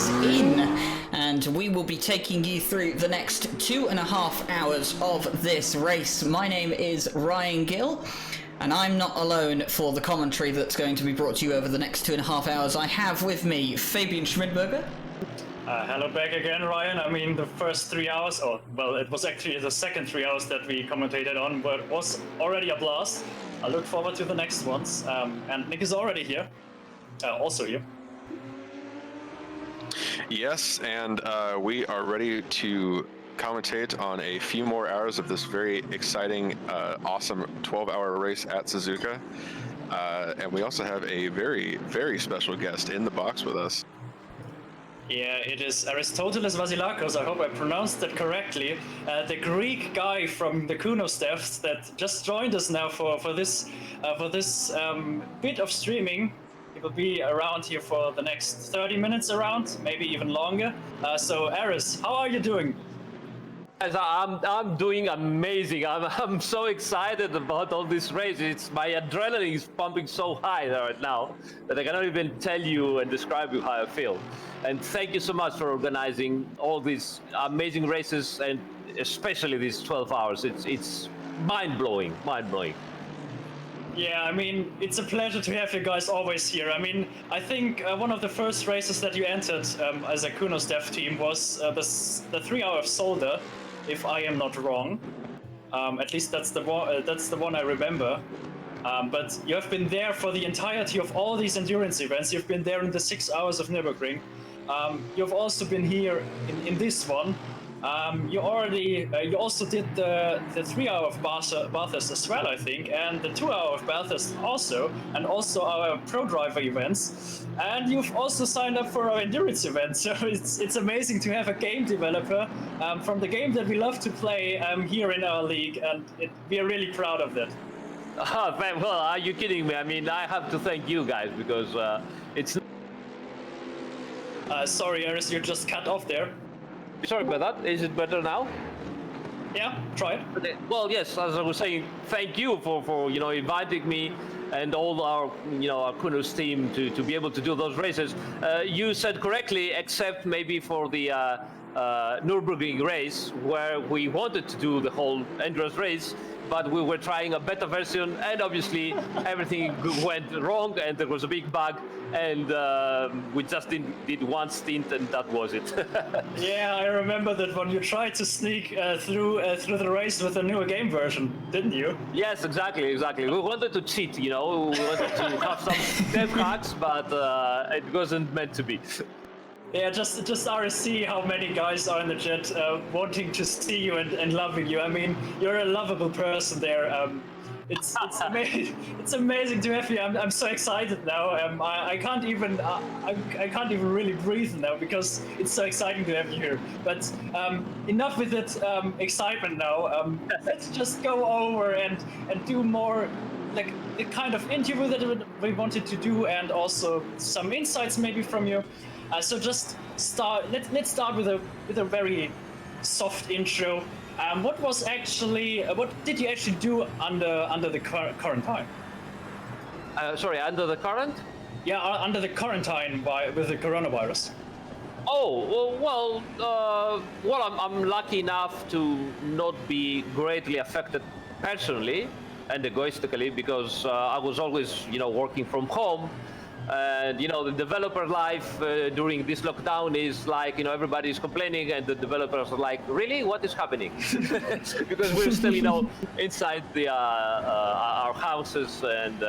is in, and we will be taking you through the next 2.5 hours of this race. My name is Ryan Gill, and I'm not alone for the commentary that's going to be brought to you over the next 2.5 hours. I have with me Fabian Schmidberger. Hello back again, Ryan. I mean, the first 3 hours, well, it was actually the second 3 hours that we commentated on, but it was already a blast. I look forward to the next ones. And Nick is already here, also here. Yes, and we are ready to commentate on a few more hours of this very exciting, awesome 12-hour race at Suzuka. And we also have a very, very special guest in the box with us. Yeah, it is Aristoteles Vasilakos. I hope I pronounced that correctly. The Greek guy from the Kuno staffs that just joined us now for this bit of streaming. He will be around here for the next 30 minutes around, maybe even longer. So Aris, how are you doing? I'm doing amazing. I'm so excited about all these races. My adrenaline is pumping so high right now that I cannot even tell you and describe you how I feel. And thank you so much for organizing all these amazing races, and especially these 12 hours. It's mind-blowing, mind-blowing. Yeah, I mean, it's a pleasure to have you guys always here. I mean, I think one of the first races that you entered as a Kuno staff team was the 3 hour of Solder, if I am not wrong. At least that's the one I remember. But you have been there for the entirety of all these endurance events. You've been there in the 6 hours of Nürburgring. You've also been here in this one. You also did the 3 hour of Bathurst as well, I think, and the 2 hour of Bathurst also, and also our pro driver events. And you've also signed up for our endurance event. So it's amazing to have a game developer from the game that we love to play here in our league, and we are really proud of that. Well, are you kidding me? I mean, I have to thank you guys because it's... Sorry, Aris, you just cut off there. Sorry about that. Is it better now? Yeah, try it. Okay. Well, yes, as I was saying, thank you for inviting me and all our our Kuno's team to be able to do those races. You said correctly, except maybe for the Nürburgring race, where we wanted to do the whole endurance race, but we were trying a beta version, and obviously everything went wrong, and there was a big bug, and we just did one stint, and that was it. Yeah, I remember that when you tried to sneak through the race with a newer game version, didn't you? Yes, exactly. We wanted to cheat, we wanted to have some dev hacks, but it wasn't meant to be. Yeah, just RSC how many guys are in the chat wanting to see you and loving you. I mean, you're a lovable person there. It's amazing. It's amazing to have you. I'm so excited now. I can't even really breathe now because it's so exciting to have you here. But enough with that excitement now. Let's just go over and do more like the kind of interview that we wanted to do, and also some insights maybe from you. So just start. Let's start with a very soft intro. What did you actually do under the quarantine? Sorry, under the current? Yeah, under the quarantine with the coronavirus. Oh, well, I'm lucky enough to not be greatly affected personally and egoistically, because I was always, working from home. And the developer life during this lockdown is like, everybody's complaining, and the developers are like, really, what is happening? Because we're still, inside our houses, and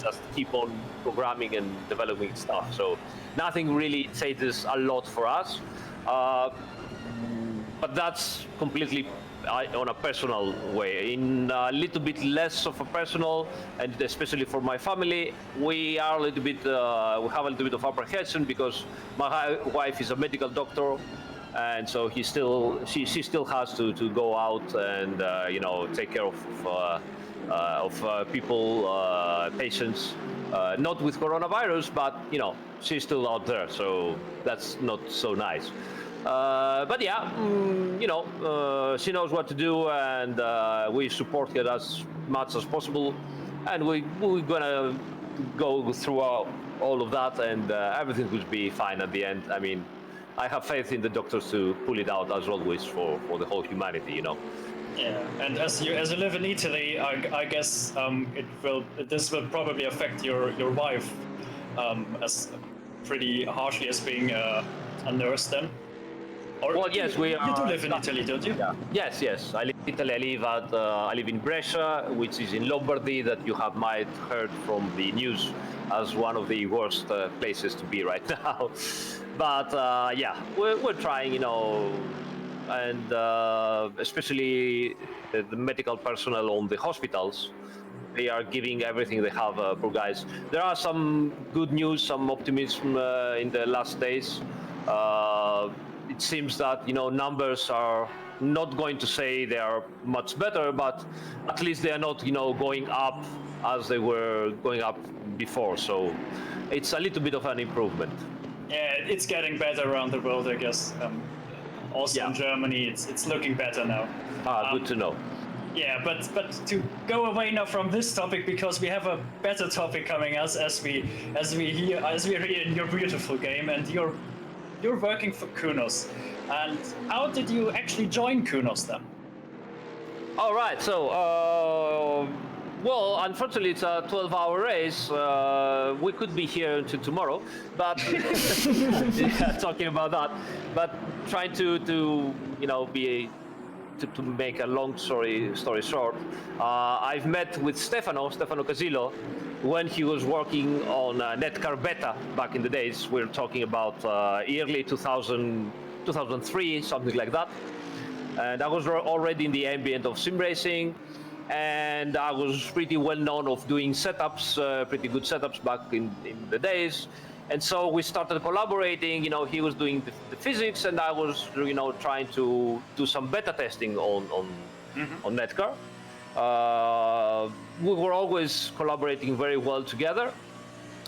just keep on programming and developing stuff. So nothing really changes a lot for us, but that's completely on a personal way. In a little bit less of a personal, and especially for my family, we have a little bit of apprehension, because my wife is a medical doctor, and so she still has to go out and take care of people, patients, not with coronavirus, but she's still out there, so that's not so nice. But yeah, she knows what to do, and we support her as much as possible, and we're gonna go through all of that, and everything will be fine at the end. I mean, I have faith in the doctors to pull it out as always for the whole humanity, you know. Yeah, and as you live in Italy, I guess this will probably affect your wife as pretty harshly as being a nurse then. Or Well, yes, we are. You do live in Italy, don't you? Yeah. Yes. I live in Italy. I live in Brescia, which is in Lombardy, that you have might heard from the news as one of the worst places to be right now. But yeah, we're trying, you know, and especially the medical personnel on the hospitals. They are giving everything they have, poor guys. There are some good news, some optimism in the last days. It seems that, you know, numbers are not going to say they are much better, but at least they are not, you know, going up as they were going up before. So it's a little bit of an improvement. Yeah, it's getting better around the world, I guess. Also in Germany, it's looking better now. Good to know. Yeah, but to go away now from this topic, because we have a better topic coming as we're here in your beautiful game, and you're working for Kunos. And how did you actually join Kunos then? All right, so well, unfortunately, it's a 12-hour race. We could be here until tomorrow, but yeah, talking about that. But trying to you know to make a long story short, I've met with Stefano Casillo when he was working on Netcar Beta back in the days. We're talking about early 2003, something like that. And I was already in the ambient of sim racing, and I was pretty well known of doing setups, pretty good setups back in the days. And so we started collaborating. You know, he was doing the physics, and I was, you know, trying to do some beta testing on Netcar. We were always collaborating very well together.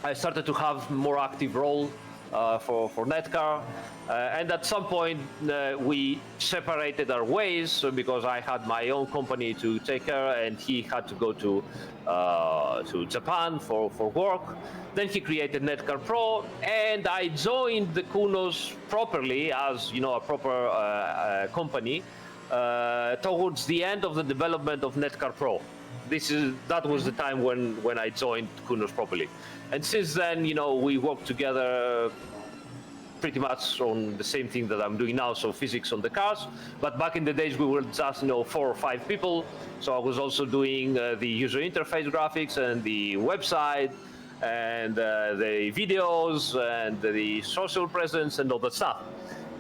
I started to have more active role for Netcar, and at some point we separated our ways because I had my own company to take care, and he had to go to Japan for work. Then he created Netcar Pro, and I joined the Kunos properly as, you know, a proper company towards the end of the development of Netcar Pro. That was the time when I joined Kunos properly. And since then, you know, we worked together pretty much on the same thing that I'm doing now, so physics on the cars. But back in the days, we were just, you know, 4 or 5 people. So I was also doing the user interface graphics and the website and the videos and the social presence and all that stuff.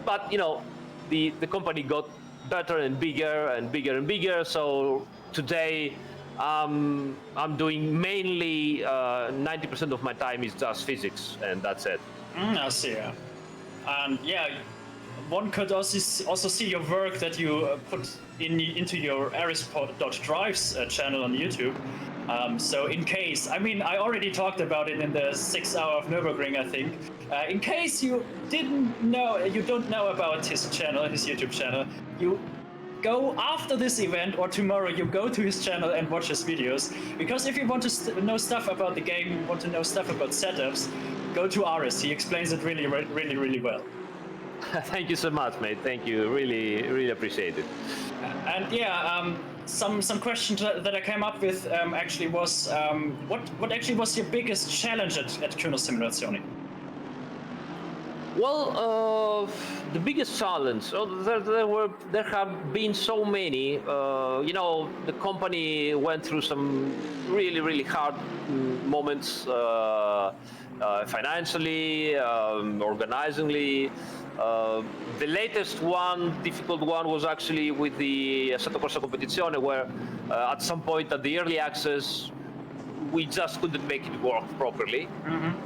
But, you know, the company got better and bigger and bigger and bigger. So today, I'm doing mainly 90% of my time is just physics, and that's it. I see. Yeah. And yeah, one could also see your work that you put into your Esports.drives channel on YouTube. So in case, I mean, I already talked about it in the 6 hour of Nürburgring, I think. In case you don't know about his channel, his YouTube channel, you go after this event or tomorrow, you go to his channel and watch his videos. Because if you want to know stuff about the game, you want to know stuff about setups, go to Aris. He explains it really, really, really well. Thank you so much, mate. Thank you. Really, really appreciate it. And yeah, some questions that I came up with actually was what actually was your biggest challenge at Kunos Simulazioni? Well, the biggest challenge, there have been so many. You know, the company went through some really, really hard moments financially, organizingly. The latest one, difficult one, was actually with the Assetto Corsa Competizione, where at some point at the early access, we just couldn't make it work properly.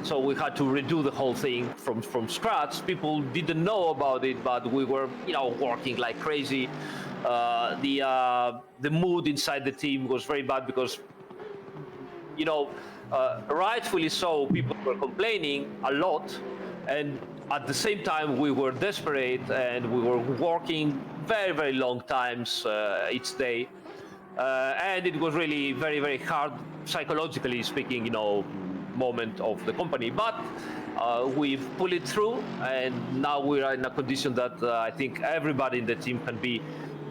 So we had to redo the whole thing from scratch. People didn't know about it, but we were, you know, working like crazy. The mood inside the team was very bad because, you know, rightfully so, people were complaining a lot, and at the same time we were desperate and we were working very, very long times each day. And it was really very, very hard, psychologically speaking, you know, moment of the company. But we've pulled it through, and now we are in a condition that I think everybody in the team can be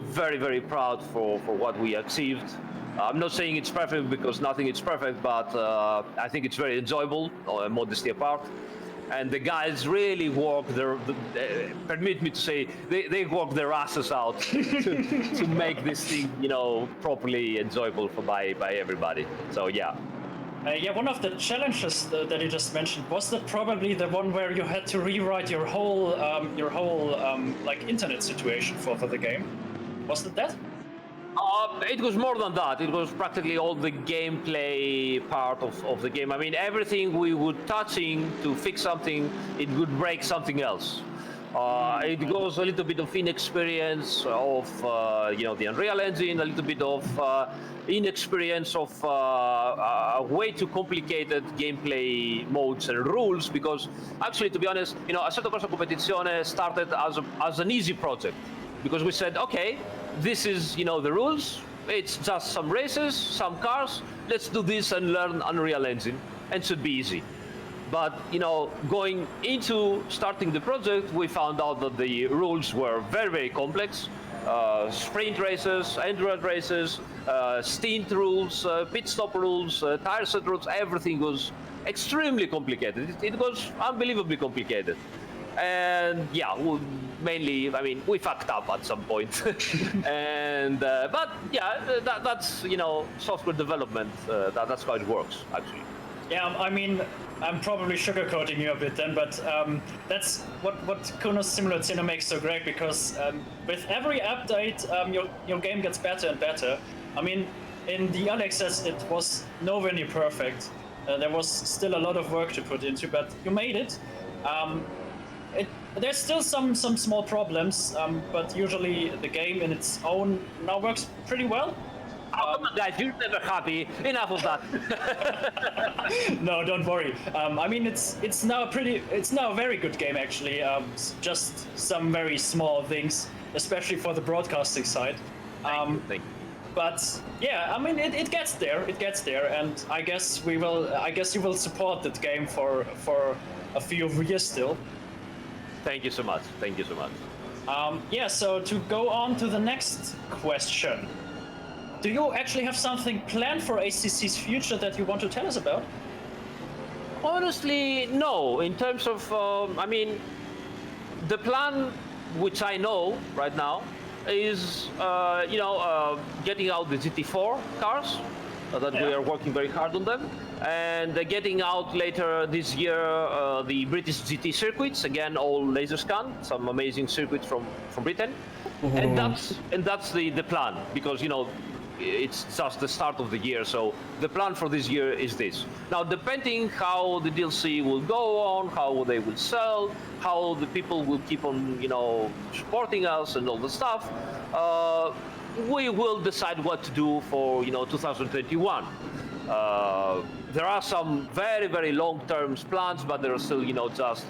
very, very proud for what we achieved. I'm not saying it's perfect because nothing is perfect, but I think it's very enjoyable, modesty apart. And the guys really work permit me to say, they work their asses out to make this thing, properly enjoyable by everybody. So yeah. One of the challenges that you just mentioned, was that probably the one where you had to rewrite your whole like internet situation for the game? Was it that? It was more than that. It was practically all the gameplay part of the game. I mean, everything we would touching to fix something, it would break something else. It goes a little bit of inexperience of the Unreal Engine, a little bit of inexperience of way too complicated gameplay modes and rules. Because actually, to be honest, Assetto Corsa Competizione started as an easy project, because we said, okay, this is the rules. It's just some races, some cars. Let's do this and learn Unreal Engine, and it should be easy. But going into starting the project, we found out that the rules were very, very complex. Sprint races, endurance races, stint rules, pit stop rules, tire set rules, everything was extremely complicated. It was unbelievably complicated. And yeah, mainly, I mean, we fucked up at some point. And but yeah, that's software development. That's how it works, actually. Yeah, I mean, I'm probably sugarcoating you a bit then, but that's what Kuno's Simulazione makes so great, because with every update, your game gets better and better. I mean, in the early access, it was nowhere near perfect. There was still a lot of work to put into, but you made it. There's still some small problems, but usually the game in its own now works pretty well. Come on, guys, you're never happy. Enough of that. No, don't worry. I mean, it's now a very good game, actually. Just some very small things, especially for the broadcasting side. Thank you. But yeah, I mean, it gets there. It gets there, and I guess you will support that game for a few years still. Thank you so much. Thank you so much. Yeah. So to go on to the next question. Do you actually have something planned for ACC's future that you want to tell us about? Honestly, no. In terms of, I mean, the plan, which I know right now, is, getting out the GT4 cars, that we are working very hard on them, and getting out later this year the British GT circuits, again, all laser scan, some amazing circuits from Britain. And that's the plan, because, it's just the start of the year, so the plan for this year is this. Now, depending how the DLC will go on, how they will sell, how the people will keep on, supporting us and all the stuff, we will decide what to do for, 2021. There are some very, very long-term plans, but there are still, just,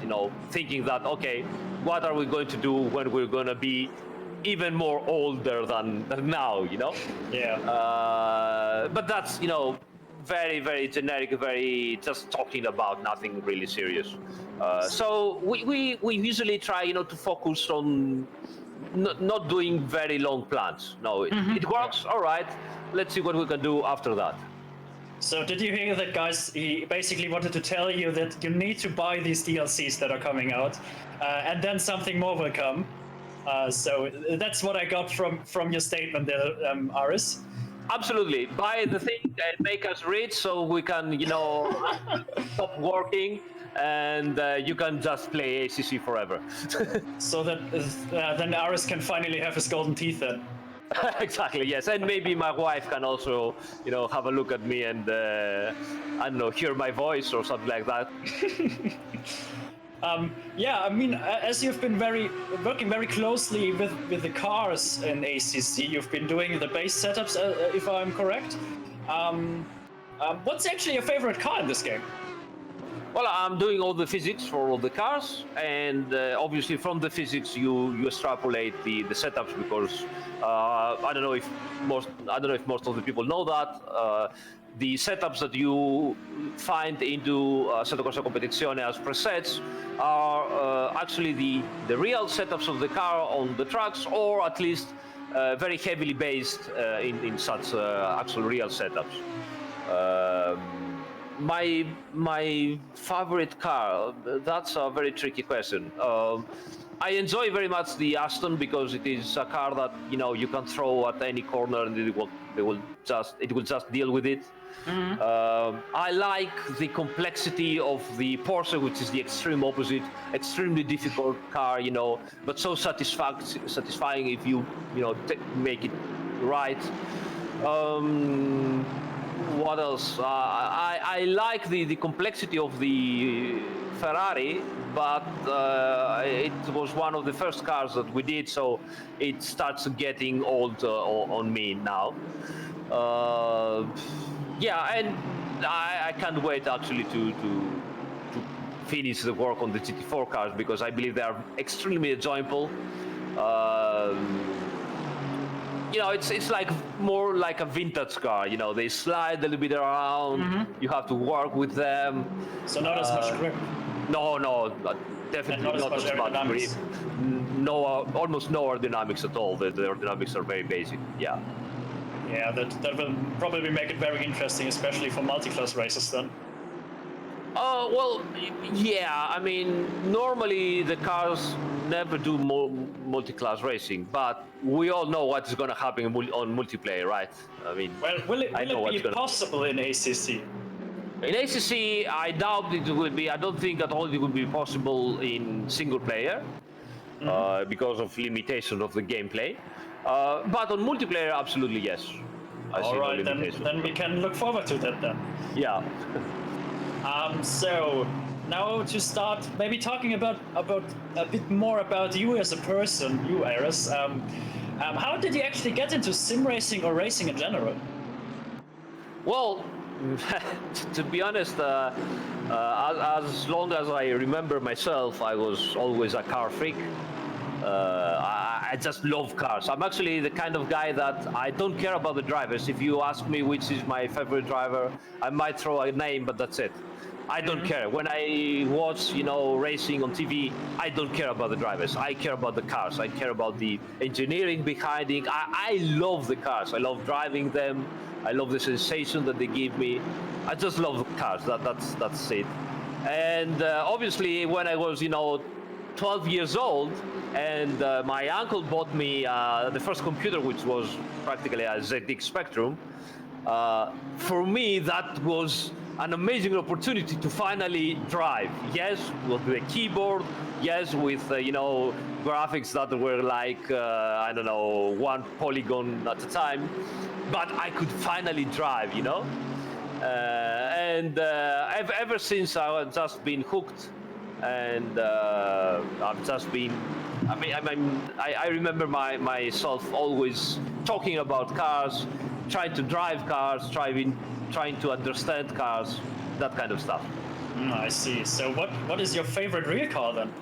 thinking that, okay, what are we going to do when we're going to be even more older than now, Yeah. But that's, very, very generic, very just talking about nothing really serious. So we usually try, to focus on not doing very long plans. No, it works, all right. Let's see what we can do after that. So did you hear that, guys? He basically wanted to tell you that you need to buy these DLCs that are coming out, and then something more will come. So that's what I got from your statement there, Aris. Absolutely. Buy the thing and make us rich so we can, stop working, and you can just play ACC forever. So that then Aris can finally have his golden teeth then. Exactly, yes. And maybe my wife can also, have a look at me and, I don't know, hear my voice or something like that. Yeah, I mean, as you've been working very closely with the cars in ACC, you've been doing the base setups, if I'm correct. What's actually your favorite car in this game? Well, I'm doing all the physics for all the cars, and obviously from the physics you extrapolate the setups, because I don't know if most of the people know that the setups that you find into Assetto Corsa Competizione as presets are actually the real setups of the car on the tracks, or at least very heavily based in such actual real setups. My favorite car, that's a very tricky question. I enjoy very much the Aston because it is a car that you can throw at any corner and it will just deal with it. I like the complexity of the Porsche, which is the extreme opposite, extremely difficult car, but so satisfying if you make it right. What else? I like the complexity of the Ferrari, but it was one of the first cars that we did, so it starts getting old on me now. Yeah, and I can't wait actually to finish the work on the GT4 cars because I believe they are extremely enjoyable. It's like more like a vintage car. They slide a little bit around. You have to work with them. So not as much grip. No, definitely not as much grip. aerodynamics. No, almost no aerodynamics at all. The aerodynamics are very basic. Yeah. Yeah, that will probably make it very interesting, especially for multi-class races then. Well, yeah. I mean, normally the cars never do multi-class racing, but we all know what is going to happen on multiplayer, right? I mean, well, will it be possible in ACC? In ACC, I doubt it will be. I don't think at all it will be possible in single player because of limitation of the gameplay. But on multiplayer, absolutely yes. All right, then we can look forward to that then. Yeah. So now to start, maybe talking about a bit more about you as a person, you Aris. How did you actually get into sim racing or racing in general? Well, to be honest, as long as I remember myself, I was always a car freak. I just love cars. I'm actually the kind of guy that I don't care about the drivers. If you ask me which is my favorite driver, I might throw a name, but that's it. I don't care. When I watch, racing on TV, I don't care about the drivers. I care about the cars. I care about the engineering behind it. I love the cars. I love driving them. I love the sensation that they give me. I just love the cars. That's it. And obviously, when I was, 12 years old, and my uncle bought me the first computer, which was practically a ZX Spectrum. For me, that was an amazing opportunity to finally drive. Yes, with the keyboard. Yes, with graphics that were like I don't know, 1 polygon at a time. But I could finally drive, and ever since I've just been hooked. And I've just been. I remember myself always talking about cars, trying to drive cars, trying to understand cars, that kind of stuff. I see. So what is your favorite real car then?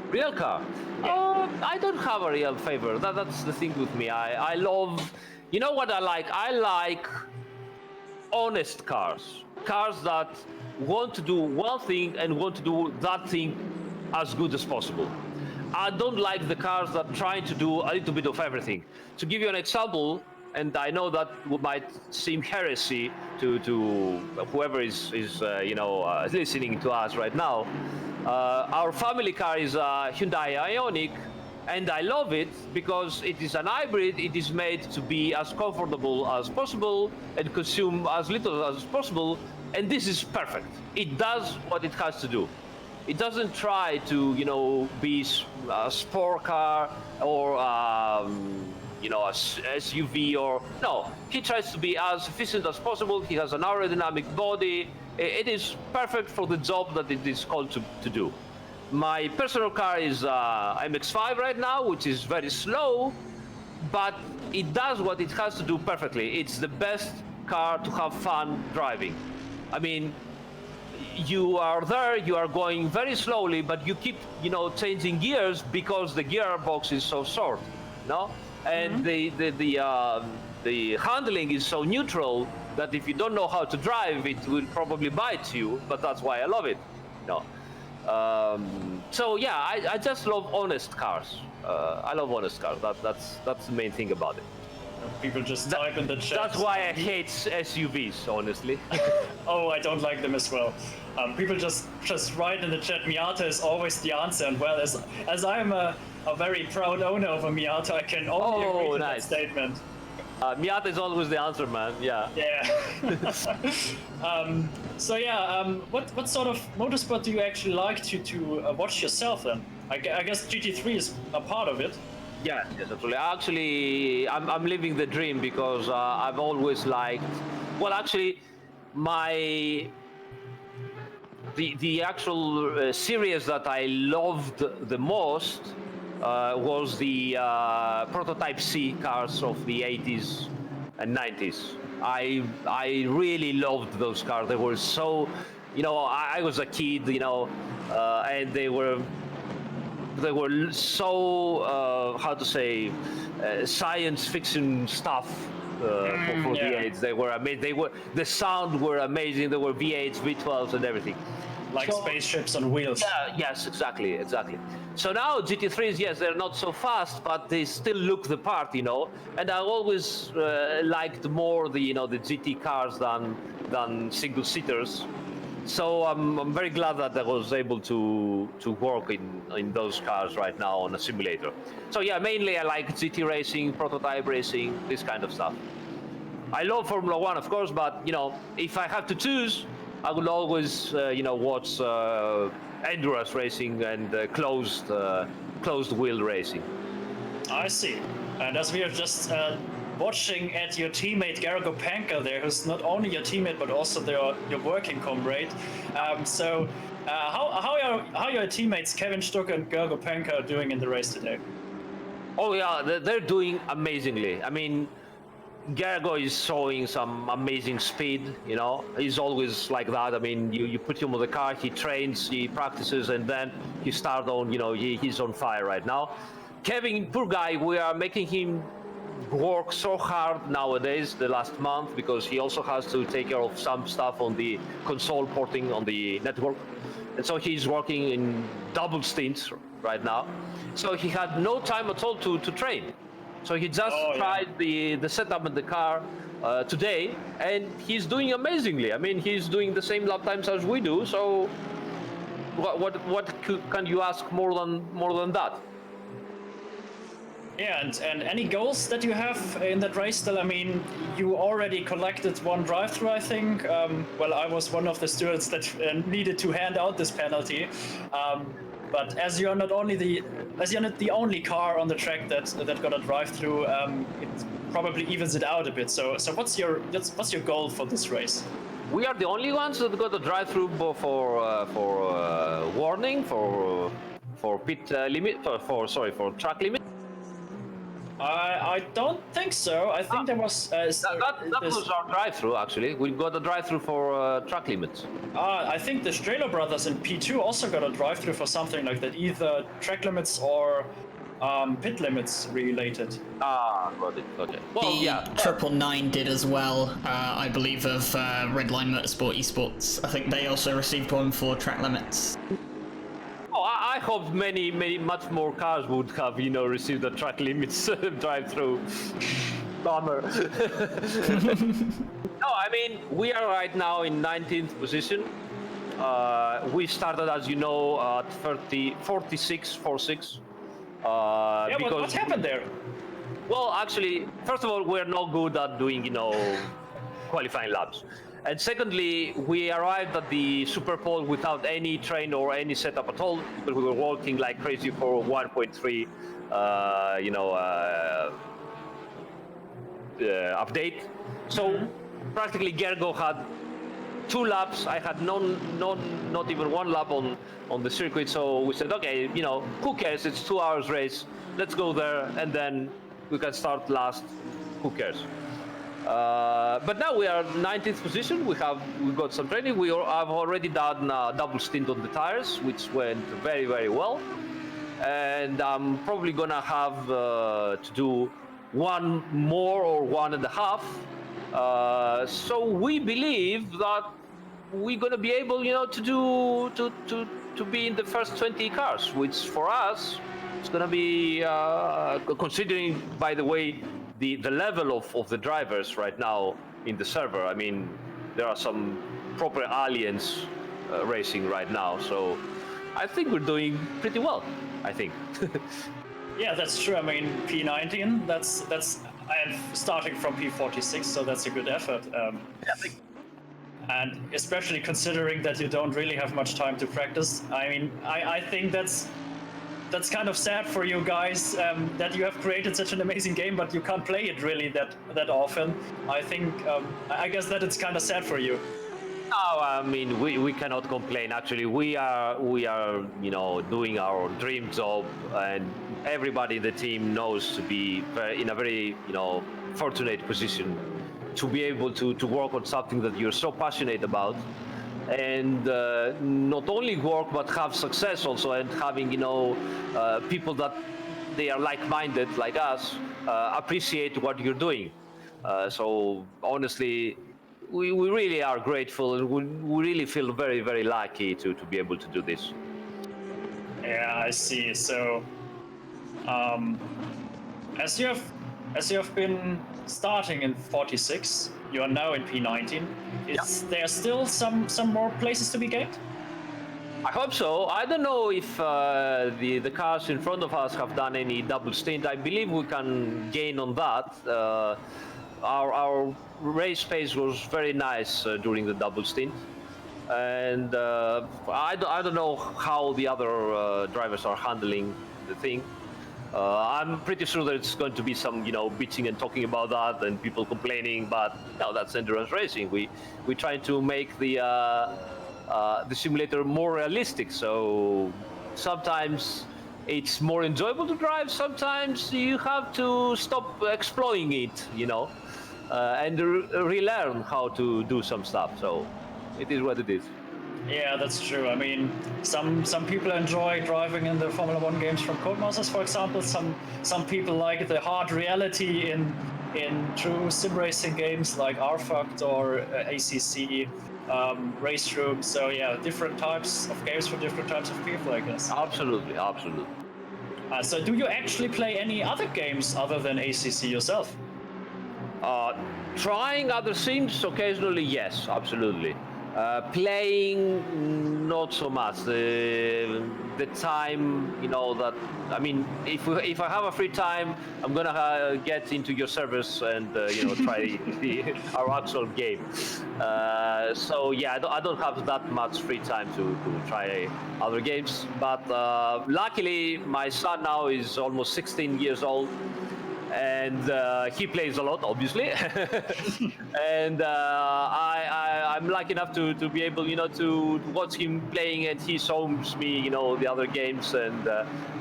Real car? Yeah. I don't have a real favorite. That's the thing with me. I love. You know what I like? I like honest cars. Cars that want to do one thing and want to do that thing as good as possible. I don't like the cars that are trying to do a little bit of everything. To give you an example, and I know that might seem heresy to whoever is listening to us right now. Our family car is a Hyundai Ioniq, and I love it because it is an hybrid. It is made to be as comfortable as possible and consume as little as possible. And this is perfect. It does what it has to do. It doesn't try to, be a sport car or, a SUV or... No, he tries to be as efficient as possible. He has an aerodynamic body. It is perfect for the job that it is called to do. My personal car is MX-5 right now, which is very slow, but it does what it has to do perfectly. It's the best car to have fun driving. I mean, you are there, you are going very slowly, but you keep, changing gears because the gearbox is so short, no? And the handling is so neutral that if you don't know how to drive, it will probably bite you. But that's why I love it. So yeah, I just love honest cars. I love honest cars. That's the main thing about it. People just type in the chat. That's why I hate SUVs, honestly. Oh, I don't like them as well. People just write in the chat, Miata is always the answer. And well, as I'm a very proud owner of a Miata, I can only agree with that statement. Miata is always the answer, man. Yeah. Yeah. So yeah, what sort of motorsport do you actually like to watch yourself then? I guess GT3 is a part of it. Yes, absolutely. Actually, I'm living the dream because I've always liked. Well, actually, the actual series that I loved the most was the prototype C cars of the 80s and 90s. I really loved those cars. They were so, I was a kid, and they were so how to say science fiction stuff for V8s. They were amazing. The sound were amazing. There were V8s, V12s, and everything. Like spaceships on wheels. Yeah, yes, exactly. So now GT3s, yes, they're not so fast, but they still look the part, And I always liked more the GT cars than single seaters. So I'm very glad that I was able to work in those cars right now on a simulator. So yeah, mainly I like GT racing, prototype racing, this kind of stuff. I love Formula One, of course, but if I have to choose, I will always watch endurance racing and closed wheel racing. I see. And as we are just watching at your teammate Gargo Panka there, who's not only your teammate but also your working comrade. How are your teammates Kevin Stuck and Gargo Panka doing in the race today? Oh yeah, they're doing amazingly. I mean, Gargo is showing some amazing speed. He's always like that. I mean, you put him on the car, he trains, he practices, and then he starts on. He's on fire right now. Kevin, poor guy, we are making him work so hard nowadays, the last month, because he also has to take care of some stuff on the console porting on the network, and so he's working in double stints right now. So he had no time at all to train. So he just tried the setup in the car today, and he's doing amazingly. I mean, he's doing the same lap times as we do. So what can you ask more than that? Yeah, and any goals that you have in that race still? I mean, you already collected one drive-through, I think. Well, I was one of the students that needed to hand out this penalty. But as you're not the only car on the track that got a drive-through, it probably evens it out a bit. So what's your goal for this race? We are the only ones that got a drive-through for warning, for pit limit, for track limit. I don't think so. I think there was... that was our drive-through, actually. We got a drive-through for track limits. I think the Strelo brothers in P2 also got a drive-through for something like that, either track limits or pit limits related. Got it. Well, the 999 did as well, I believe, of Redline Motorsport Esports. I think they also received one for track limits. I hope much more cars would have, received the track limits drive-through. Bummer. No, I mean, we are right now in 19th position. We started, as you know, at 46.46. Because what happened there? Well, actually, first of all, we're not good at doing, qualifying laps. And secondly, we arrived at the Super Pole without any train or any setup at all, because we were working like crazy for 1.3, update. So practically Gergo had 2 laps. I had not even 1 lap on the circuit. So we said, okay, who cares? It's 2 hours race. Let's go there, and then we can start last. Who cares? But now we are 19th position. We got some training. We have already done a double stint on the tires, which went very, very well. And I'm probably gonna have to do 1 more or 1.5 So we believe that we're going to be able, to be in the first 20 cars, which for us it's going to be considering, by the way, the level of the drivers right now in the server. I mean, there are some proper aliens racing right now, so I think we're doing pretty well. I think. Yeah, that's true. I mean, P19. That's I'm starting from P46, so that's a good effort. And especially considering that you don't really have much time to practice. I mean, I think that's kind of sad for you guys, that you have created such an amazing game, but you can't play it really that often. I think I guess that it's kind of sad for you. No, I mean, we cannot complain. Actually, we are doing our dream job, and everybody in the team knows to be in a very fortunate position to be able to work on something that you're so passionate about, and not only work but have success also, and having people that they are like-minded like us appreciate what you're doing. So honestly, we really are grateful, and we really feel very, very lucky to be able to do this. Yeah, I see. So, as you have been starting in 46, you are now in P19. Is there still some more places to be gained? I hope so. I don't know if the cars in front of us have done any double stint. I believe we can gain on that. Our race pace was very nice during the double stint, and I don't know how the other drivers are handling the thing. I'm pretty sure there's going to be some, bitching and talking about that, and people complaining. But that's endurance racing. We try to make the simulator more realistic. So sometimes it's more enjoyable to drive. Sometimes you have to stop exploiting it, and relearn how to do some stuff. So it is what it is. Yeah, that's true. I mean, some people enjoy driving in the Formula One games from Codemasters, for example. Some people like the hard reality in true sim racing games like RFUCT or ACC Race Room. So yeah, different types of games for different types of people, I guess. Absolutely. So do you actually play any other games other than ACC yourself? Trying other sims occasionally, yes, absolutely. Playing, not so much. The time, that I mean, if I have a free time, I'm gonna get into your servers and try our actual game. So yeah, I don't have that much free time to try other games. But luckily, my son now is almost 16 years old. And he plays a lot, obviously, and I'm lucky enough to be able, to watch him playing, and he shows me, the other games, and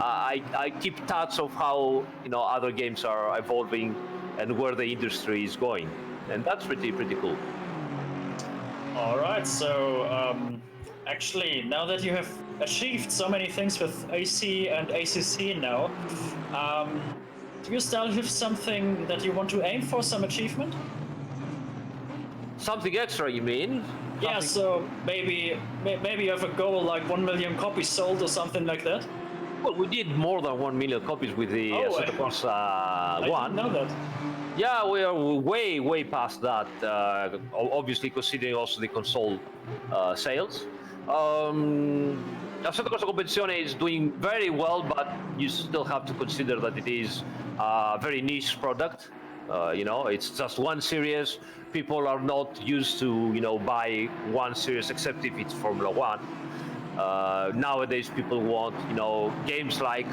I keep touch of how, other games are evolving and where the industry is going, and that's pretty cool. All right, so actually, now that you have achieved so many things with AC and ACC now, do you still have something that you want to aim for, some achievement? Something extra, you mean? Yeah, so maybe you have a goal like 1 million copies sold or something like that? Well, we did more than 1 million copies with the Assetto Corsa 1. I didn't know that. Yeah, we are way past that, obviously considering also the console sales. Assetto Corsa Competizione is doing very well, but you still have to consider that it is a very niche product. It's just one series. People are not used to, buy one series except if it's Formula One. Nowadays, people want, games like,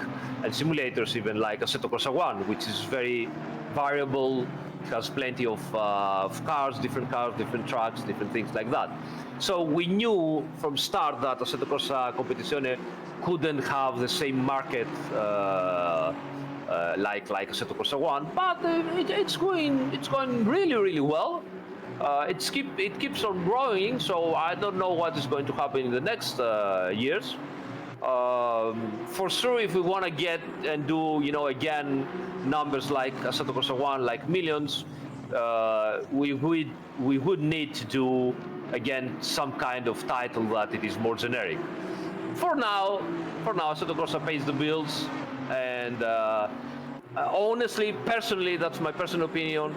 and simulators even like Assetto Corsa 1, which is very variable. It has plenty of cars, different tracks, different things like that. So we knew from start that Assetto Corsa Competizione couldn't have the same market like Assetto Corsa 1, but it's going really well. It keeps on growing, so I don't know what is going to happen in the next years. For sure, if we want to get and do, again, numbers like Assetto Corsa 1, like millions, we would need to do again some kind of title that it is more generic. For now, Assetto Corsa pays the bills, and honestly, personally, that's my personal opinion.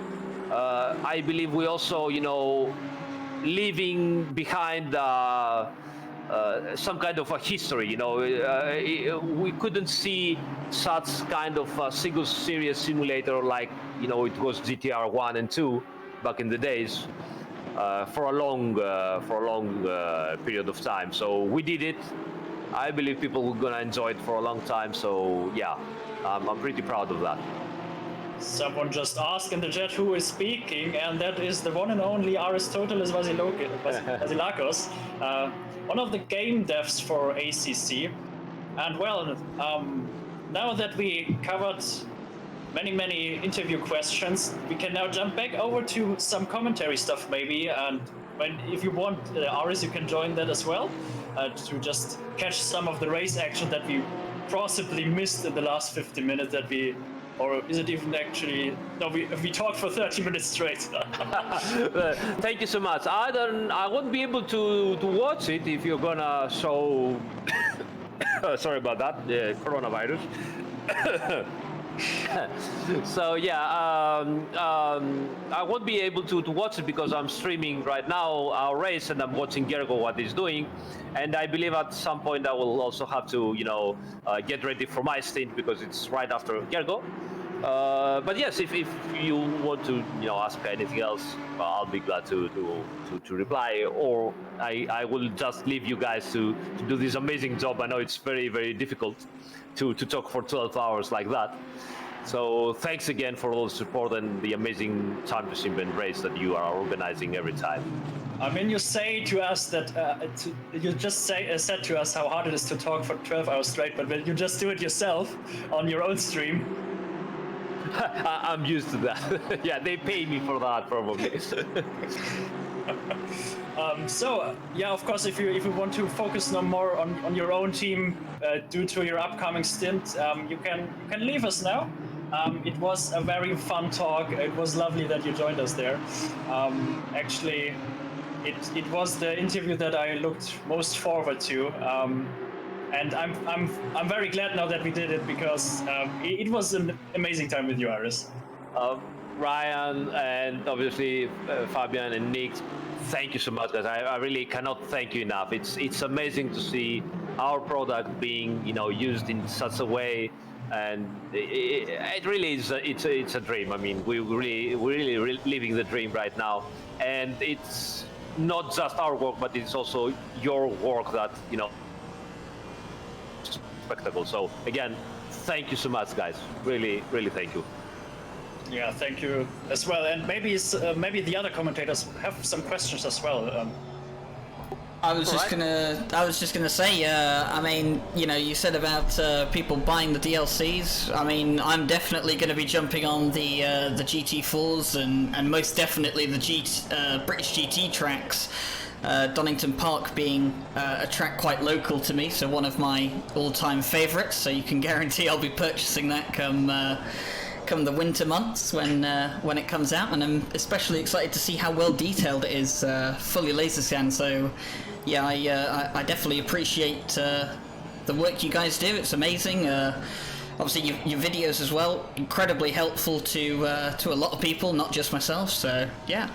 I believe we also, leaving behind some kind of a history. We couldn't see such kind of a single series simulator like it was GTR 1 and 2 back in the days for a long period of time. So we did it. I believe people were gonna enjoy it for a long time. So yeah, I'm pretty proud of that. Someone just asked in the chat who is speaking, and that is the one and only Aristoteles Vasilakos, one of the game devs for ACC. And well, now that we covered many interview questions, we can now jump back over to some commentary stuff maybe, and if you want, Aris, you can join that as well, to just catch some of the race action that we possibly missed in the last 50 minutes or is it even actually? No, we talked for 30 minutes straight. Thank you so much. I won't be able to watch it if you're gonna show. Sorry about that. The coronavirus. So yeah, I won't be able to watch it because I'm streaming right now our race and I'm watching Gergo what he's doing, and I believe at some point I will also have to get ready for my stint because it's right after Gergo. But yes, if you want to ask anything else, I'll be glad to reply, or I will just leave you guys to do this amazing job. I know it's very difficult to talk for 12 hours like that. So thanks again for all the support and the amazing championship and race that you are organizing every time. I mean, you say to us that you just said to us how hard it is to talk for 12 hours straight, but when you just do it yourself on your own stream. I'm used to that. Yeah, they pay me for that probably. So yeah, of course, if you want to focus no more on your own team due to your upcoming stint, you can leave us now. It was a very fun talk. It was lovely that you joined us there. Actually, it was the interview that I looked most forward to, and I'm very glad now that we did it because it was an amazing time with you, Aris. Ryan and obviously Fabian and Nick, thank you so much, guys. I really cannot thank you enough. It's amazing to see our product being used in such a way, and it really is it's a dream. I mean, we're really living the dream right now, and it's not just our work, but it's also your work that spectacle. So again, thank you so much, guys. Really thank you. Yeah, thank you as well. And maybe the other commentators have some questions as well. I was just gonna say, I mean, you said about people buying the DLCs. I mean, I'm definitely gonna be jumping on the GT4s and most definitely the British GT tracks. Donington Park being a track quite local to me, so one of my all-time favourites. So you can guarantee I'll be purchasing that come the winter months when it comes out, and I'm especially excited to see how well detailed it is, fully laser scanned. So yeah, I definitely appreciate the work you guys do. It's amazing. Obviously your videos as well, incredibly helpful to a lot of people, not just myself. So yeah.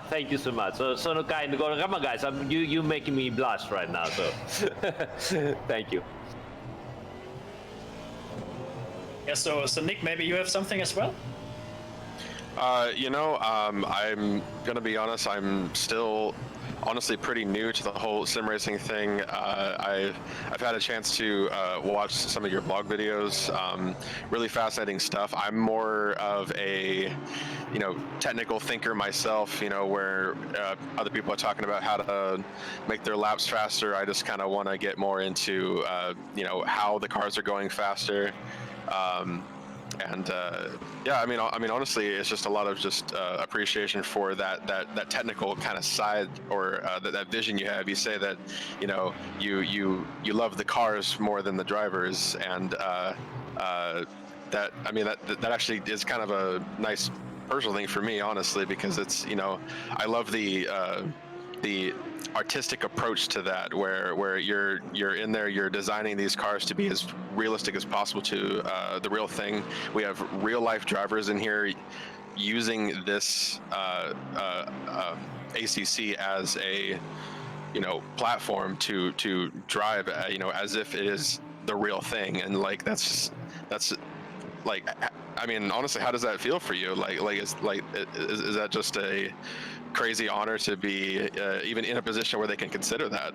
Thank you so much. So no kind, come on, guys. You making me blush right now. So thank you. Yeah. So Nick, maybe you have something as well. I'm gonna be honest. I'm still honestly pretty new to the whole sim racing thing. I've had a chance to watch some of your blog videos. Really fascinating stuff. I'm more of a technical thinker myself. Where other people are talking about how to make their laps faster. I just kind of want to get more into how the cars are going faster. Yeah, I mean, honestly, it's just a lot of just appreciation for that technical kind of side, or that vision you have. You say that, you love the cars more than the drivers, and that actually is kind of a nice personal thing for me, honestly, because it's, you know, I love the artistic approach to that, where you're in there, you're designing these cars to be as realistic as possible to the real thing. We have real life drivers in here using this ACC as a, you know, platform to drive, you know, as if it is the real thing. And like that's like, I mean, honestly, how does that feel for you? Is that just a crazy honor to be even in a position where they can consider that?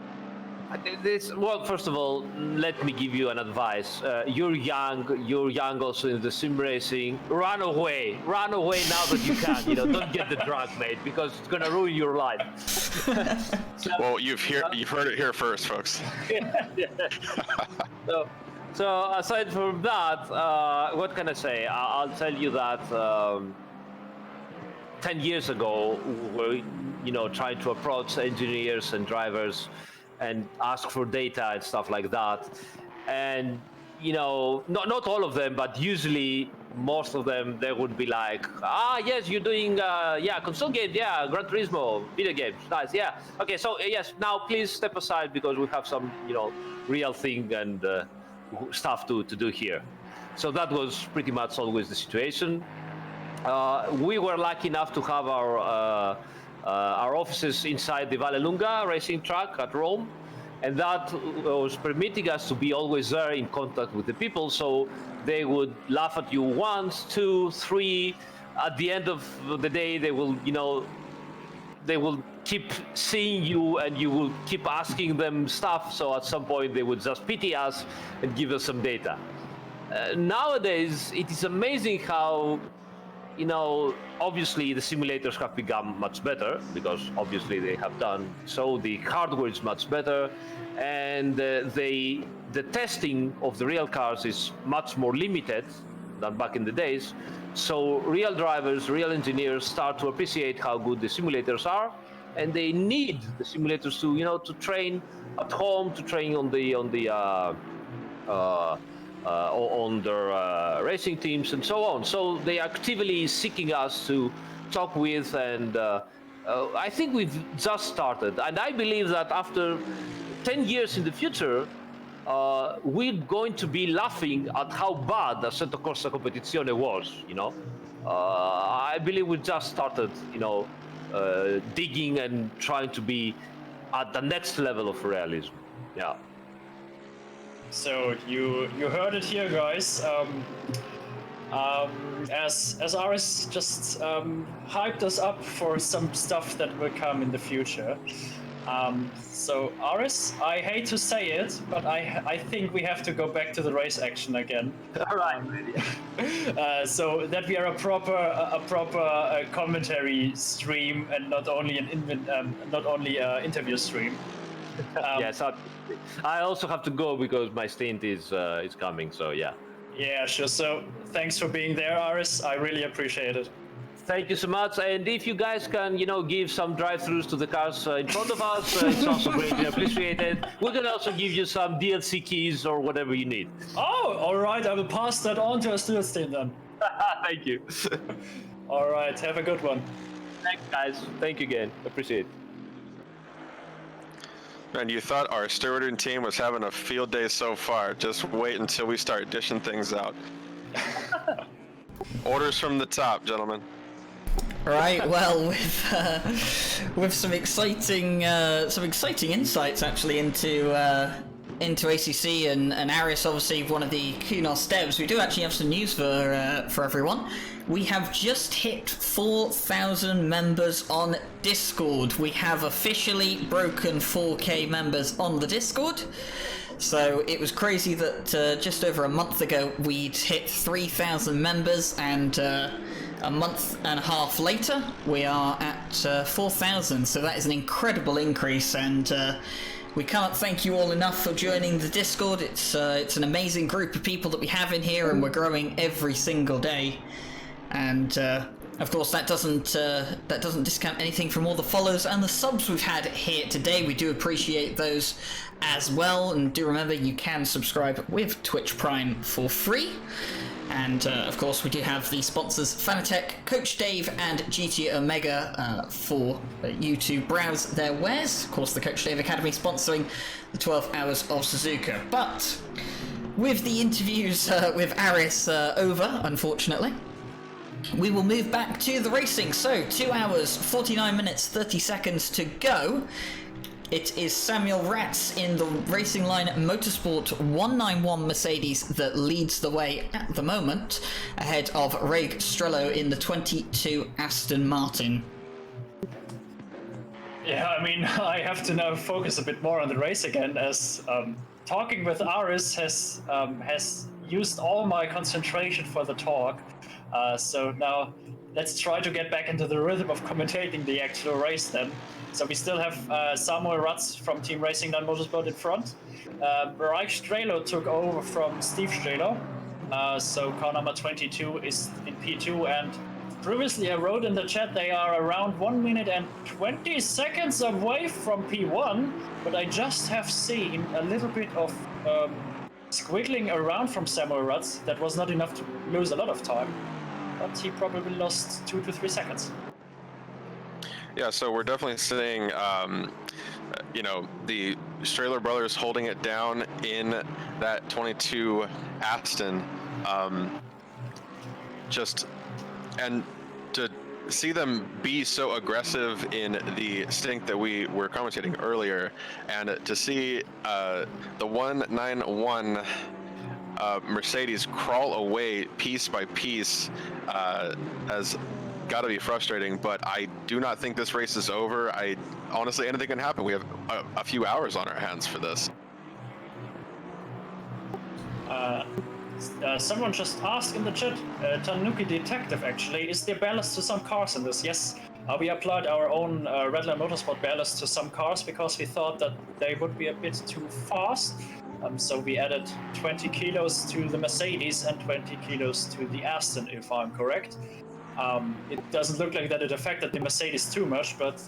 Well, first of all, let me give you an advice. You're young also in the sim racing. Run away now that you can. You know, don't get the drug, mate, because it's gonna ruin your life. Well, you've heard it here first, folks. Yeah. So aside from that, what can I say? I'll tell you that 10 years ago, we were, trying to approach engineers and drivers and ask for data and stuff like that. And, not all of them, but usually most of them, they would be like, yes, you're doing, console games, Gran Turismo, video games, nice, yeah. Okay, so yes, now please step aside because we have some, real thing and stuff to do here. So that was pretty much always the situation. We were lucky enough to have our offices inside the Vallelunga racing track at Rome, and that was permitting us to be always there in contact with the people. So they would laugh at you once, two, three. At the end of the day, they will, they will keep seeing you, and you will keep asking them stuff. So at some point, they would just pity us and give us some data. Nowadays, it is amazing how, obviously the simulators have become much better because obviously they have done so. The hardware is much better, and the testing of the real cars is much more limited than back in the days. So real drivers, real engineers start to appreciate how good the simulators are, and they need the simulators to, to train at home, to train on their racing teams and so on. So they are actively seeking us to talk with, and I think we've just started. And I believe that after 10 years in the future, we're going to be laughing at how bad Assetto Corsa Competizione was, I believe we just started, digging and trying to be at the next level of realism. Yeah. So you heard it here, guys. As Aris just hyped us up for some stuff that will come in the future. So Aris, I hate to say it, but I think we have to go back to the race action again. All right. So that we are a proper commentary stream and not only an interview stream. Yes, I also have to go because my stint is coming. So yeah. Yeah, sure. So thanks for being there, Aris. I really appreciate it. Thank you so much. And if you guys can, give some drive-thrus to the cars in front of us, it's also greatly appreciated. We can also give you some DLC keys or whatever you need. Oh, all right. I will pass that on to Astur's team then. Thank you. All right. Have a good one. Thanks, guys. Thank you again. Appreciate it. And you thought our stewarding team was having a field day so far. Just wait until we start dishing things out. Orders from the top, gentlemen. Right. Well, with some exciting insights actually into ACC and Aris, obviously one of the Kunos devs. We do actually have some news for everyone. We have just hit 4,000 members on Discord. We have officially broken 4K members on the Discord. So it was crazy that just over a month ago we'd hit 3,000 members, and a month and a half later we are at 4,000. So that is an incredible increase, and we can't thank you all enough for joining the Discord. It's an amazing group of people that we have in here, and we're growing every single day. And of course, that doesn't discount anything from all the follows and the subs we've had here today. We do appreciate those as well, and do remember you can subscribe with Twitch Prime for free. And of course, we do have the sponsors Fanatec, Coach Dave, and GT Omega for you to browse their wares. Of course, the Coach Dave Academy sponsoring the 12 Hours of Suzuka. But with the interviews with Aris over, unfortunately, we will move back to the racing. So 2 hours, 49 minutes, 30 seconds to go. It is Samuel Ratz in the Racing Line Motorsport 191 Mercedes that leads the way at the moment, ahead of Raig Strello in the 22 Aston Martin. Yeah, I mean, I have to now focus a bit more on the race again, as talking with Aris has used all my concentration for the talk. So now let's try to get back into the rhythm of commentating the actual race then. So we still have Samuel Ratz from Team Racing Line Motorsport in front. Raig Strello took over from Steve Strello. So car number 22 is in P2, and previously I wrote in the chat they are around 1 minute and 20 seconds away from P1, but I just have seen a little bit of squiggling around from Samuel Ratz. That was not enough to lose a lot of time, but he probably lost 2 to 3 seconds. Yeah, so we're definitely seeing, the Strehler brothers holding it down in that 22 Aston. And to see them be so aggressive in the stint that we were commentating earlier, and to see the 191 Mercedes crawl away piece by piece has got to be frustrating, but I do not think this race is over. Honestly, anything can happen. We have a few hours on our hands for this. Someone just asked in the chat, Tanuki Detective actually, is there ballast to some cars in this? Yes, we applied our own Redline Motorsport ballast to some cars because we thought that they would be a bit too fast. So we added 20 kilos to the Mercedes and 20 kilos to the Aston, if I'm correct. It doesn't look like that it affected the Mercedes too much, but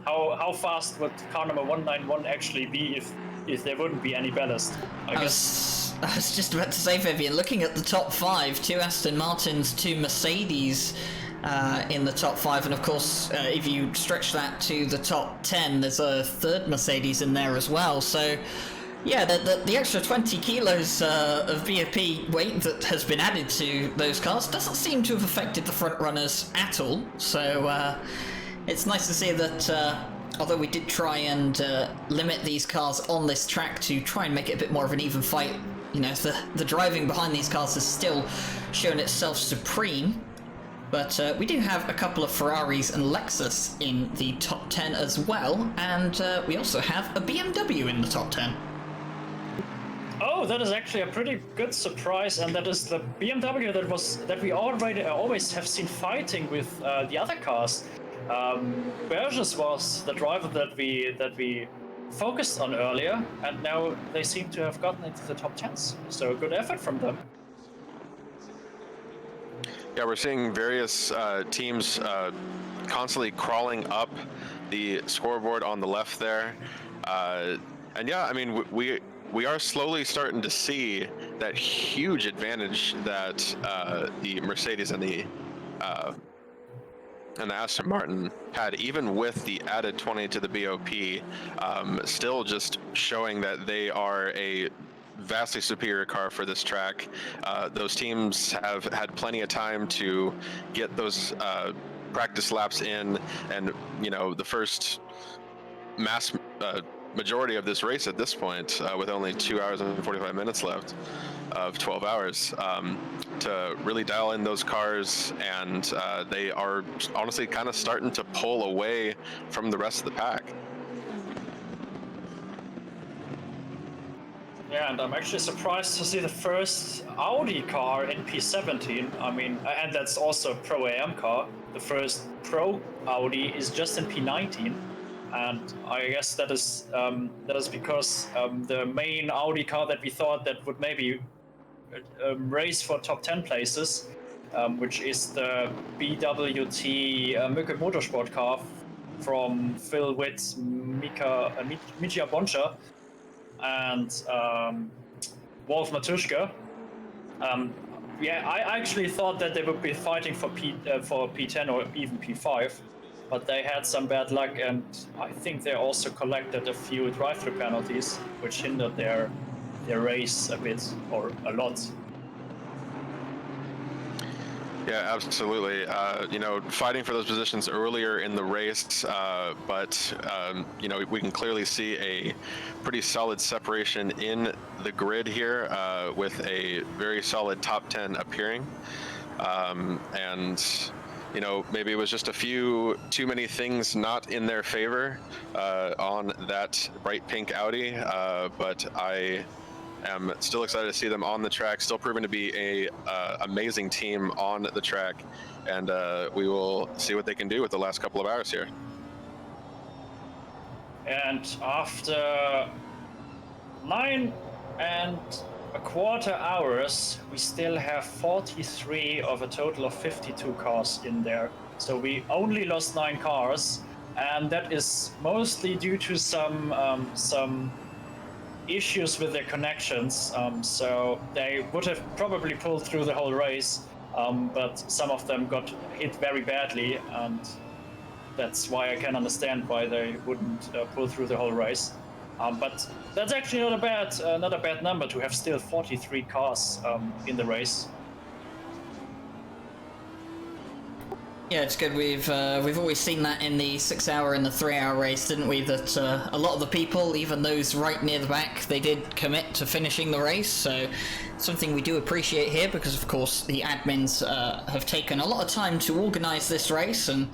how fast would car number 191 actually be if there wouldn't be any ballast? I was just about to say, Vivian, looking at the top 5, 2 Aston Martins, 2 Mercedes in the top 5, and of course, if you stretch that to the top 10, there's a third Mercedes in there as well, so yeah, the extra 20 kilos of VFP weight that has been added to those cars doesn't seem to have affected the front runners at all. So it's nice to see that although we did try and limit these cars on this track to try and make it a bit more of an even fight, the driving behind these cars has still shown itself supreme. But we do have a couple of Ferraris and Lexus in the top 10 as well, and we also have a BMW in the top 10. Oh, that is actually a pretty good surprise, and that is the BMW that we already always have seen fighting with the other cars. Burgess was the driver that we focused on earlier, and now they seem to have gotten into the top 10s. So good effort from them. Yeah, we're seeing various teams constantly crawling up the scoreboard on the left there, and yeah, I mean we are slowly starting to see that huge advantage that the Mercedes and the Aston Martin had, even with the added 20 to the BOP, still just showing that they are a vastly superior car for this track. Those teams have had plenty of time to get those practice laps in, and the first mass majority of this race at this point, with only 2 hours and 45 minutes left of 12 hours, to really dial in those cars, and they are honestly kind of starting to pull away from the rest of the pack. Yeah, and I'm actually surprised to see the first Audi car in P17. I mean, and that's also a Pro AM car. The first Pro Audi is just in P19. And I guess that is because the main Audi car that we thought that would maybe race for top 10 places, which is the BWT Mücke Motorsport car from Phil Witt, Mija Boncha, and Wolf Matuszka. Yeah, I actually thought that they would be fighting for P10 or even P5, but they had some bad luck, and I think they also collected a few drive-through penalties, which hindered their race a bit or a lot. Yeah, absolutely. Fighting for those positions earlier in the race, but we can clearly see a pretty solid separation in the grid here, with a very solid top 10 appearing. Maybe it was just a few too many things not in their favor on that bright pink Audi, but I am still excited to see them on the track, still proving to be a amazing team on the track, and we will see what they can do with the last couple of hours here. And after 9 1/4 hours, we still have 43 of a total of 52 cars in there. So we only lost 9 cars, and that is mostly due to some issues with their connections. So they would have probably pulled through the whole race, but some of them got hit very badly, and that's why I can understand why they wouldn't pull through the whole race. But that's actually not a bad number to have still 43 cars in the race. Yeah, it's good. We've always seen that in the 6-hour and the 3-hour race, didn't we? That a lot of the people, even those right near the back, they did commit to finishing the race. So something we do appreciate here, because of course the admins have taken a lot of time to organise this race, and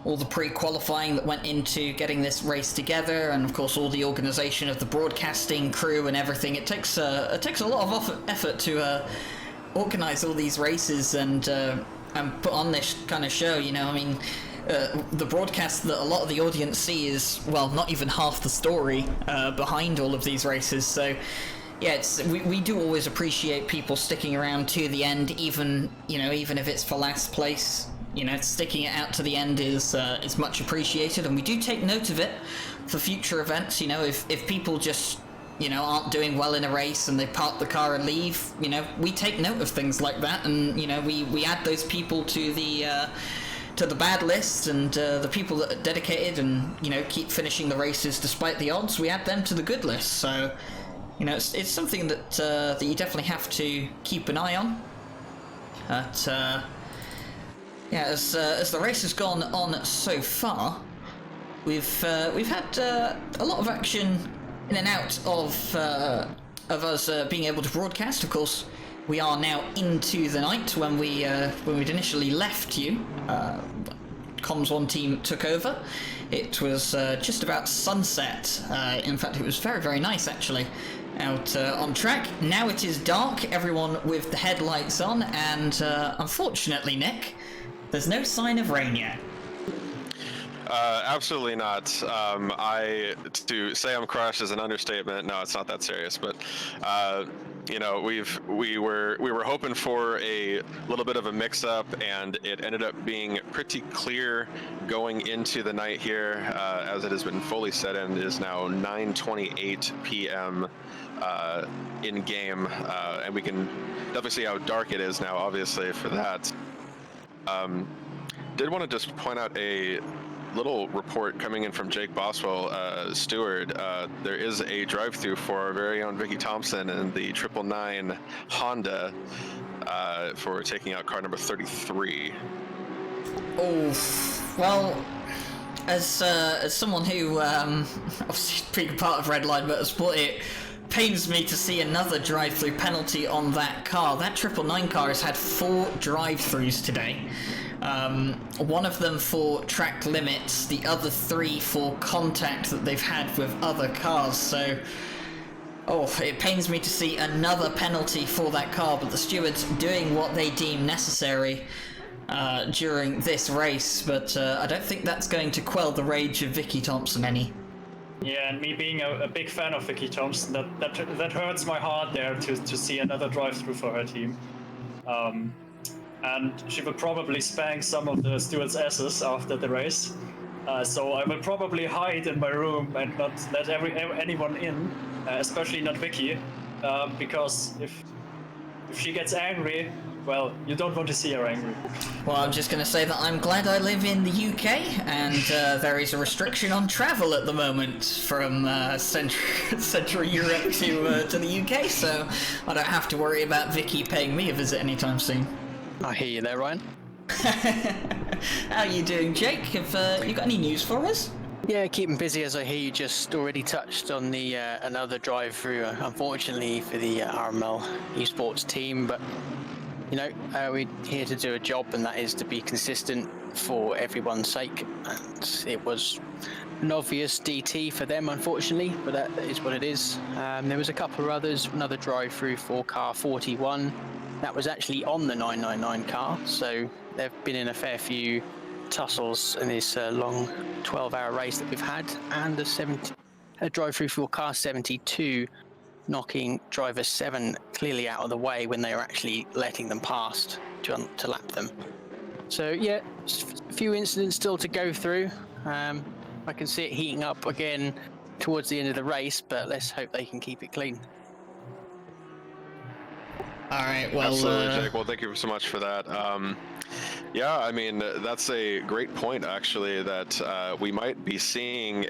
all the pre-qualifying that went into getting this race together, and of course all the organisation of the broadcasting crew and everything. It takes a lot of effort to organise all these races and put on this kind of show, the broadcast that a lot of the audience see is, well, not even half the story behind all of these races. So yeah, we do always appreciate people sticking around to the end, even if it's for last place. Sticking it out to the end is much appreciated, and we do take note of it for future events. If people just aren't doing well in a race and they park the car and leave, we take note of things like that, and we add those people to the bad list, and the people that are dedicated and keep finishing the races despite the odds, we add them to the good list. So it's something that you definitely have to keep an eye on. But as the race has gone on so far, we've had a lot of action in and out of us being able to broadcast. Of course, we are now into the night. When we'd initially left you, Comms 1 team took over. It was just about sunset. In fact, it was very, very nice actually out on track. Now it is dark, everyone with the headlights on, and unfortunately, Nick, there's no sign of rain yet. Absolutely not. To say I'm crushed is an understatement. No, it's not that serious, but we were hoping for a little bit of a mix-up, and it ended up being pretty clear going into the night here, as it has been fully set in. It is now 9:28 p.m. In game, and we can definitely see how dark it is now, obviously, for that. Did want to just point out a little report coming in from Jake Boswell, steward. There is a drive-through for our very own Vicky Thompson and the 999 Honda for taking out car number 33. Oh, well, as someone who obviously being part of Red Line Motorsport, it pains me to see another drive-through penalty on that car. That 999 car has had 4 drive-throughs today. One of them for track limits, the other 3 for contact that they've had with other cars. So, it pains me to see another penalty for that car, but the stewards doing what they deem necessary during this race. But I don't think that's going to quell the rage of Vicky Thompson any. Yeah, and me being a big fan of Vicky Thompson, that hurts my heart there to see another drive-through for her team. And she will probably spank some of the stewards' asses after the race. So I will probably hide in my room and not let anyone in, especially not Vicky, because if she gets angry, well, you don't want to see her angry. Well, I'm just going to say that I'm glad I live in the UK, and there is a restriction on travel at the moment from Central Europe to the UK, so I don't have to worry about Vicky paying me a visit anytime soon. I hear you there, Ryan. How are you doing, Jake? Have you got any news for us? Yeah, keeping busy, as I hear you just already touched on the another drive-through, unfortunately for the RML Esports team, but you know, we're here to do a job, and that is to be consistent for everyone's sake. And it was an obvious DT for them, unfortunately, but that is what it is. There was a couple of others, another drive-through for car 41. That was actually on the 999 car, so they've been in a fair few tussles in this long 12-hour race that we've had, and a drive-through for car 72, knocking driver 7 clearly out of the way when they were actually letting them past to lap them. So yeah, a few incidents still to go through. I can see it heating up again towards the end of the race, but let's hope they can keep it clean. All right, well... Absolutely, Jake. Well, thank you so much for that. Yeah, I mean, that's a great point, actually, that we might be seeing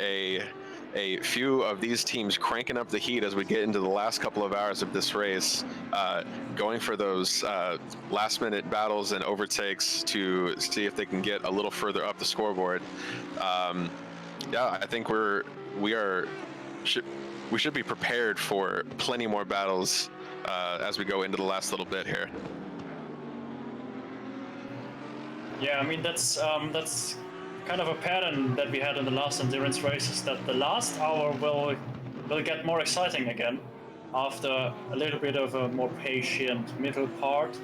a few of these teams cranking up the heat as we get into the last couple of hours of this race, going for those last-minute battles and overtakes to see if they can get a little further up the scoreboard. Yeah, I think we should be prepared for plenty more battles as we go into the last little bit here. Yeah, I mean, that's kind of a pattern that we had in the last endurance races, that the last hour will get more exciting again after a little bit of a more patient middle part,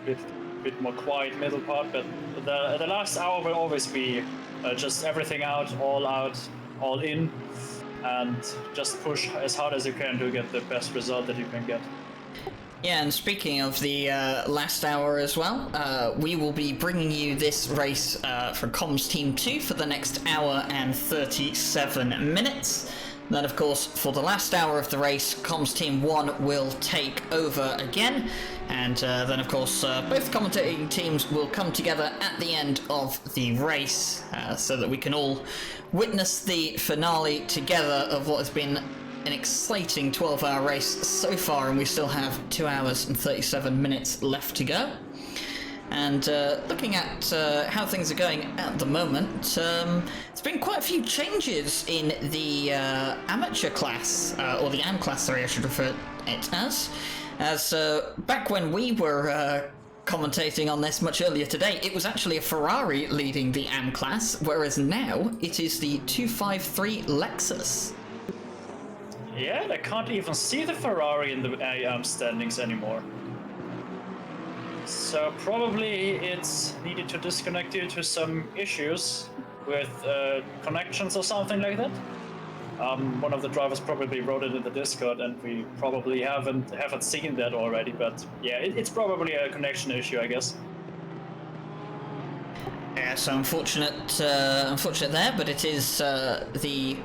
a bit more quiet middle part, but the last hour will always be just everything out, all in, and just push as hard as you can to get the best result that you can get. Yeah, and speaking of the last hour as well, we will be bringing you this race for Comms Team 2 for the next hour and 37 minutes. Then, of course, for the last hour of the race, Comms Team 1 will take over again. And then, of course, both commentating teams will come together at the end of the race so that we can all witness the finale together of what has been an exciting 12-hour race so far, and we still have 2 hours and 37 minutes left to go. And looking at how things are going at the moment, there's been quite a few changes in the amateur class, or the AM class, sorry, I should refer it as back when we were commentating on this much earlier today, it was actually a Ferrari leading the AM class, whereas now it is the 253 Lexus. Yeah, I can't even see the Ferrari in the AM standings anymore. So probably it's needed to disconnect due to some issues with connections or something like that. One of the drivers probably wrote it in the Discord, and we probably haven't seen that already. But yeah, it's probably a connection issue, I guess. Yeah, so unfortunate there, but it is the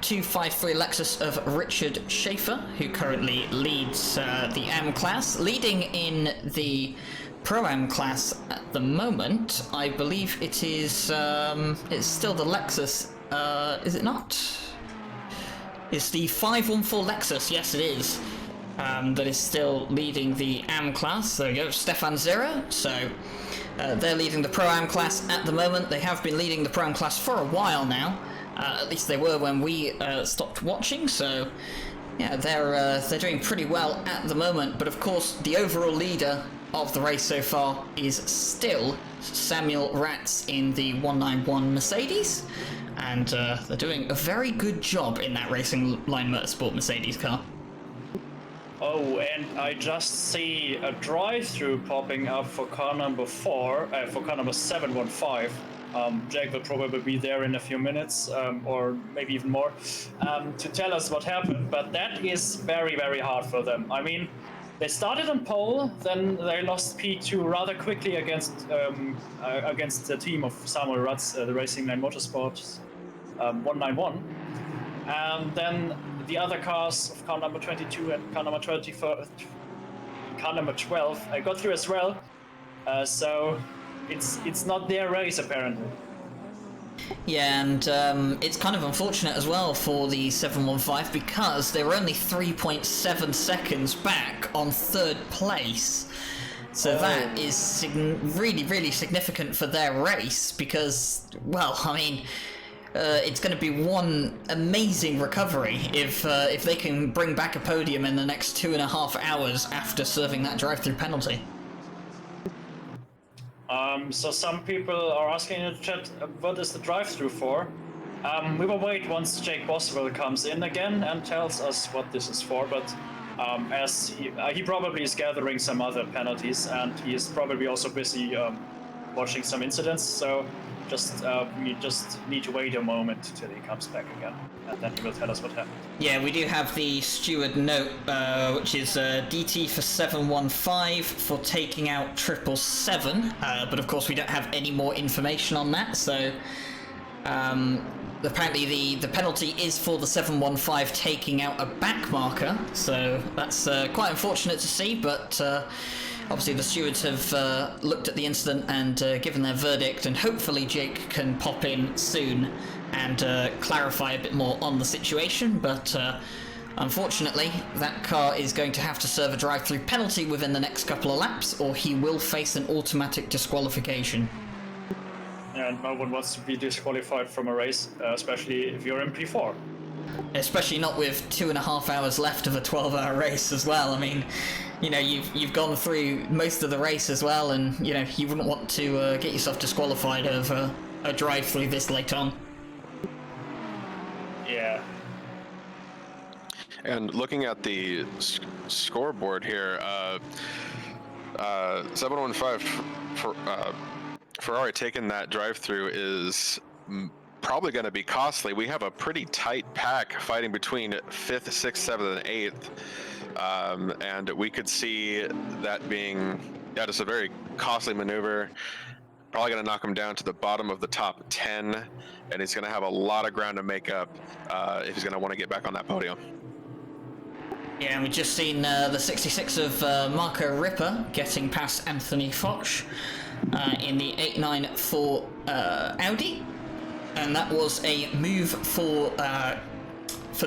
253 Lexus of Richard Schaefer, who currently leads the AM class. Leading in the Pro-Am class at the moment, I believe it is, it's still the Lexus, is it not? It's the 514 Lexus, yes it is, that is still leading the AM class. There we go, Stefan Zera. So they're leading the Pro-Am class at the moment. They have been leading the Pro-Am class for a while now. At least they were when we stopped watching, so yeah, they're doing pretty well at the moment. But of course, the overall leader of the race so far is still Samuel Ratz in the 191 Mercedes, and they're doing a very good job in that Racing Line Motorsport Mercedes car. Oh, and I just see a drive-through popping up for car number 4, for car number 715. Jake will probably be there in a few minutes, or maybe even more, to tell us what happened. But that is very, very hard for them. I mean, they started on pole, then they lost P2 rather quickly against the team of Samuel Ratz, the Racing Line Motorsports 191. And then the other cars of car number 22 and car number 24 car number 12 got through as well. So it's not their race apparently. Yeah, and it's kind of unfortunate as well for the 715 because they were only 3.7 seconds back on third place. So that is really, really significant for their race because, well, I mean, it's going to be one amazing recovery if they can bring back a podium in the next 2.5 hours after serving that drive-through penalty. So some people are asking in the chat, what is the drive-through for? We will wait once Jake Boswell comes in again and tells us what this is for, but as he probably is gathering some other penalties, and he is probably also busy watching some incidents, so we just need to wait a moment till he comes back again, and then he will tell us what happened. Yeah, we do have the steward note, which is DT for 715 for taking out 777, but of course we don't have any more information on that, so apparently the penalty is for the 715 taking out a back marker, so that's quite unfortunate to see, but obviously the stewards have looked at the incident and given their verdict, and hopefully Jake can pop in soon and clarify a bit more on the situation, but unfortunately that car is going to have to serve a drive-through penalty within the next couple of laps, or he will face an automatic disqualification. And no one wants to be disqualified from a race, especially if you're in P4. Especially not with 2.5 hours left of a 12-hour race as well. I mean, you know, you've gone through most of the race as well, and you know you wouldn't want to get yourself disqualified over a drive-through this late on. Yeah. And looking at the scoreboard here, 715 for Ferrari taking that drive-through is probably going to be costly. We have a pretty tight pack fighting between 5th, 6th, 7th, and 8th, and we could see that being just a very costly maneuver. Probably going to knock him down to the bottom of the top 10, and he's going to have a lot of ground to make up if he's going to want to get back on that podium. Yeah, and we've just seen the 66 of Marco Ripper getting past Anthony Foch in the 894 Audi, and that was a move for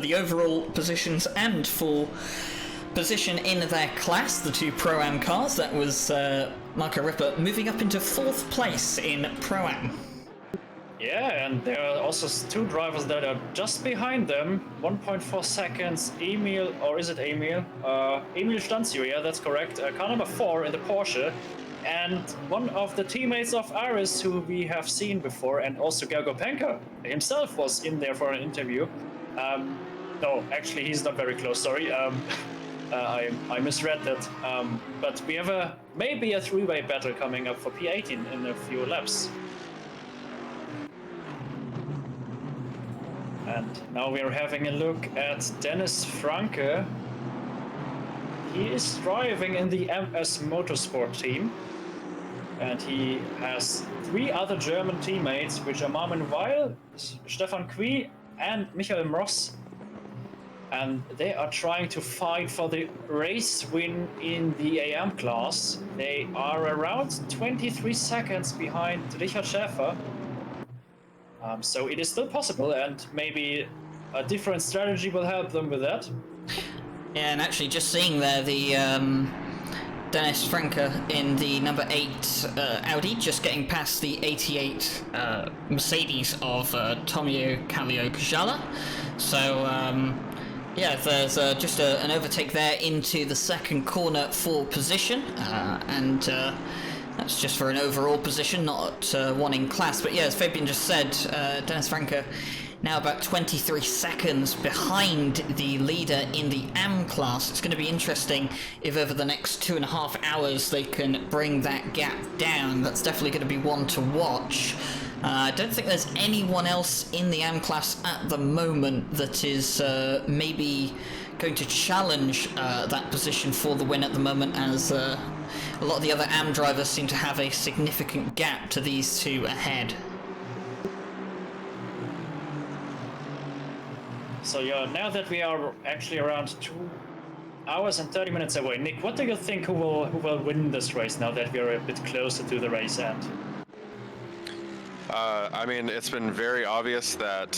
the overall positions and for position in their class, the two Pro-Am cars. That was Marco Ripper moving up into 4th place in Pro-Am. Yeah, and there are also two drivers that are just behind them, 1.4 seconds. Emil, or is it Emil? Emil Stanzio, yeah, that's correct. Car number 4 in the Porsche. And one of the teammates of Aris, who we have seen before, and also Gergo Penka himself was in there for an interview. No, actually, he's not very close, sorry. I misread that. But we have maybe a three-way battle coming up for P18 in a few laps. And now we're having a look at Dennis Franke. He is driving in the MS Motorsport team. And he has 3 other German teammates, which are Marvin Weil, Stefan Quie, and Michael Mross. And they are trying to fight for the race win in the AM class. They are around 23 seconds behind Richard Schäfer. So it is still possible, and maybe a different strategy will help them with that. Yeah, and actually just seeing there the Dennis Franke in the number 8 Audi, just getting past the 88 Mercedes of Tomio Kallio Kajala. So yeah, there's just an overtake there into the second corner for position, and that's just for an overall position, not one in class. But yeah, as Fabian just said, Dennis Franke now about 23 seconds behind the leader in the AM class. It's going to be interesting if over the next 2.5 hours they can bring that gap down. That's definitely going to be one to watch. I don't think there's anyone else in the AM class at the moment that is maybe going to challenge that position for the win at the moment, as a lot of the other AM drivers seem to have a significant gap to these two ahead. So yeah, now that we are actually around hours and 30 minutes away. Nick, what do you think who will win this race now that we are a bit closer to the race end? I mean, it's been very obvious that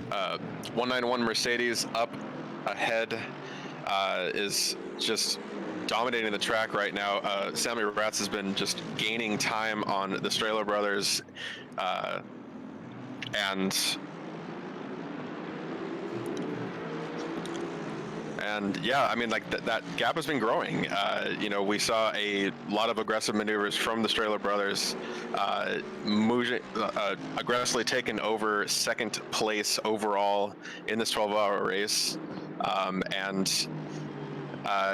191 Mercedes up ahead is just dominating the track right now. Sammy Ratz has been just gaining time on the Strehler brothers, and yeah, I mean, like that gap has been growing. You know, we saw a lot of aggressive maneuvers from the Strehler brothers, aggressively taking over second place overall in this 12-hour race, and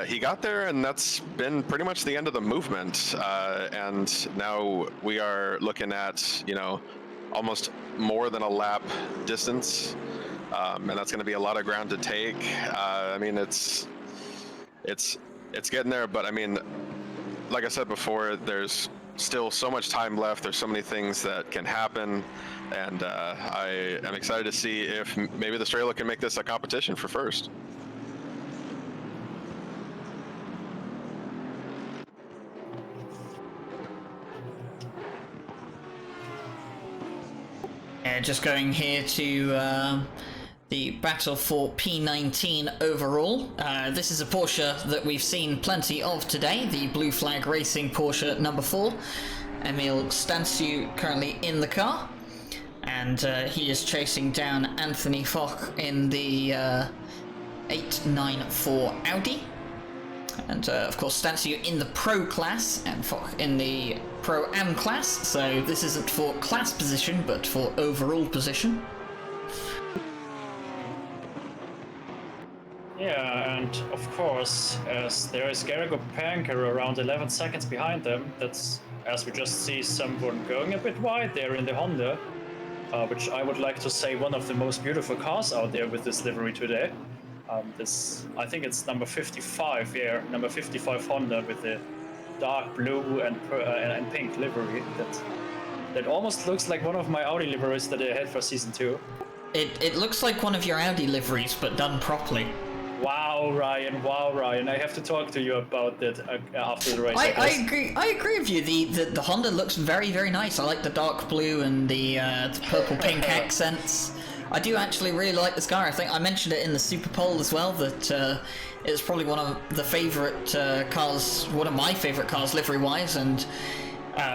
he got there, and that's been pretty much the end of the movement. And now we are looking at, you know, almost more than a lap distance. And that's going to be a lot of ground to take. I mean, it's getting there, but I mean, like I said before, there's still so much time left. There's so many things that can happen, and I am excited to see if maybe the Strehler can make this a competition for first. Just going here to the battle for P19 overall. This is a Porsche that we've seen plenty of today, the Blue Flag Racing Porsche number 4. Emil Stanciu currently in the car, and he is chasing down Anthony Foch in the 894 Audi. And of course Stanciu in the Pro class and Foch in the Pro-Am class, so this isn't for class position but for overall position. Yeah, and of course, as there is Garrigo Panker around 11 seconds behind them, that's, as we just see, someone going a bit wide there in the Honda, which I would like to say one of the most beautiful cars out there with this livery today. I think it's number 55 here, number 55 Honda with the dark blue and pink livery. That almost looks like one of my Audi liveries that I had for season 2. It looks like one of your Audi liveries, but done properly. Wow, Ryan! I have to talk to you about that after the race. I agree with you. The Honda looks very, very nice. I like the dark blue and the purple pink accents. I do actually really like this car. I think I mentioned it in the Super Poll as well, that it's probably one of the favourite cars, one of my favourite cars livery-wise, and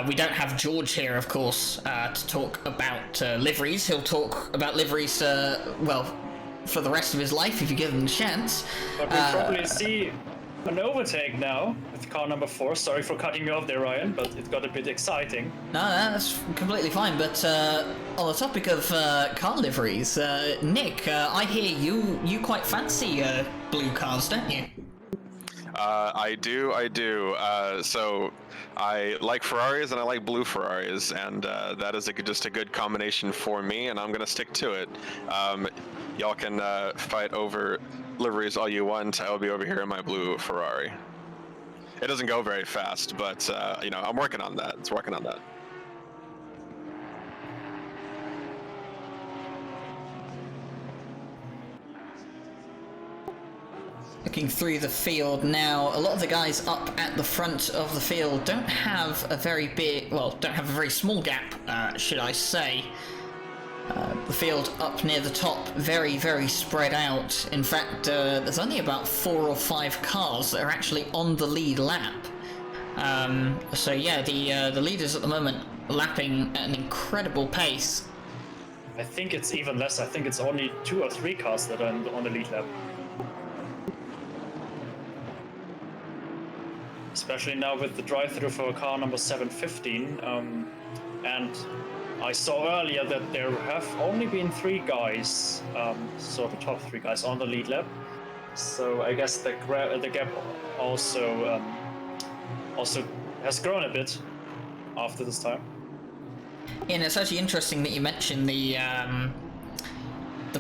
we don't have George here, of course, to talk about liveries. He'll talk about liveries, well, for the rest of his life if you give him the chance. But we'll probably see an overtake now with car number 4. Sorry for cutting you off there, Ryan, but it got a bit exciting. No, that's completely fine. But on the topic of car liveries, Nick, I hear you quite fancy blue cars, don't you? I do. So I like Ferraris and I like blue Ferraris, and that is just a good combination for me, and I'm gonna stick to it. Y'all can fight over liveries all you want. I will be over here in my blue Ferrari. It doesn't go very fast, but you know, I'm working on that. It's working on that. Looking through the field now, a lot of the guys up at the front of the field don't have a very big, well, don't have a very small gap, should I say. The field up near the top, very, very spread out. In fact, there's only about 4 or 5 cars that are actually on the lead lap. So yeah, the leaders at the moment lapping at an incredible pace. I think it's even less. I think it's only 2 or 3 cars that are on the lead lap. Especially now with the drive-through for car number 715. And I saw earlier that there have only been 3 guys, so the top 3 guys on the lead lap. So I guess the gap also has grown a bit after this time. And it's actually interesting that you mentioned the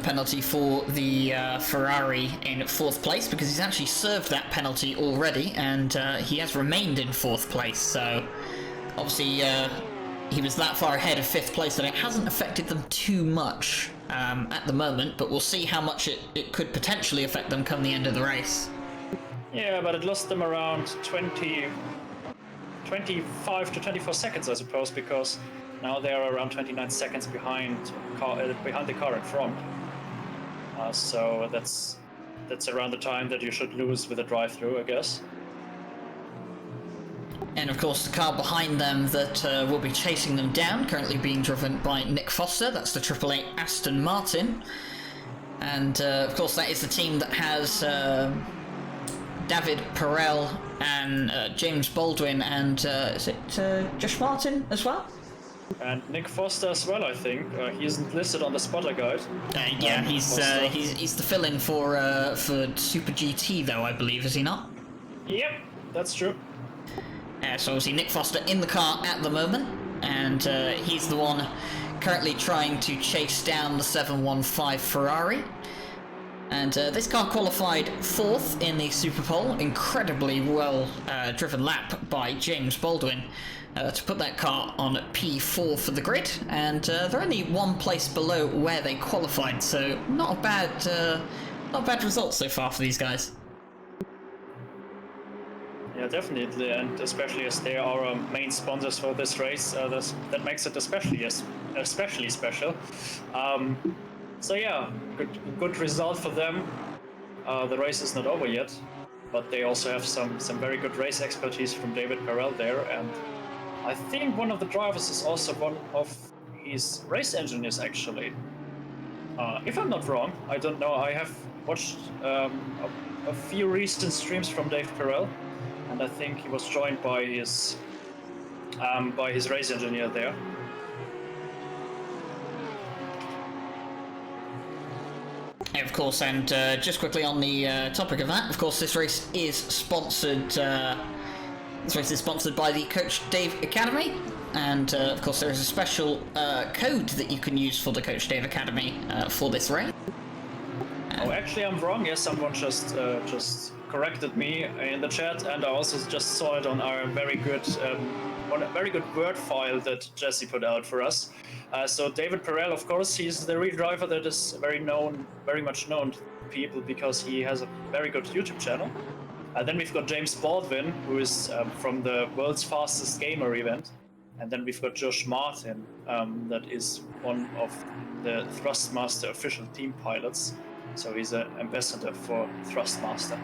penalty for the Ferrari in 4th place, because he's actually served that penalty already, and he has remained in 4th place. So obviously he was that far ahead of 5th place that it hasn't affected them too much. at the moment, but we'll see how much it could potentially affect them come the end of the race. Yeah, but it lost them around 25 to 24 seconds, I suppose, because now they are around 29 seconds behind the car in front. So that's around the time that you should lose with a drive-through, I guess. And of course, the car behind them that will be chasing them down, currently being driven by Nick Foster. That's the 888 Aston Martin. And of course, that is the team that has David Perel and James Baldwin and is it Josh Martin as well? And Nick Foster as well, I think. He isn't listed on the spotter guide. Yeah, he's the fill-in for Super GT though, I believe, is he not? Yep, that's true. So obviously Nick Foster in the car at the moment, and he's the one currently trying to chase down the 715 Ferrari. And this car qualified 4th in the Super Pole, incredibly well driven lap by James Baldwin to put that car on P4 for the grid, and they're only one place below where they qualified, so not a bad result so far for these guys. Yeah, definitely, and especially as they are our main sponsors for this race, that makes it especially special. So yeah, good result for them. The race is not over yet, but they also have some very good race expertise from David Perel there, and I think one of the drivers is also one of his race engineers, actually. If I'm not wrong, I don't know. I have watched a few recent streams from Dave Perel, and I think he was joined by his race engineer there. Yeah, of course, and just quickly on the topic of that, of course, this race is sponsored. This race is sponsored by the Coach Dave Academy, and of course, there is a special code that you can use for the Coach Dave Academy for this race. Oh, actually, I'm wrong. Yes, someone just corrected me in the chat, and I also just saw it on our very good Word file that Jesse put out for us. So David Perel, of course, he's the real driver that is very much known to people because he has a very good YouTube channel. Then we've got James Baldwin, who is from the World's Fastest Gamer event. And then we've got Josh Martin, that is one of the Thrustmaster official team pilots. So he's an ambassador for Thrustmaster.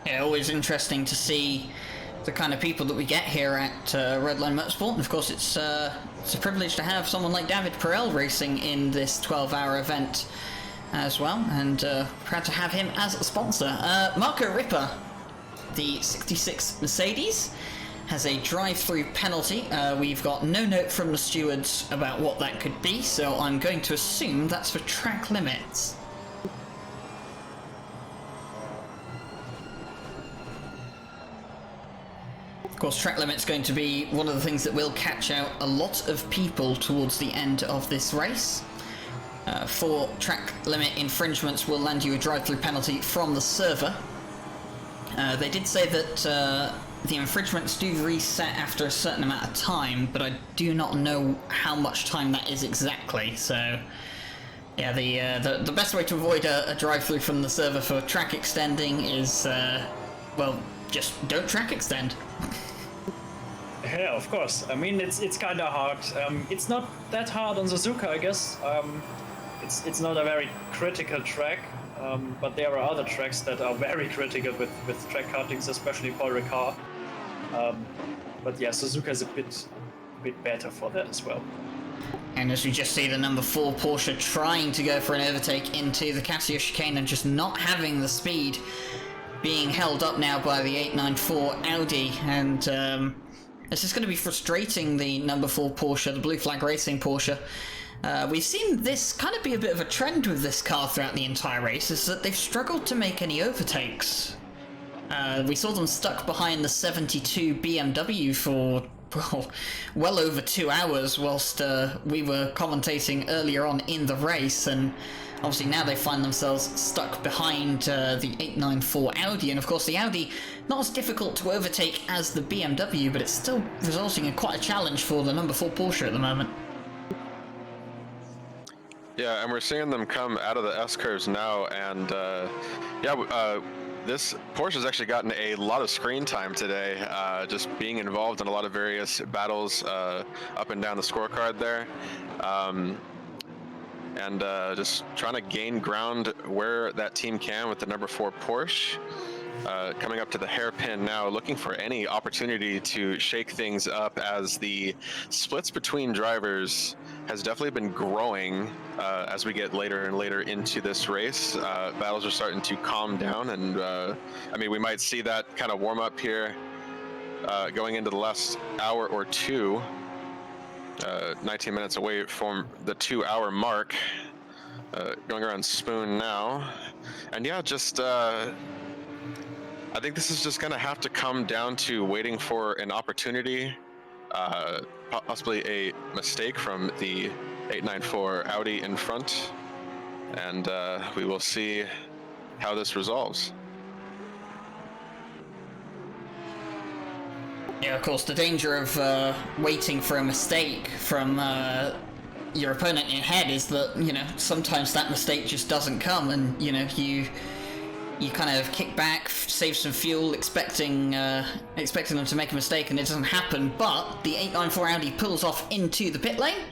Yeah, always interesting to see the kind of people that we get here at Redline Motorsport. And of course, it's a privilege to have someone like David Perel racing in this 12-hour event as well, and proud to have him as a sponsor. Marco Ripper, the 66 Mercedes, has a drive-through penalty. We've got no note from the stewards about what that could be, so I'm going to assume that's for track limits. Of course, track limit's going to be one of the things that will catch out a lot of people towards the end of this race. 4 track limit infringements will land you a drive-through penalty from the server. They did say that the infringements do reset after a certain amount of time, but I do not know how much time that is exactly. So, yeah, the best way to avoid a drive-through from the server for track extending is, well, just don't track extend. Yeah, of course. I mean, it's kind of hard. It's not that hard on Suzuka, I guess. It's not a very critical track, but there are other tracks that are very critical with track cuttings, especially Paul Ricard. But yeah, Suzuka is a bit better for that as well. And as we just see the number 4 Porsche trying to go for an overtake into the Casio chicane and just not having the speed, being held up now by the 894 Audi, and this is going to be frustrating the number 4 Porsche, the Blue Flag Racing Porsche. We've seen this kind of be a bit of a trend with this car throughout the entire race, is that they've struggled to make any overtakes. We saw them stuck behind the 72 BMW for well over 2 hours whilst we were commentating earlier on in the race, and obviously now they find themselves stuck behind the 894 Audi, and of course the Audi not as difficult to overtake as the BMW, but it's still resulting in quite a challenge for the number 4 Porsche at the moment. Yeah, and we're seeing them come out of the S-curves now, and this Porsche has actually gotten a lot of screen time today, just being involved in a lot of various battles up and down the scorecard there. And just trying to gain ground where that team can with the number 4 Porsche. Coming up to the hairpin now, looking for any opportunity to shake things up as the splits between drivers has definitely been growing as we get later and later into this race. Battles are starting to calm down, and I mean, we might see that kind of warm up here going into the last hour or two. 19 minutes away from the 2-hour mark. Going around Spoon now. And yeah, just I think this is just gonna have to come down to waiting for an opportunity, possibly a mistake from the 894 Audi in front, and we will see how this resolves. Yeah, of course, the danger of waiting for a mistake from your opponent in your head is that, you know, sometimes that mistake just doesn't come, and, you know, you kind of kick back, save some fuel, expecting them to make a mistake, and it doesn't happen. But the 894 Audi pulls off into the pit lane,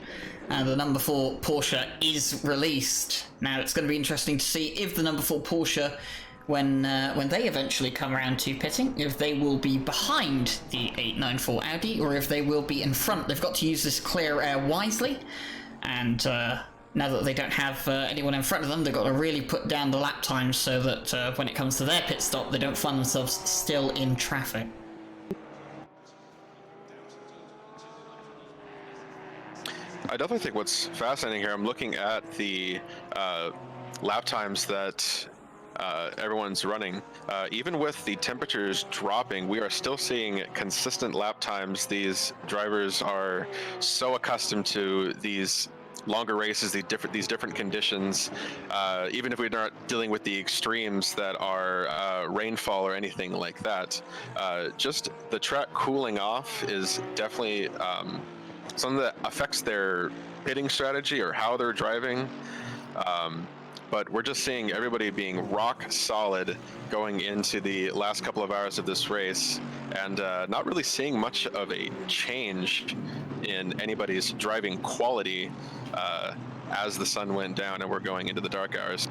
and the number 4 Porsche is released. Now it's going to be interesting to see if the number 4 Porsche, when they eventually come around to pitting, if they will be behind the 894 Audi or if they will be in front. They've got to use this clear air wisely, and now that they don't have anyone in front of them, they've got to really put down the lap times so that when it comes to their pit stop, they don't find themselves still in traffic. I definitely think what's fascinating here, I'm looking at the lap times that everyone's running. Even with the temperatures dropping, we are still seeing consistent lap times. These drivers are so accustomed to these longer races, these different conditions, even if we're not dealing with the extremes that are rainfall or anything like that. Just the track cooling off is definitely something that affects their pitting strategy or how they're driving. But we're just seeing everybody being rock solid going into the last couple of hours of this race, and not really seeing much of a change in anybody's driving quality as the sun went down and we're going into the dark hours.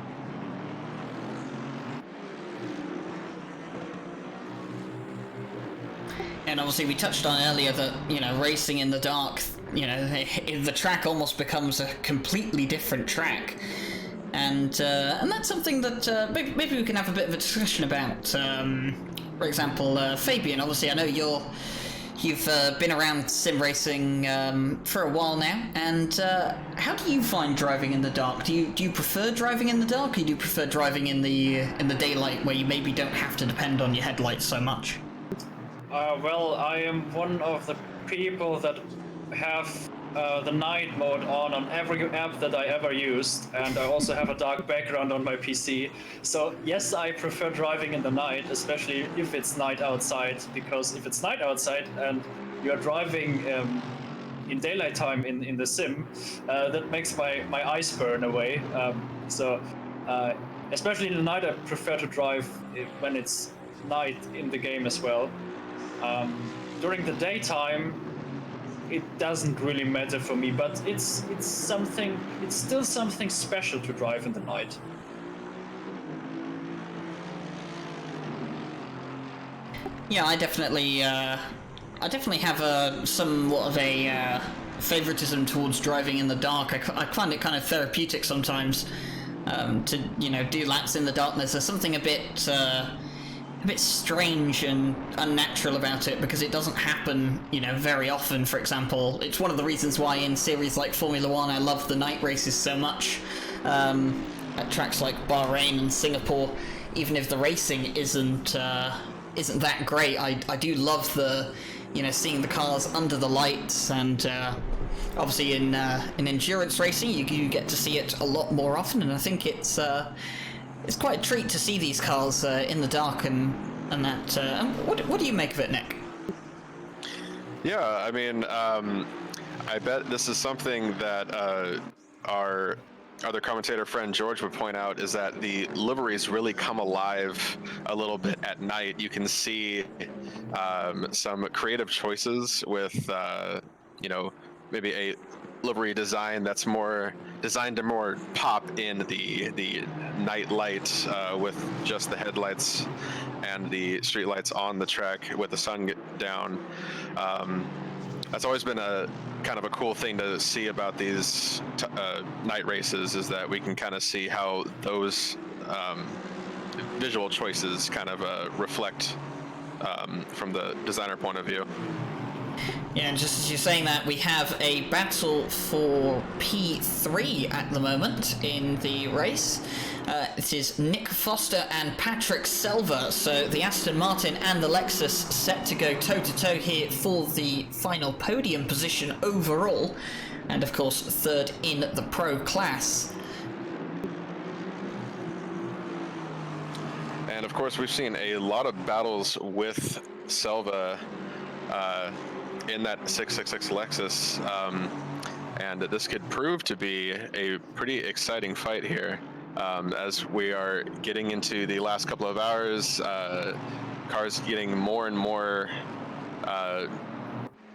And obviously we touched on earlier that, you know, racing in the dark, you know, the track almost becomes a completely different track. And that's something that maybe we can have a bit of a discussion about. For example, Fabian, obviously I know you've been around sim racing for a while now, and how do you find driving in the dark? Do you prefer driving in the dark, or do you prefer driving in the daylight where you maybe don't have to depend on your headlights so much? Well, I am one of the people that have the night mode on every app that I ever used, and I also have a dark background on my PC. So yes, I prefer driving in the night, especially if it's night outside, because if it's night outside and you're driving in daylight time in the sim, that makes my eyes burn away. Especially in the night, I prefer to drive when it's night in the game as well. During the daytime, it doesn't really matter for me, but it's still something special to drive in the night. Yeah, I definitely have somewhat of a favoritism towards driving in the dark. I find it kind of therapeutic sometimes to, you know, do laps in the darkness. There's something a bit strange and unnatural about it, because it doesn't happen, you know, very often. For example, it's one of the reasons why in series like Formula One I love the night races so much. At tracks like Bahrain and Singapore, even if the racing isn't that great, I do love the, you know, seeing the cars under the lights, and obviously in endurance racing you get to see it a lot more often, and I think it's quite a treat to see these cars in the dark, and and that. What do you make of it, Nick? Yeah, I mean, I bet this is something that our other commentator friend George would point out, is that the liveries really come alive a little bit at night. You can see some creative choices with, you know, maybe a livery design that's more designed to more pop in the night light with just the headlights and the street lights on the track with the sun down. That's always been a kind of a cool thing to see about these night races, is that we can kind of see how those visual choices kind of reflect from the designer point of view. Yeah, and just as you're saying that, we have a battle for P3 at the moment in the race. It is Nick Foster and Patrick Selva, so the Aston Martin and the Lexus set to go toe-to-toe here for the final podium position overall, and of course third in the Pro class. And of course we've seen a lot of battles with Selva in that 666 Lexus, and this could prove to be a pretty exciting fight here. As we are getting into the last couple of hours, cars getting more and more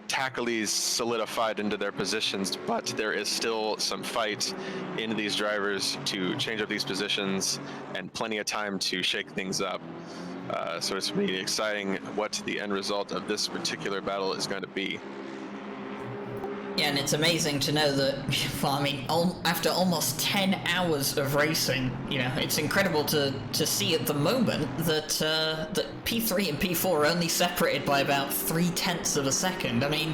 tackily solidified into their positions, but there is still some fight in these drivers to change up these positions and plenty of time to shake things up. So it's going to be exciting what the end result of this particular battle is going to be. Yeah, and it's amazing to know that, well, I mean, after almost 10 hours of racing, you know, it's incredible to see at the moment that that P3 and P4 are only separated by about 0.3 of a second. I mean,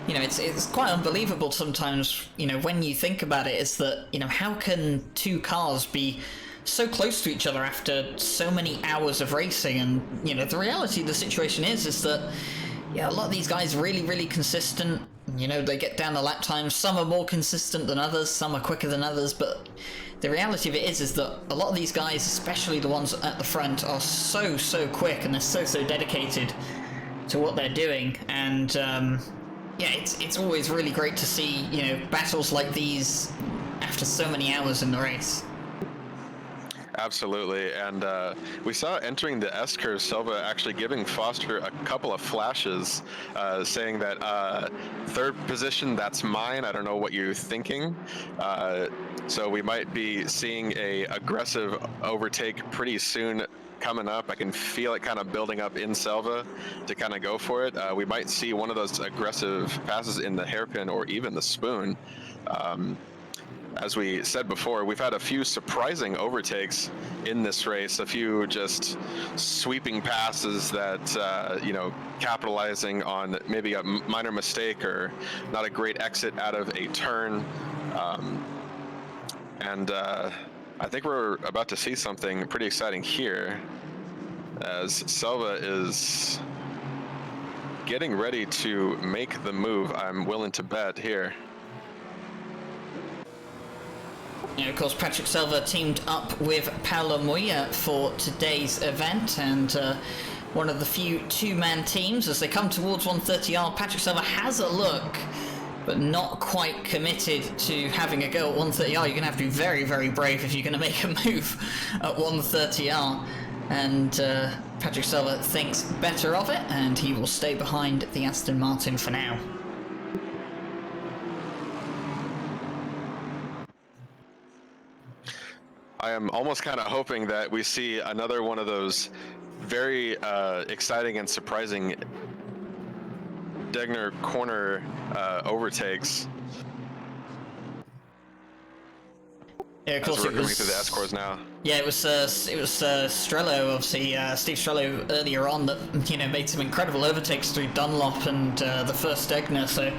you know, it's quite unbelievable sometimes, you know, when you think about it, is that, you know, how can two cars be so close to each other after so many hours of racing? And, you know, the reality of the situation is that, yeah, a lot of these guys are really consistent. You know, they get down the lap times. Some are more consistent than others, some are quicker than others, but the reality of it is that a lot of these guys, especially the ones at the front, are so quick, and they're so dedicated to what they're doing. And yeah, it's always really great to see, you know, battles like these after so many hours in the race. Absolutely, and we saw entering the S-curve, Selva actually giving Foster a couple of flashes, saying that third position, that's mine, I don't know what you're thinking. So we might be seeing a aggressive overtake pretty soon coming up. I can feel it kind of building up in Selva to kind of go for it. We might see one of those aggressive passes in the hairpin or even the spoon. As we said before, we've had a few surprising overtakes in this race, a few just sweeping passes that, you know, capitalizing on maybe a minor mistake or not a great exit out of a turn. And I think we're about to see something pretty exciting here, as Selva is getting ready to make the move, I'm willing to bet here. Yeah, of course, Patrick Selva teamed up with Paolo Moya for today's event, and one of the few two-man teams. As they come towards 130R, Patrick Selva has a look, but not quite committed to having a go at 130R. You're going to have to be very brave if you're going to make a move at 130R. And Patrick Selva thinks better of it, and he will stay behind the Aston Martin for now. I am almost kind of hoping that we see another one of those very exciting and surprising Degner corner overtakes. Yeah, of course we're it was coming through the S-cores now. Yeah, it was Strello, obviously, Steve Strello earlier on that, you know, made some incredible overtakes through Dunlop and the first Degner. So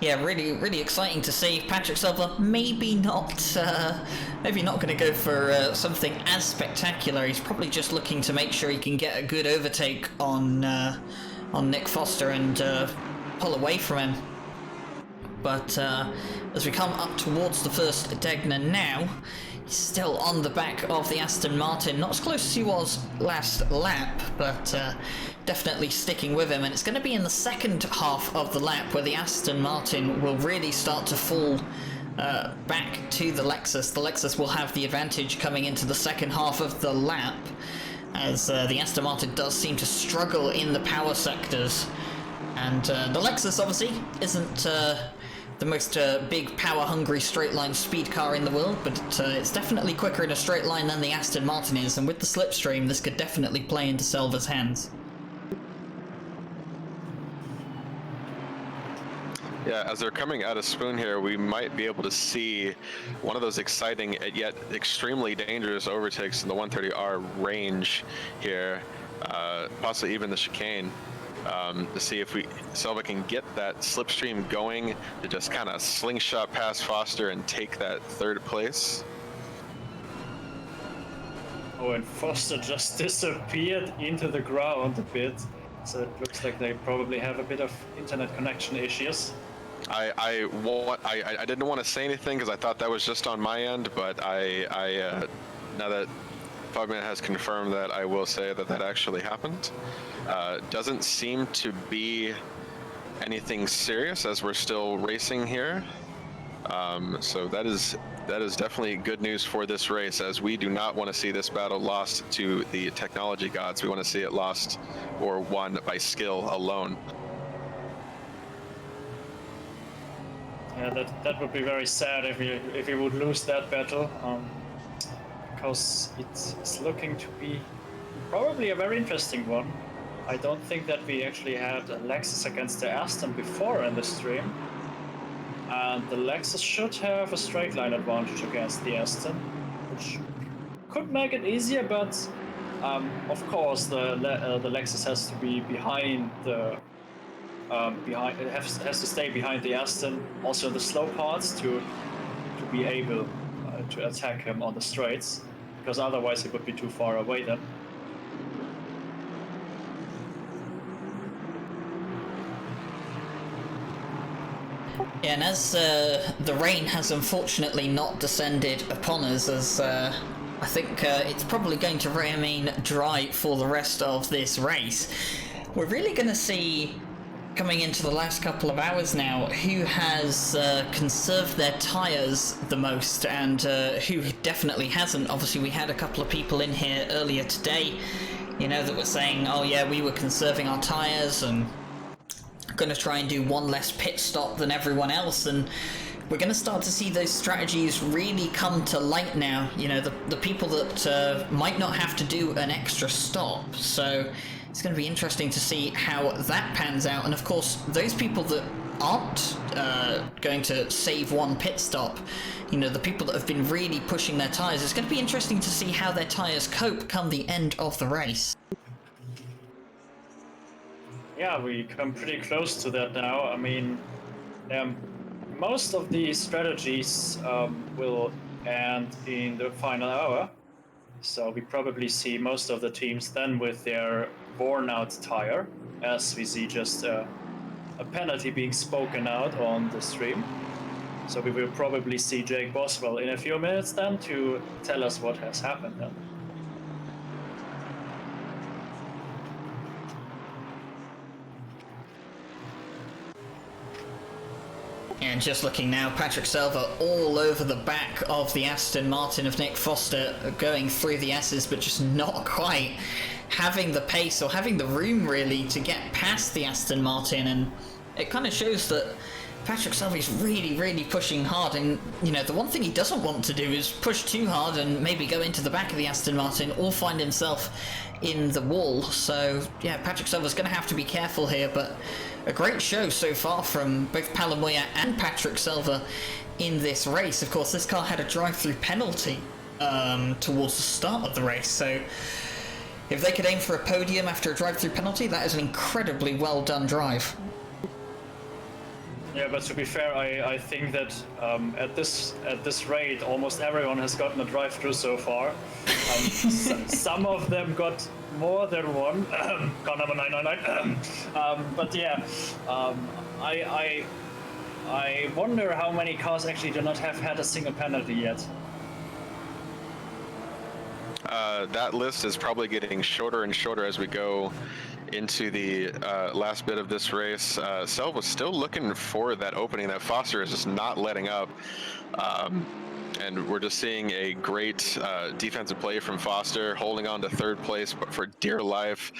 yeah, really exciting to see. Patrick Selva maybe not going to go for something as spectacular. He's probably just looking to make sure he can get a good overtake on Nick Foster and pull away from him. But as we come up towards the first Degner now, Still on the back of the Aston Martin, not as close as he was last lap, but definitely sticking with him. And it's going to be in the second half of the lap where the Aston Martin will really start to fall back to the Lexus. The Lexus will have the advantage coming into the second half of the lap, as the Aston Martin does seem to struggle in the power sectors. And the Lexus obviously isn't the most big, power-hungry straight-line speed car in the world, but it's definitely quicker in a straight line than the Aston Martin is, and with the slipstream, this could definitely play into Selva's hands. Yeah, as they're coming out of Spoon here, we might be able to see one of those exciting yet extremely dangerous overtakes in the 130R range here, possibly even the chicane. To see if Selva can get that slipstream going to just kind of slingshot past Foster and take that third place. Oh, and Foster just disappeared into the ground a bit, so it looks like they probably have a bit of internet connection issues. I didn't want to say anything because I thought that was just on my end, but now that Fogman has confirmed that, I will say that that actually happened. Doesn't seem to be anything serious as we're still racing here. So that is definitely good news for this race, as we do not want to see this battle lost to the technology gods. We want to see it lost or won by skill alone. Yeah, that would be very sad if we would lose that battle, because it's looking to be probably a very interesting one. I don't think that we actually had a Lexus against the Aston before in the stream, and the Lexus should have a straight line advantage against the Aston, which could make it easier, but of course the Lexus has to be behind the it has to stay behind the Aston, also in the slow parts, to be able to attack him on the straights, because otherwise he would be too far away then. Yeah, and as the rain has unfortunately not descended upon us, as I think it's probably going to remain dry for the rest of this race, we're really going to see, coming into the last couple of hours now, who has conserved their tyres the most and who definitely hasn't. Obviously, we had a couple of people in here earlier today, that were saying, oh yeah, we were conserving our tyres and going to try and do one less pit stop than everyone else, and we're going to start to see those strategies really come to light now. The people that might not have to do an extra stop, so it's going to be interesting to see how that pans out. And of course, those people that aren't going to save one pit stop, the people that have been really pushing their tyres, it's going to be interesting to see how their tyres cope come the end of the race. Yeah, we come pretty close to that now. I mean, most of the strategies will end in the final hour, so we probably see most of the teams then with their worn-out tire, as we see just a penalty being spoken out on the stream. So we will probably see Jake Boswell in a few minutes then to tell us what has happened then. And just looking now, Patrick Selva all over the back of the Aston Martin of Nick Foster, going through the S's, but just not quite having the pace or having the room really to get past the Aston Martin. And it kind of shows that Patrick Selva is really pushing hard, and the one thing he doesn't want to do is push too hard and maybe go into the back of the Aston Martin or find himself in the wall. So yeah, Patrick Selva's going to have to be careful here, but a great show so far from both Palamoya and Patrick Selva in this race. Of course, this car had a drive-through penalty towards the start of the race, so if they could aim for a podium after a drive-through penalty, that is an incredibly well done drive. Yeah, but to be fair, I think that at this rate, almost everyone has gotten a drive-through so far. Some of them got more than one. Car number 999. But yeah, I wonder how many cars actually do not have had a single penalty yet. that list is probably getting shorter and shorter as we go into the last bit of this race. Selva's still looking for that opening. That Foster is just not letting up. And we're just seeing a great defensive play from Foster, holding on to third place but for dear life.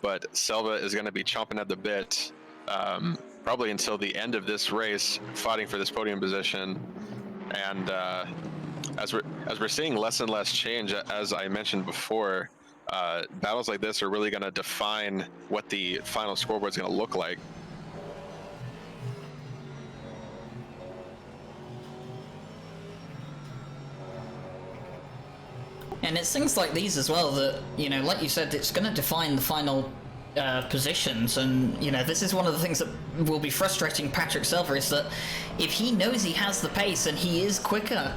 But Selva is going to be chomping at the bit probably until the end of this race, fighting for this podium position. And as we're seeing less and less change, as I mentioned before, battles like this are really going to define what the final scoreboard is going to look like. And it's things like these as well that, you know, like you said, it's going to define the final positions. And, you know, this is one of the things that will be frustrating Patrick Selva, is that if he knows he has the pace and he is quicker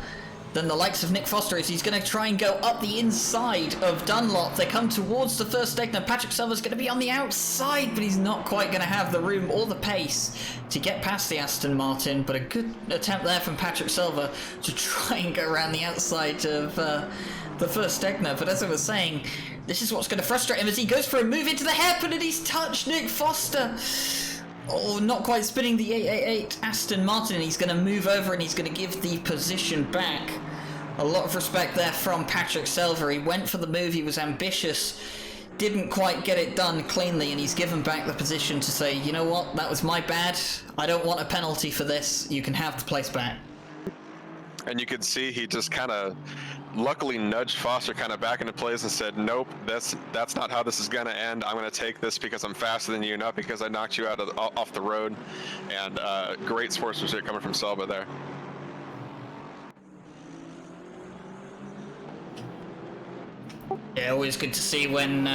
than the likes of Nick Foster is, he's going to try and go up the inside of Dunlop. They come towards the first Stegner. Patrick Selva's going to be on the outside, but he's not quite going to have the room or the pace to get past the Aston Martin. But a good attempt there from Patrick Selva to try and go around the outside of the first Stegner. But as I was saying, this is what's going to frustrate him as he goes for a move into the hairpin, and he's touched Nick Foster. Oh, not quite spinning the 888 Aston Martin, and he's going to move over and he's going to give the position back. A lot of respect there from Patrick Selva. He went for the move, he was ambitious, didn't quite get it done cleanly, and he's given back the position to say, you know what, that was my bad. I don't want a penalty for this. You can have the place back. And you could see he just kind of luckily nudged Foster kind of back into place and said, nope, that's not how this is going to end. I'm going to take this because I'm faster than you, not because I knocked you off the road. And great sportsmanship coming from Selva there. Yeah, always good to see when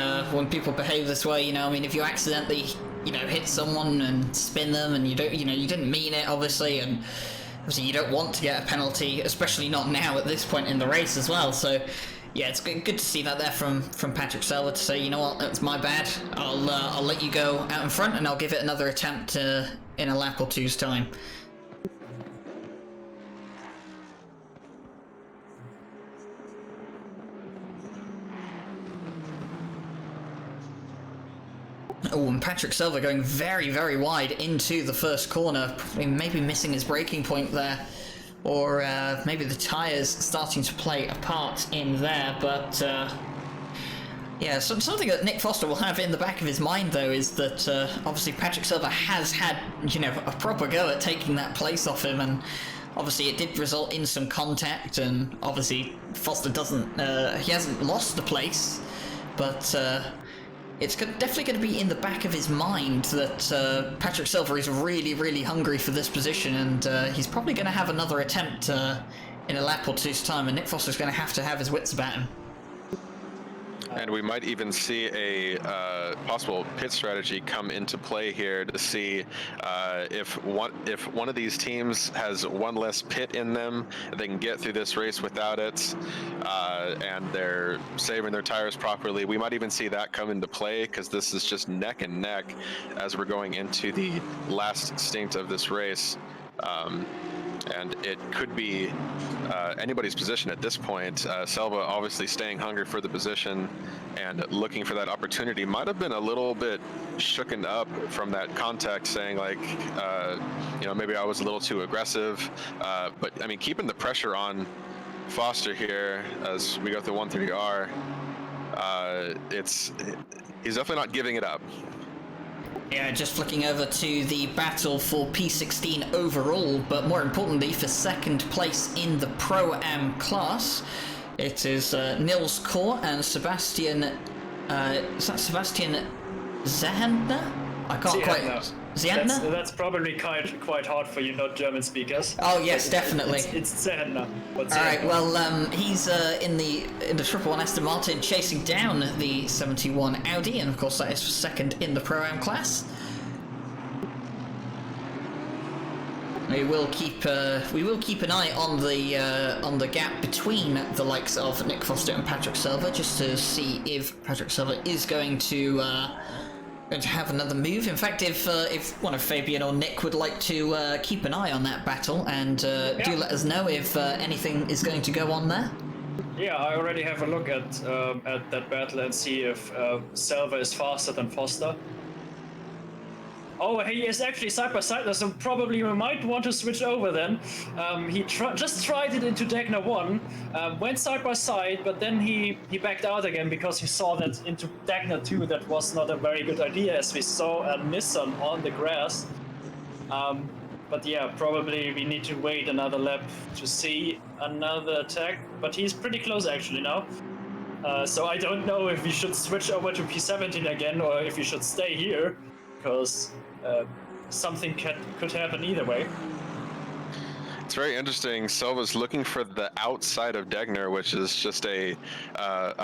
people behave this way. You know, I mean, if you accidentally, you know, hit someone and spin them, and you didn't mean it, obviously, and obviously you don't want to get a penalty, especially not now at this point in the race as well. So, yeah, it's good to see that there from Patrick Selva to say, you know what, that's my bad. I'll let you go out in front, and I'll give it another attempt in a lap or two's time. Oh, and Patrick Selva going very, very wide into the first corner, maybe missing his braking point there, or maybe the tyres starting to play a part in there, but yeah, something that Nick Foster will have in the back of his mind, though, is that obviously Patrick Selva has had, you know, a proper go at taking that place off him, and obviously it did result in some contact, and obviously Foster he hasn't lost the place, but it's definitely going to be in the back of his mind that Patrick Selva is really, really hungry for this position, and he's probably going to have another attempt in a lap or two's time, and Nick Foster's going to have his wits about him. And we might even see a possible pit strategy come into play here to see if one of these teams has one less pit in them, they can get through this race without it, and they're saving their tires properly. We might even see that come into play, because this is just neck and neck as we're going into the last stint of this race. And it could be anybody's position at this point. Selva obviously staying hungry for the position and looking for that opportunity. Might have been a little bit shooken up from that contact, saying like, you know, maybe I was a little too aggressive. But I mean, keeping the pressure on Foster here as we go through 130R, he's definitely not giving it up. Yeah, just flicking over to the battle for P16 overall, but more importantly for second place in the Pro-Am class. It is Nils Kor and Sebastian, is that Sebastian Zehender? I can't quite... Zehender? That's probably quite hard for you, not German speakers. Oh yes, definitely. It's Zehender. Alright, well, he's in the Triple One Aston Martin chasing down the 71 Audi, and of course that is second in the Pro-Am class. We will keep an eye on the gap between the likes of Nick Foster and Patrick Selva, just to see if Patrick Selva is going to have another move. In fact, if one of Fabian or Nick would like to keep an eye on that battle, and do let us know if anything is going to go on there. Yeah, I already have a look at that battle and see if Selva is faster than Foster. Oh, he is actually side by side, so probably we might want to switch over then. He just tried it into Dagna 1, went side by side, but then he backed out again because he saw that into Dagna 2 that was not a very good idea, as we saw a Nissan on the grass. But yeah, probably we need to wait another lap to see another attack, but he's pretty close actually now. So I don't know if we should switch over to P17 again or if we should stay here, because something could happen either way. It's very interesting. Silva's looking for the outside of Degner, which is just a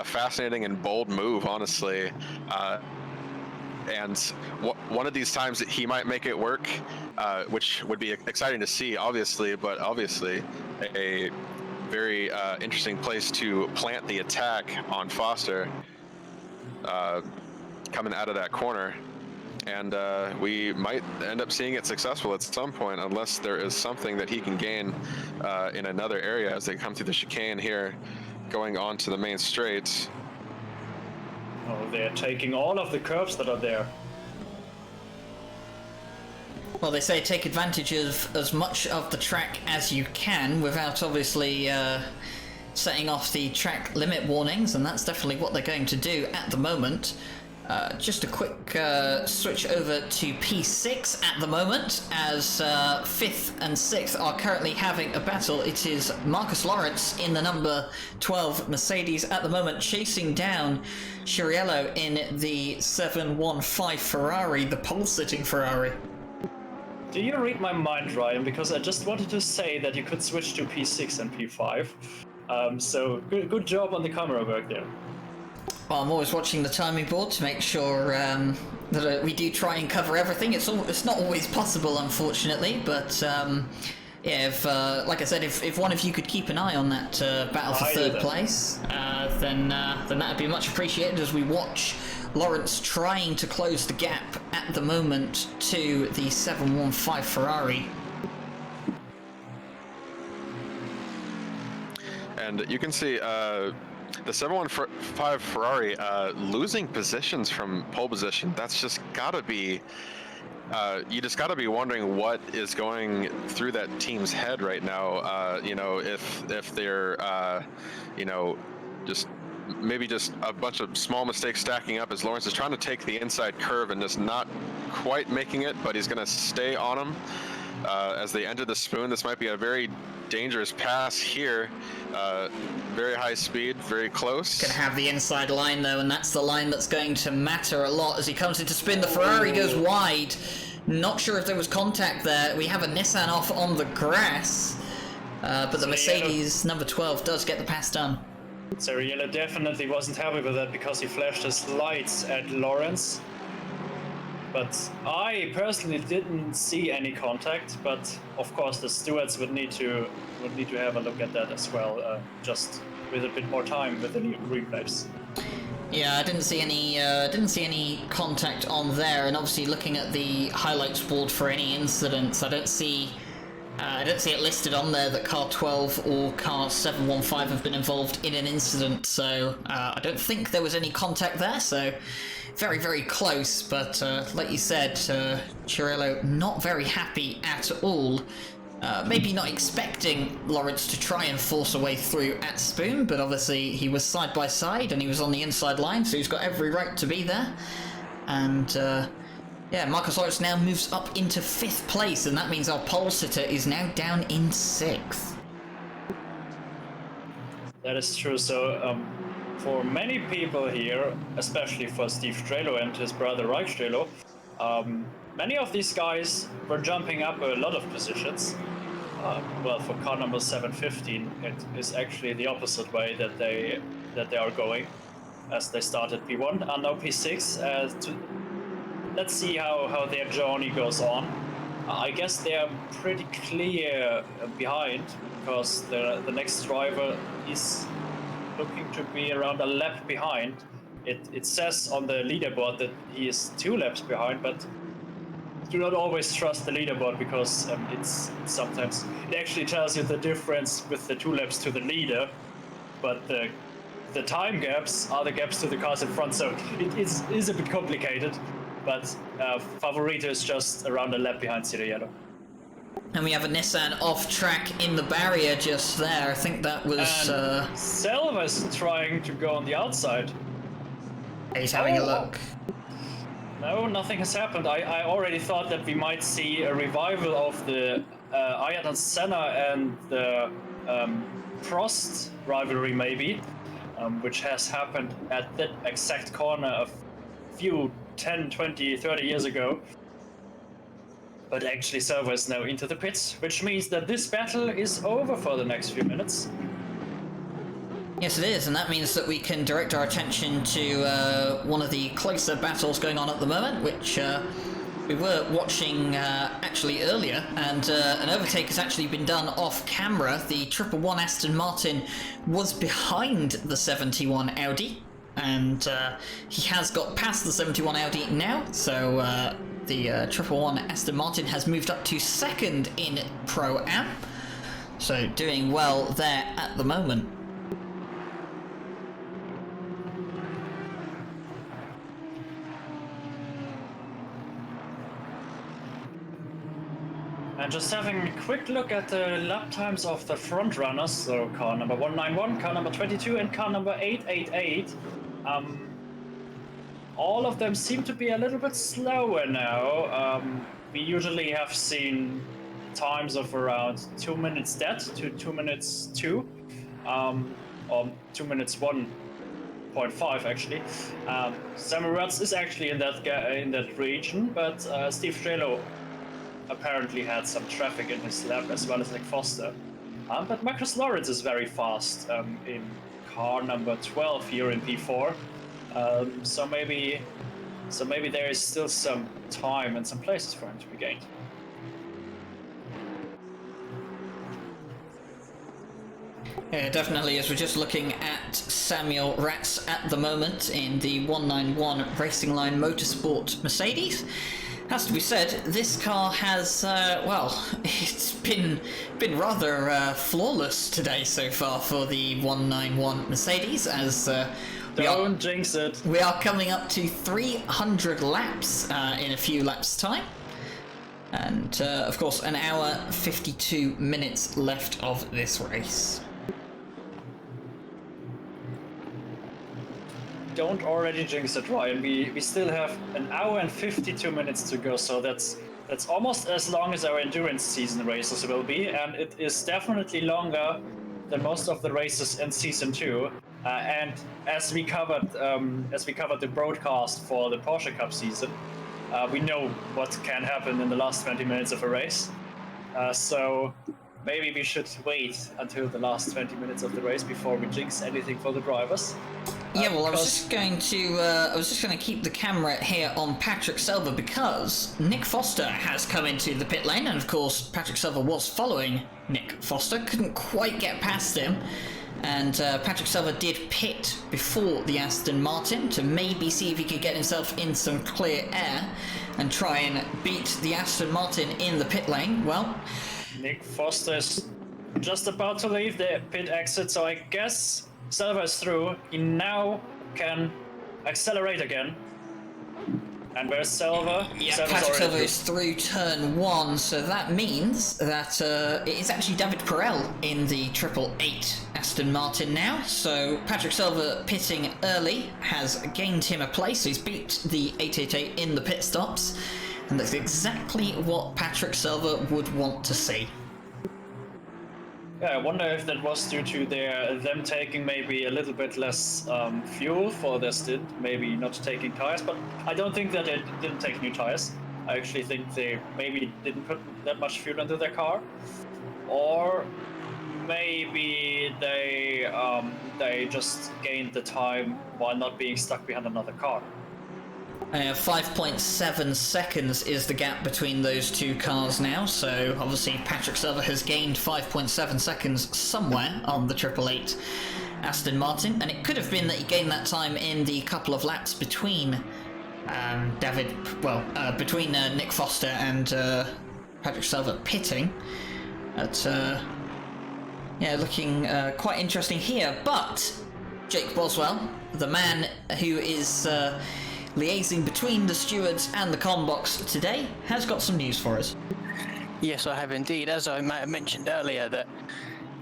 fascinating and bold move, honestly. And one of these times that he might make it work, which would be exciting to see, obviously, but obviously a very interesting place to plant the attack on Foster coming out of that corner. And we might end up seeing it successful at some point, unless there is something that he can gain in another area as they come through the chicane here, going on to the main straight. Oh, they're taking all of the curves that are there. Well, they say take advantage of as much of the track as you can without obviously setting off the track limit warnings, and that's definitely what they're going to do at the moment. Just a quick switch over to P6 at the moment, as 5th and 6th are currently having a battle. It is Marcus Lawrence in the number 12 Mercedes at the moment, chasing down Shiriello in the 715 Ferrari, the pole-sitting Ferrari. Do you read my mind, Ryan? Because I just wanted to say that you could switch to P6 and P5. So good job on the camera work there. Well, I'm always watching the timing board to make sure that we do try and cover everything. It's not always possible, unfortunately, but yeah, if, like I said, if one of you could keep an eye on that battle for third place, then that would be much appreciated as we watch Lawrence trying to close the gap at the moment to the 715 Ferrari. And you can see the 715 Ferrari losing positions from pole position. That's just gotta be, you just gotta be wondering what is going through that team's head right now. You know, if they're, you know, just maybe just a bunch of small mistakes stacking up as Lawrence is trying to take the inside curve and just not quite making it, but he's gonna stay on him as they enter the spoon. This might be a very dangerous pass here. Very high speed, very close. Gonna have the inside line though, and that's the line that's going to matter a lot as he comes into spin. The Ferrari goes wide. Not sure if there was contact there. We have a Nissan off on the grass, but the Mercedes number 12 does get the pass done. Ceriello definitely wasn't happy with that because he flashed his lights at Lawrence. But I personally didn't see any contact, but of course the stewards would need to have a look at that as well, just with a bit more time with the replays. Yeah, I didn't see any contact on there, and obviously looking at the highlights board for any incidents, I don't see it listed on there that car 12 or car 715 have been involved in an incident, so I don't think there was any contact there, so very, very close, but like you said, Chirillo not very happy at all. Maybe not expecting Lawrence to try and force a way through at Spoon, but obviously he was side by side and he was on the inside line, so he's got every right to be there. And yeah, Marcus Lawrence now moves up into 5th place, and that means our pole sitter is now down in 6th. That is true. So for many people here, especially for Steve Strelo and his brother Reich Strelo, many of these guys were jumping up a lot of positions. Well, for car number 715, it is actually the opposite way that they are going, as they started P1 and now P6. Let's see how their journey goes on. I guess they are pretty clear behind, because the next driver is looking to be around a lap behind. It says on the leaderboard that he is 2 laps behind, but do not always trust the leaderboard, because it's sometimes it actually tells you the difference with the 2 laps to the leader. but the time gaps are the gaps to the cars in front, so it is a bit complicated. But Favorito is just around a lap behind Siriello. And we have a Nissan off track in the barrier just there. I think that was... Selva's trying to go on the outside. He's having a look. No, nothing has happened. I already thought that we might see a revival of the Ayrton Senna and the Prost rivalry, maybe, which has happened at that exact corner a few 10, 20, 30 years ago. But actually Servo is now into the pits, which means that this battle is over for the next few minutes. Yes, it is, and that means that we can direct our attention to one of the closer battles going on at the moment, which we were watching actually earlier, and an overtake has actually been done off camera. The 111 Aston Martin was behind the 71 Audi, and he has got past the 71 Audi now, so the 111 Aston Martin has moved up to second in Pro-Am, so doing well there at the moment. And just having a quick look at the lap times of the front runners, so car number 191, car number 22, and car number 888. All of them seem to be a little bit slower now. We usually have seen times of around 2 minutes dead to 2 minutes 2, or 2 minutes 1.5 actually. Samuel Rutz is actually in that region, but Steve Strelo apparently had some traffic in his lap, as well as Nick Foster. But Marcus Lawrence is very fast in car number 12 here in P4. So maybe there is still some time and some places for him to be gained. Yeah, definitely, as we're just looking at Samuel Ratz at the moment in the 191 Racing Line Motorsport Mercedes. Has to be said, this car has, well, it's been rather flawless today so far for the 191 Mercedes, as Don't jinx it. We are coming up to 300 laps in a few laps' time. And, of course, an hour 52 minutes left of this race. Don't already jinx it, Ryan. We still have an hour and 52 minutes to go, so that's almost as long as our endurance season races will be, and it is definitely longer than most of the races in season 2. And as we covered the broadcast for the Porsche Cup season, we know what can happen in the last 20 minutes of a race. So maybe we should wait until the last 20 minutes of the race before we jinx anything for the drivers. Yeah, well, I was just going to keep the camera here on Patrick Silva, because Nick Foster has come into the pit lane, and of course Patrick Silva was following Nick Foster, couldn't quite get past him, and Patrick Silva did pit before the Aston Martin to maybe see if he could get himself in some clear air and try and beat the Aston Martin in the pit lane. Well, Nick Foster is just about to leave the pit exit, so I guess Silva is through. He now can accelerate again. And where's Silva? Yeah, Patrick Silva is through turn 1, so that means that it is actually David Perel in the 888 Aston Martin now. So Patrick Silva pitting early has gained him a place, so he's beat the 888 in the pit stops. And that's exactly what Patrick Silva would want to see. Yeah, I wonder if that was due to them taking maybe a little bit less fuel for their stint, maybe not taking tires, but I don't think that they didn't take new tires. I actually think they maybe didn't put that much fuel into their car, or maybe they just gained the time while not being stuck behind another car. 5.7 seconds is the gap between those two cars now, so obviously Patrick Silva has gained 5.7 seconds somewhere on the 888 Aston Martin, and it could have been that he gained that time in the couple of laps between between Nick Foster and Patrick Silva pitting. But Yeah, looking quite interesting here, but Jake Boswell, the man who is liaising between the stewards and the comm box today, has got some news for us. Yes, I have indeed. As I might have mentioned earlier, that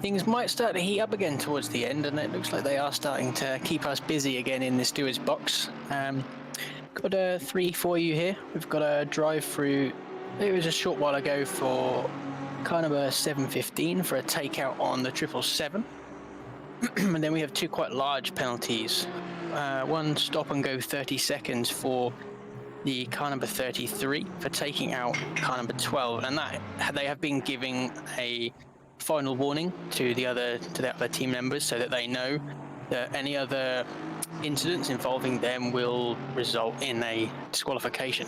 things might start to heat up again towards the end, and it looks like they are starting to keep us busy again in the stewards box. Got a 3 for you here. We've got a drive through. It was a short while ago for kind of a 715 for a takeout on the 777. And then we have 2 quite large penalties. One stop and go 30 seconds for the car number 33 for taking out car number 12, and that they have been giving a final warning to the other team members so that they know that any other incidents involving them will result in a disqualification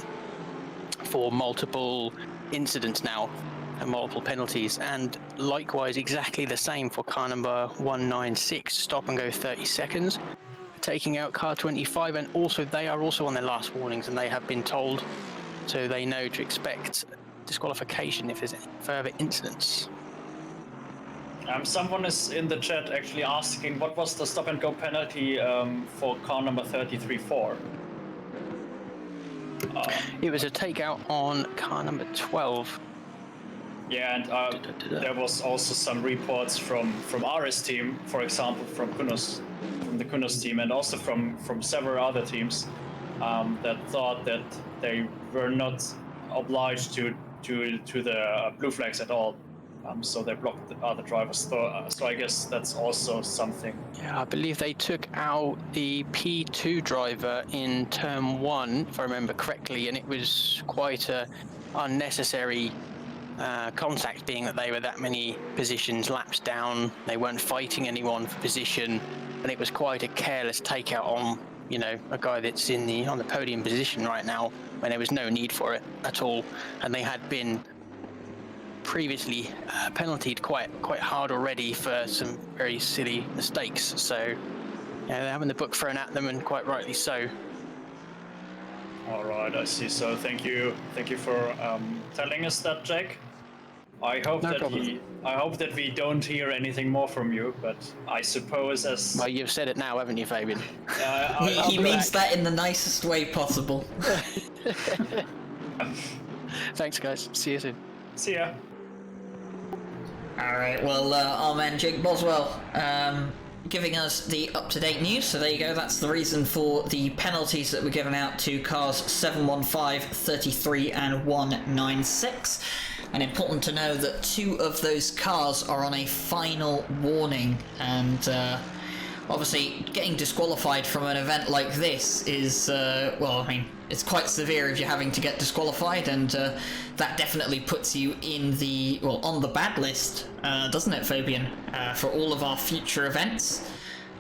for multiple incidents now and multiple penalties. And likewise, exactly the same for car number 196, stop and go 30 seconds, taking out car 25, and also they are also on their last warnings, and they have been told, so they know to expect disqualification if there's any further incidents. Someone is in the chat actually asking what was the stop and go penalty for car number 33-4. It was a takeout on car number 12. Yeah, and there was also some reports from RS team, for example, from the Kunos team, and also from several other teams that thought that they were not obliged to the blue flags at all. So they blocked the other drivers. So I guess that's also something. Yeah, I believe they took out the P2 driver in turn 1, if I remember correctly, and it was quite a unnecessary contact, being that they were that many positions laps down. They weren't fighting anyone for position, and it was quite a careless takeout on, you know, a guy that's on the podium position right now, when there was no need for it at all, and they had been previously penaltied quite hard already for some very silly mistakes. So yeah, they're having the book thrown at them, and quite rightly so. All right, I see. So thank you for telling us that, Jack. I hope that we don't hear anything more from you, but I suppose as Well, you've said it now, haven't you, Fabian? He means that in the nicest way possible. Thanks, guys. See you soon. See ya. Alright, well, our man Jake Boswell giving us the up-to-date news. So there you go, that's the reason for the penalties that were given out to cars 715, 33 and 196. And important to know that 2 of those cars are on a final warning, and obviously getting disqualified from an event like this is, well, I mean, it's quite severe if you're having to get disqualified, and that definitely puts you in the, well, on the bad list, doesn't it, Fabian, for all of our future events,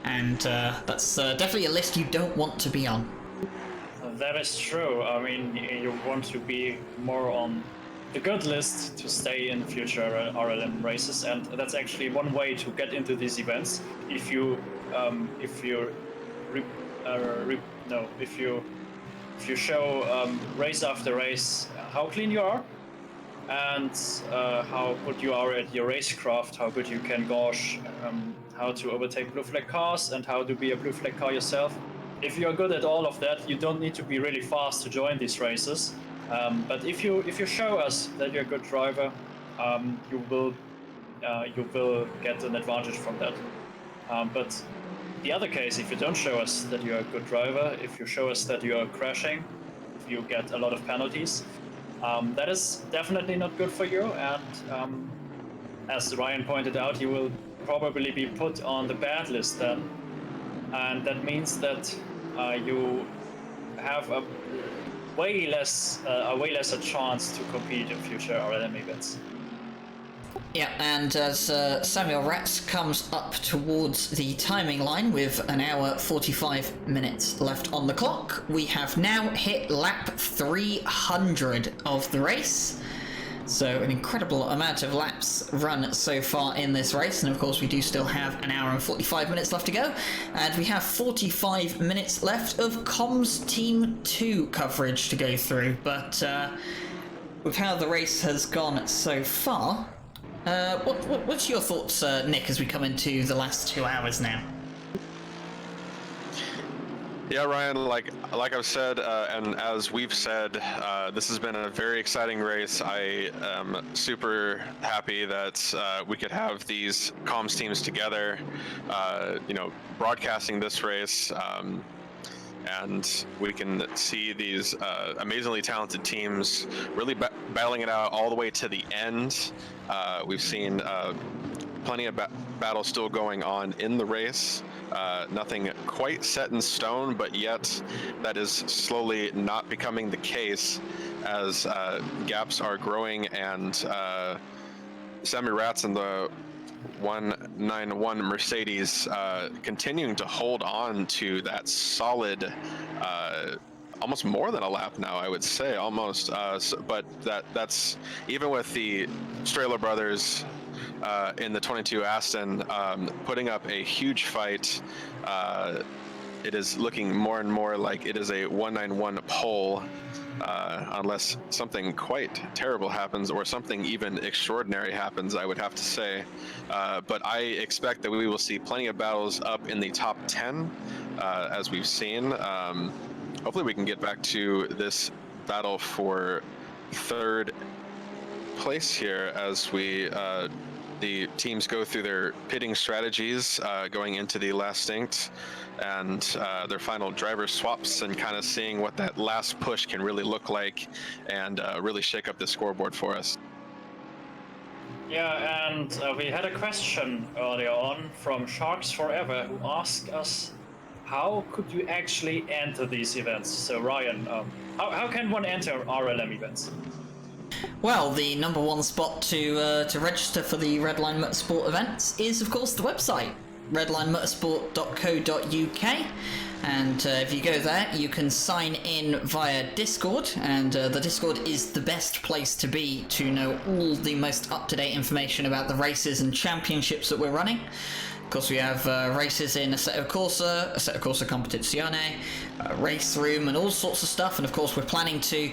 and that's definitely a list you don't want to be on. That is true. I mean, you want to be more on the good list to stay in future RLM races, and that's actually one way to get into these events. If you show race after race how clean you are, and how good you are at your racecraft, how good you can gauge, how to overtake blue flag cars, and how to be a blue flag car yourself. If you are good at all of that, you don't need to be really fast to join these races. But if you show us that you're a good driver, you will get an advantage from that. But the other case, if you don't show us that you're a good driver, if you show us that you are crashing, if you get a lot of penalties, that is definitely not good for you. And as Ryan pointed out, you will probably be put on the bad list then, and that means that you have a way lesser chance to compete in future RLM events. Yeah, and as Samuel Ratz comes up towards the timing line with an hour 45 minutes left on the clock, we have now hit lap 300 of the race. So an incredible amount of laps run so far in this race, and of course we do still have an hour and 45 minutes left to go, and we have 45 minutes left of Comms Team 2 coverage to go through. But with how the race has gone so far, What's your thoughts, Nick, as we come into the last 2 hours now? Yeah, Ryan, like I've said, and as we've said, this has been a very exciting race. I am super happy that we could have these comms teams together, broadcasting this race, and we can see these amazingly talented teams really battling it out all the way to the end. We've seen plenty of battles still going on in the race. Nothing quite set in stone, but yet that is slowly not becoming the case as gaps are growing, and Sammy Ratz and the 191 Mercedes continuing to hold on to that solid, almost more than a lap now, I would say, almost. But that's even with the Strehler brothers in the 22 Aston putting up a huge fight. It is looking more and more like it is a 191 pole, unless something quite terrible happens or something even extraordinary happens, I would have to say. But I expect that we will see plenty of battles up in the top 10, as we've seen. Hopefully we can get back to this battle for third place here as we the teams go through their pitting strategies going into the last stint and their final driver swaps, and kind of seeing what that last push can really look like and really shake up the scoreboard for us. Yeah, and we had a question earlier on from Sharks Forever who asked us, how could you actually enter these events? So Ryan, how can one enter RLM events? Well, the number one spot to register for the Redline Motorsport events is, of course, the website, redlinemotorsport.co.uk. And if you go there, you can sign in via Discord, and the Discord is the best place to be to know all the most up-to-date information about the races and championships that we're running. Of course, we have races in Assetto Corsa Competizione, Race Room, and all sorts of stuff. And of course, we're planning to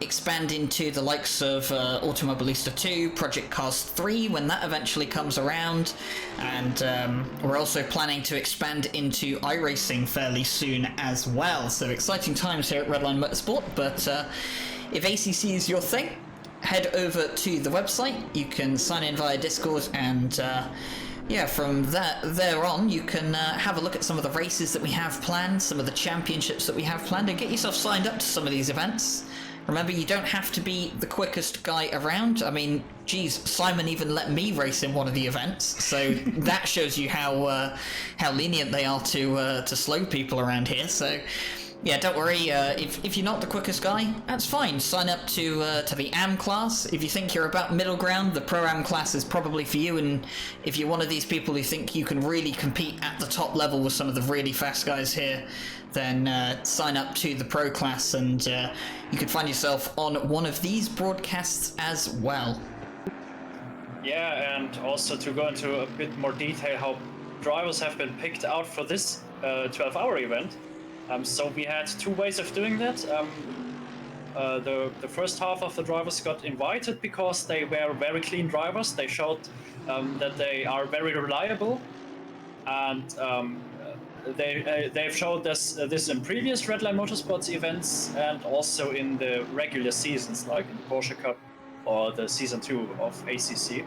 expand into the likes of Automobilista 2, Project Cars 3 when that eventually comes around, and we're also planning to expand into iRacing fairly soon as well. So exciting times here at Redline Motorsport. But if ACC is your thing, head over to the website. You can sign in via Discord, and yeah, from there on, you can have a look at some of the races that we have planned, some of the championships that we have planned, and get yourself signed up to some of these events. Remember, you don't have to be the quickest guy around. I mean, geez, Simon even let me race in one of the events, so that shows you how lenient they are to slow people around here. So, yeah, don't worry. If you're not the quickest guy, that's fine. Sign up to the AM class. If you think you're about middle ground, the Pro Am class is probably for you. And if you're one of these people who think you can really compete at the top level with some of the really fast guys here, then sign up to the Pro class, and you could find yourself on one of these broadcasts as well. Yeah, and also to go into a bit more detail how drivers have been picked out for this 12-hour event. So we had two ways of doing that. The first half of the drivers got invited because they were very clean drivers. They showed that they are very reliable, and they've showed this in previous Redline Motorsports events and also in the regular seasons, like in the Porsche Cup or the Season 2 of ACC.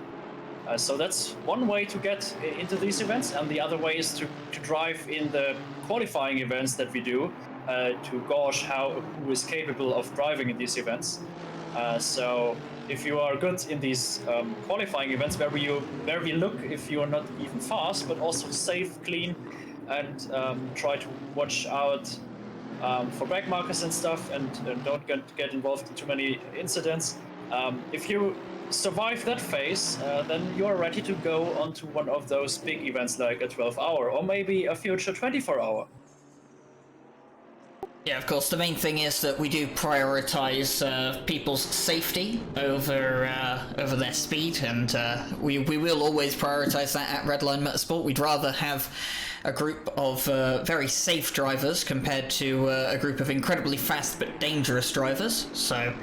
So that's one way to get into these events, and the other way is to drive in the qualifying events that we do to gauge who is capable of driving in these events. So if you are good in these qualifying events where we look if you are not even fast but also safe, clean, and try to watch out for brake markers and stuff, and don't get involved in too many incidents. If you survive that phase, then you're ready to go onto one of those big events like a 12-hour or maybe a future 24-hour. Yeah, of course, the main thing is that we do prioritize people's safety over their speed, and we will always prioritize that at Redline Motorsport. We'd rather have a group of very safe drivers compared to a group of incredibly fast but dangerous drivers. So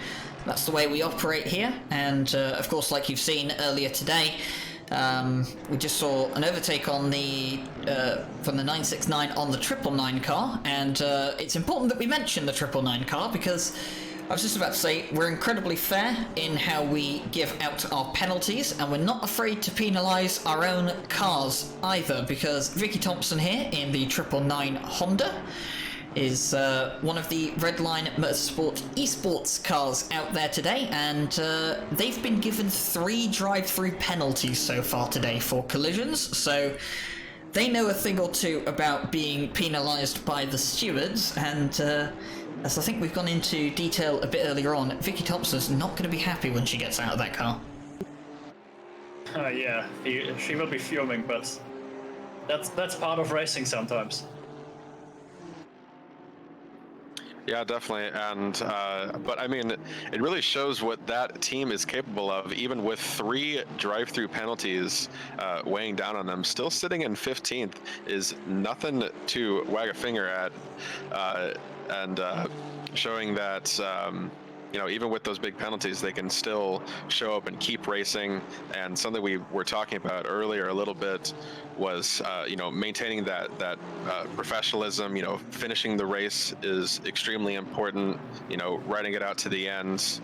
That's the way we operate here, and of course, like you've seen earlier today, we just saw an overtake on the from the 969 on the 999 car, and it's important that we mention the 999 car because I was just about to say we're incredibly fair in how we give out our penalties, and we're not afraid to penalise our own cars either, because Vicky Thompson here in the 999 Honda is one of the Redline Motorsport Esports cars out there today, and they've been given 3 drive-through penalties so far today for collisions, so they know a thing or two about being penalised by the stewards, and as I think we've gone into detail a bit earlier on, Vicky Thompson's not going to be happy when she gets out of that car. Yeah, she will be fuming, but that's part of racing sometimes. Yeah, definitely, and but I mean, it really shows what that team is capable of, even with 3 drive-through penalties weighing down on them. Still sitting in 15th is nothing to wag a finger at, and showing that you know, even with those big penalties, they can still show up and keep racing. And something we were talking about earlier a little bit was, you know, maintaining that professionalism. You know, finishing the race is extremely important. You know, riding it out to the end,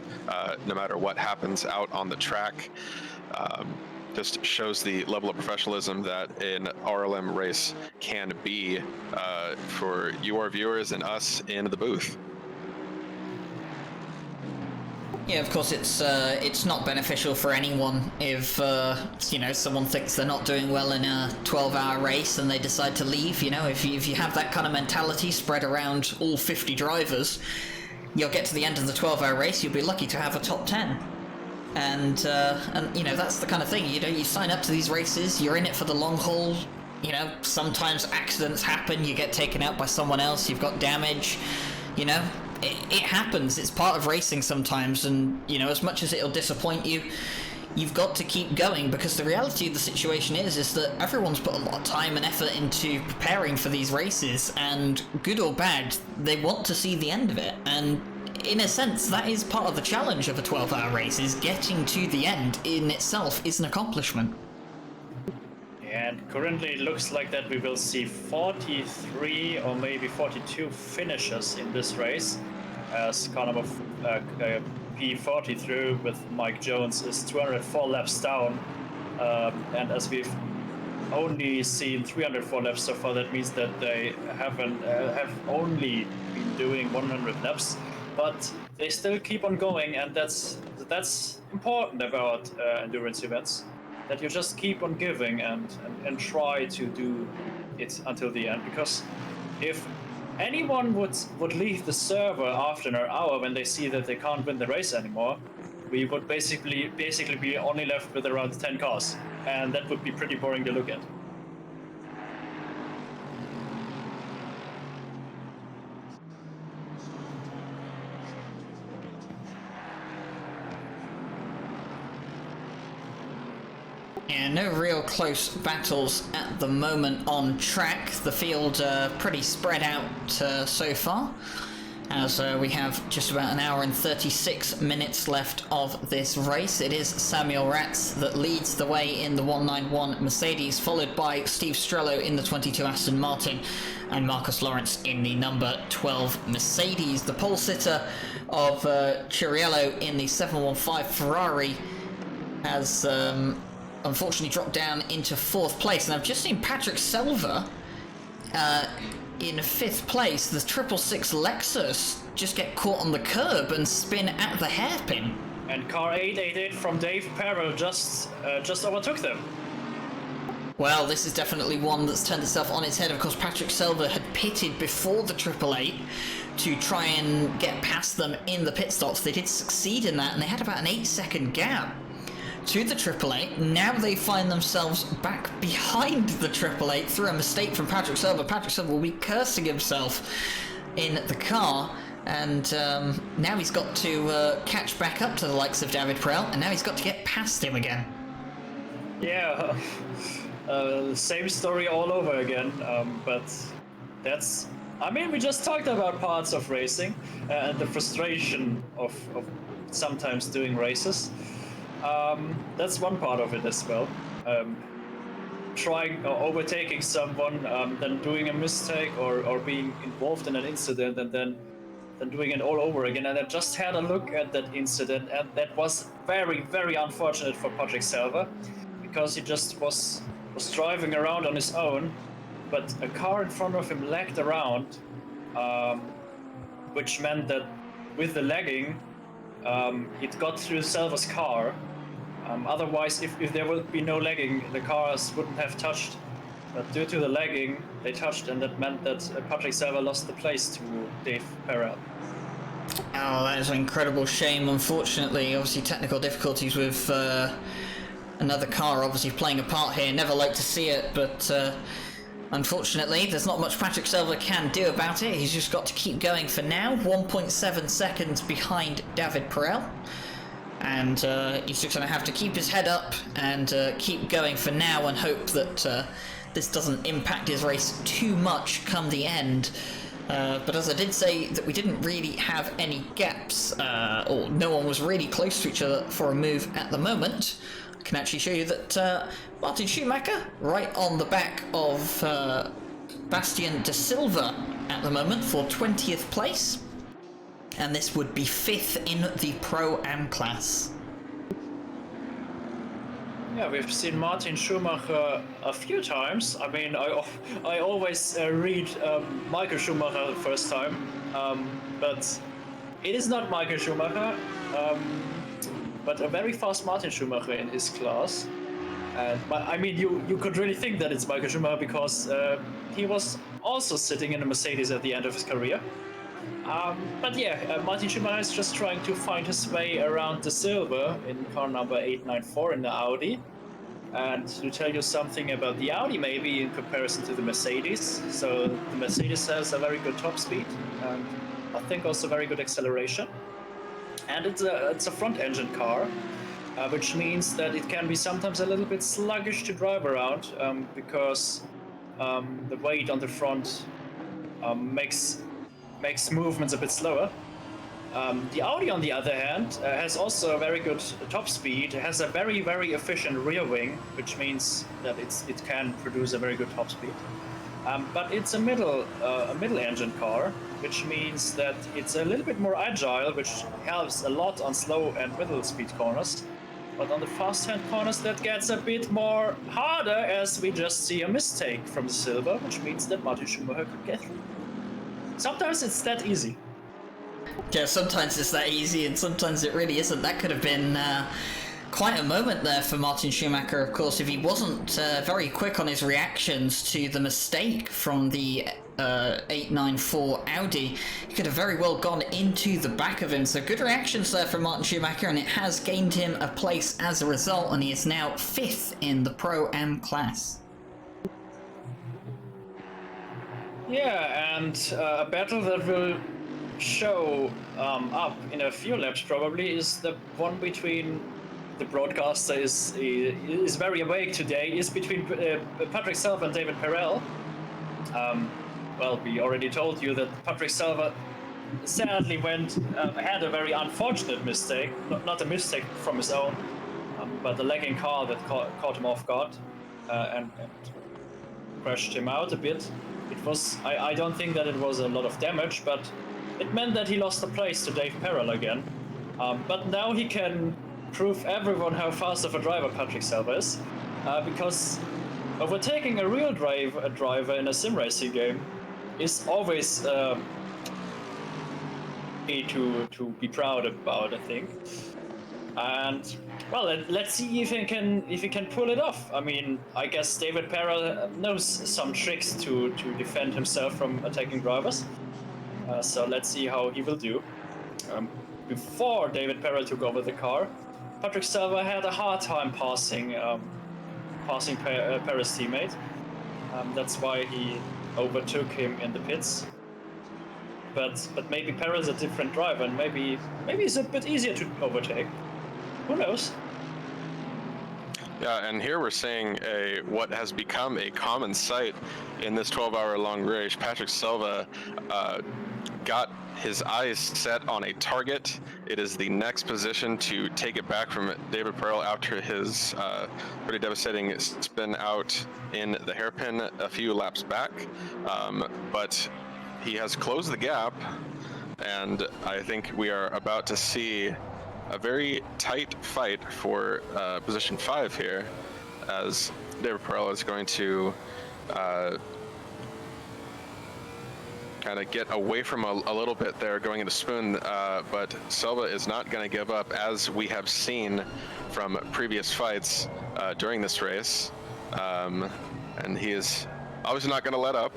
no matter what happens out on the track. Just shows the level of professionalism that an RLM race can be for you, our viewers, and us in the booth. Yeah, of course, it's not beneficial for anyone if you know, someone thinks they're not doing well in a 12-hour race and they decide to leave. You know, if you have that kind of mentality spread around all 50 drivers, you'll get to the end of the 12-hour race, you'll be lucky to have a top 10. And you know, that's the kind of thing. You know, you sign up to these races, you're in it for the long haul. You know, sometimes accidents happen, you get taken out by someone else, you've got damage, you know. It happens, it's part of racing sometimes, and you know, as much as it'll disappoint you, you've got to keep going, because the reality of the situation is that everyone's put a lot of time and effort into preparing for these races, and good or bad, they want to see the end of it, and in a sense, that is part of the challenge of a 12-hour race, is getting to the end in itself is an accomplishment. And currently it looks like that we will see 43 or maybe 42 finishers in this race, as kind of a P40 through with Mike Jones is 204 laps down, and as we've only seen 304 laps so far, that means that they have only been doing 100 laps, but they still keep on going, and that's important about endurance events. That you just keep on giving and try to do it until the end, because if anyone would leave the server after an hour when they see that they can't win the race anymore, we would basically be only left with around 10 cars, and that would be pretty boring to look at. Yeah, no real close battles at the moment on track. The field pretty spread out so far, as we have just about an hour and 36 minutes left of this race. It is Samuel Ratz that leads the way in the 191 Mercedes, followed by Steve Strello in the 22 Aston Martin and Marcus Lawrence in the number 12 Mercedes. The pole sitter of Chiriello in the 715 Ferrari has unfortunately dropped down into 4th place, and I've just seen Patrick Selva in 5th place. The 666 Lexus just get caught on the curb and spin at the hairpin. And car 888 from Dave Perel just overtook them. Well, this is definitely one that's turned itself on its head. Of course, Patrick Selva had pitted before the 888 to try and get past them in the pit stops. They did succeed in that, and they had about an 8-second gap to the 888. Now they find themselves back behind the 888 through a mistake from Patrick Selva. Patrick Selva will be cursing himself in the car, and now he's got to catch back up to the likes of David Perel, and now he's got to get past him again. Yeah, same story all over again, but that's... I mean, we just talked about parts of racing and the frustration of sometimes doing races. That's one part of it as well. Trying or overtaking someone, then doing a mistake or being involved in an incident and then doing it all over again. And I just had a look at that incident, and that was very, very unfortunate for Patrick Selva, because he just was driving around on his own, but a car in front of him lagged around, which meant that with the lagging, it got through Selva's car. Otherwise, if there would be no lagging, the cars wouldn't have touched. But due to the lagging, they touched, and that meant that Patrick Selva lost the place to Dave Perel. Oh, that is an incredible shame, unfortunately. Obviously, technical difficulties with another car obviously playing a part here. Never like to see it, but unfortunately, there's not much Patrick Selva can do about it. He's just got to keep going for now. 1.7 seconds behind David Perel. And he's just going to have to keep his head up and keep going for now and hope that this doesn't impact his race too much come the end. But as I did say, that we didn't really have any gaps, or no one was really close to each other for a move at the moment. I can actually show you that Martin Schumacher, right on the back of Bastian De Silva at the moment for 20th place. And this would be 5th in the Pro-Am class. Yeah, we've seen Martin Schumacher a few times. I mean, I always read Michael Schumacher the first time, but it is not Michael Schumacher, but a very fast Martin Schumacher in his class. And I mean, you could really think that it's Michael Schumacher because he was also sitting in a Mercedes at the end of his career. But yeah, Martin Schumacher is just trying to find his way around De Silva in car number 894 in the Audi. And to tell you something about the Audi maybe in comparison to the Mercedes. So the Mercedes has a very good top speed and I think also very good acceleration. And it's a front engine car, which means that it can be sometimes a little bit sluggish to drive around because the weight on the front makes movements a bit slower. The Audi, on the other hand, has also a very good top speed. It has a very, very efficient rear wing, which means that it can produce a very good top speed. But it's a middle engine car, which means that it's a little bit more agile, which helps a lot on slow and middle speed corners. But on the fast hand corners, that gets a bit more harder, as we just see a mistake from the Silva, which means that Martin Schumacher could get through. Sometimes it's that easy. Yeah, sometimes it's that easy and sometimes it really isn't. That could have been quite a moment there for Martin Schumacher, of course, if he wasn't very quick on his reactions to the mistake from the 894 Audi. He could have very well gone into the back of him. So good reactions there from Martin Schumacher, and it has gained him a place as a result, and he is now 5th in the Pro-Am class. Yeah, and a battle that will show up in a few laps probably is the one between the broadcaster is very awake today, is between Patrick Selva and David Perel. Well, we already told you that Patrick Selva sadly had a very unfortunate mistake, not a mistake from his own, but the lagging car that caught him off guard and crashed him out a bit. It was, I don't think that it was a lot of damage, but it meant that he lost the place to Dave Perel again. But now he can prove everyone how fast of a driver Patrick Selva is, because overtaking a real driver in a sim racing game is always to be proud about, I think. And well, let's see if he can pull it off. I mean, I guess David Perel knows some tricks to defend himself from attacking drivers. So let's see how he will do. Before David Perel took over the car, Patrick Selva had a hard time passing Perel's teammate. That's why he overtook him in the pits. But maybe Perel's a different driver, and maybe it's a bit easier to overtake. Who knows? Yeah, and here we're seeing what has become a common sight in this 12-hour-long race. Patrick Silva got his eyes set on a target. It is the next position to take it back from David Pearl after his pretty devastating spin out in the hairpin a few laps back. But he has closed the gap, and I think we are about to see a very tight fight for position 5 here, as David Pearl is going to kind of get away from a little bit there going into Spoon, but Silva is not going to give up, as we have seen from previous fights during this race, and he is obviously not going to let up,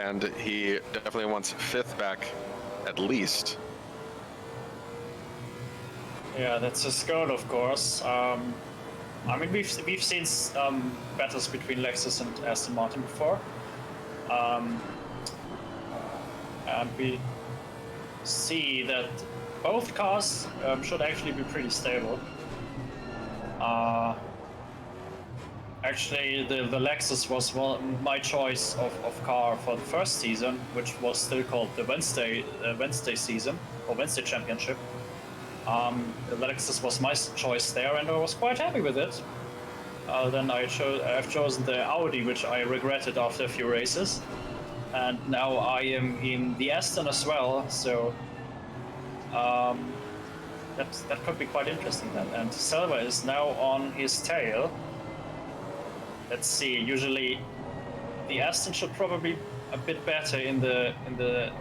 and he definitely wants 5th back at least. Yeah, that's his goal, of course. I mean, we've seen battles between Lexus and Aston Martin before, and we see that both cars should actually be pretty stable. Actually, the Lexus was my choice of car for the first season, which was still called the Wednesday season or Wednesday Championship. The Lexus was my choice there, and I was quite happy with it. Then I've chosen the Audi, which I regretted after a few races, and now I am in the Aston as well. So that could be quite interesting then. And Silva is now on his tail. Let's see. Usually, the Aston should probably a bit better in the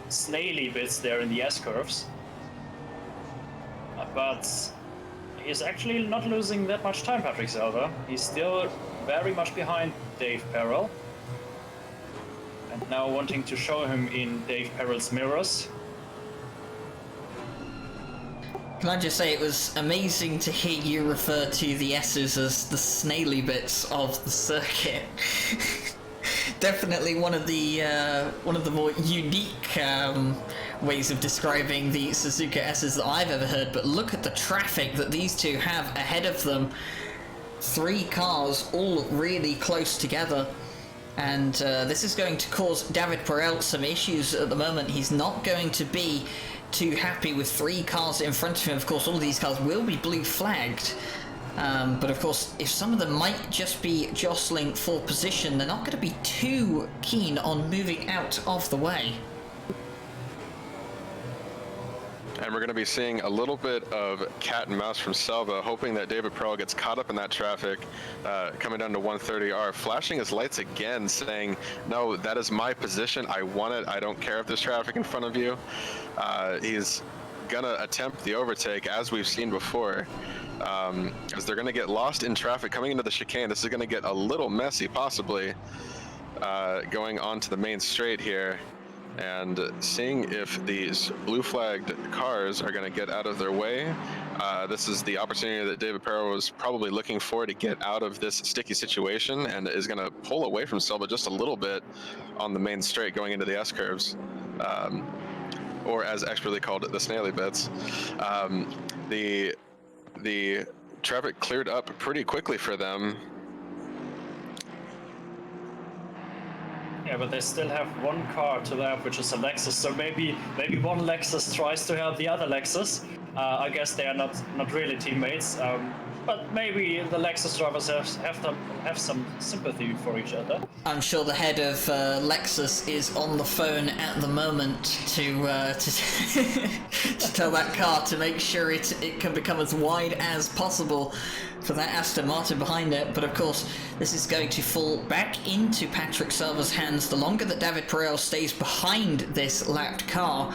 snaily bits there in the S curves. But he's actually not losing that much time, Patrick Silva. He's still very much behind Dave Perel. And now wanting to show him in Dave Perel's mirrors. Can I just say, it was amazing to hear you refer to the S's as the snaily bits of the circuit. Definitely one of the more unique ways of describing the Suzuka S's that I've ever heard. But look at the traffic that these two have ahead of them. 3 cars all really close together. And this is going to cause David Perel some issues at the moment. He's not going to be too happy with 3 cars in front of him. Of course, all of these cars will be blue flagged. But of course, if some of them might just be jostling for position, they're not going to be too keen on moving out of the way. And we're going to be seeing a little bit of cat and mouse from Silva, hoping that David Pearl gets caught up in that traffic, coming down to 130R, flashing his lights again, saying, no, that is my position. I want it. I don't care if there's traffic in front of you. He's going to attempt the overtake, as we've seen before, as they're going to get lost in traffic coming into the chicane. This is going to get a little messy, possibly, going onto the main straight here. And seeing if these blue flagged cars are going to get out of their way. This is the opportunity that David Perel was probably looking for to get out of this sticky situation, and is going to pull away from Silva just a little bit on the main straight going into the S curves, or as expertly called, the snaily bits. The traffic cleared up pretty quickly for them. Yeah, but they still have 1 car to lap, which is a Lexus. So maybe one Lexus tries to help the other Lexus. I guess they are not really teammates. But maybe the Lexus drivers have some sympathy for each other. I'm sure the head of Lexus is on the phone at the moment to to tell that car to make sure it can become as wide as possible for that Aston Martin behind it. But of course, this is going to fall back into Patrick Silva's hands. The longer that David Perel stays behind this lapped car,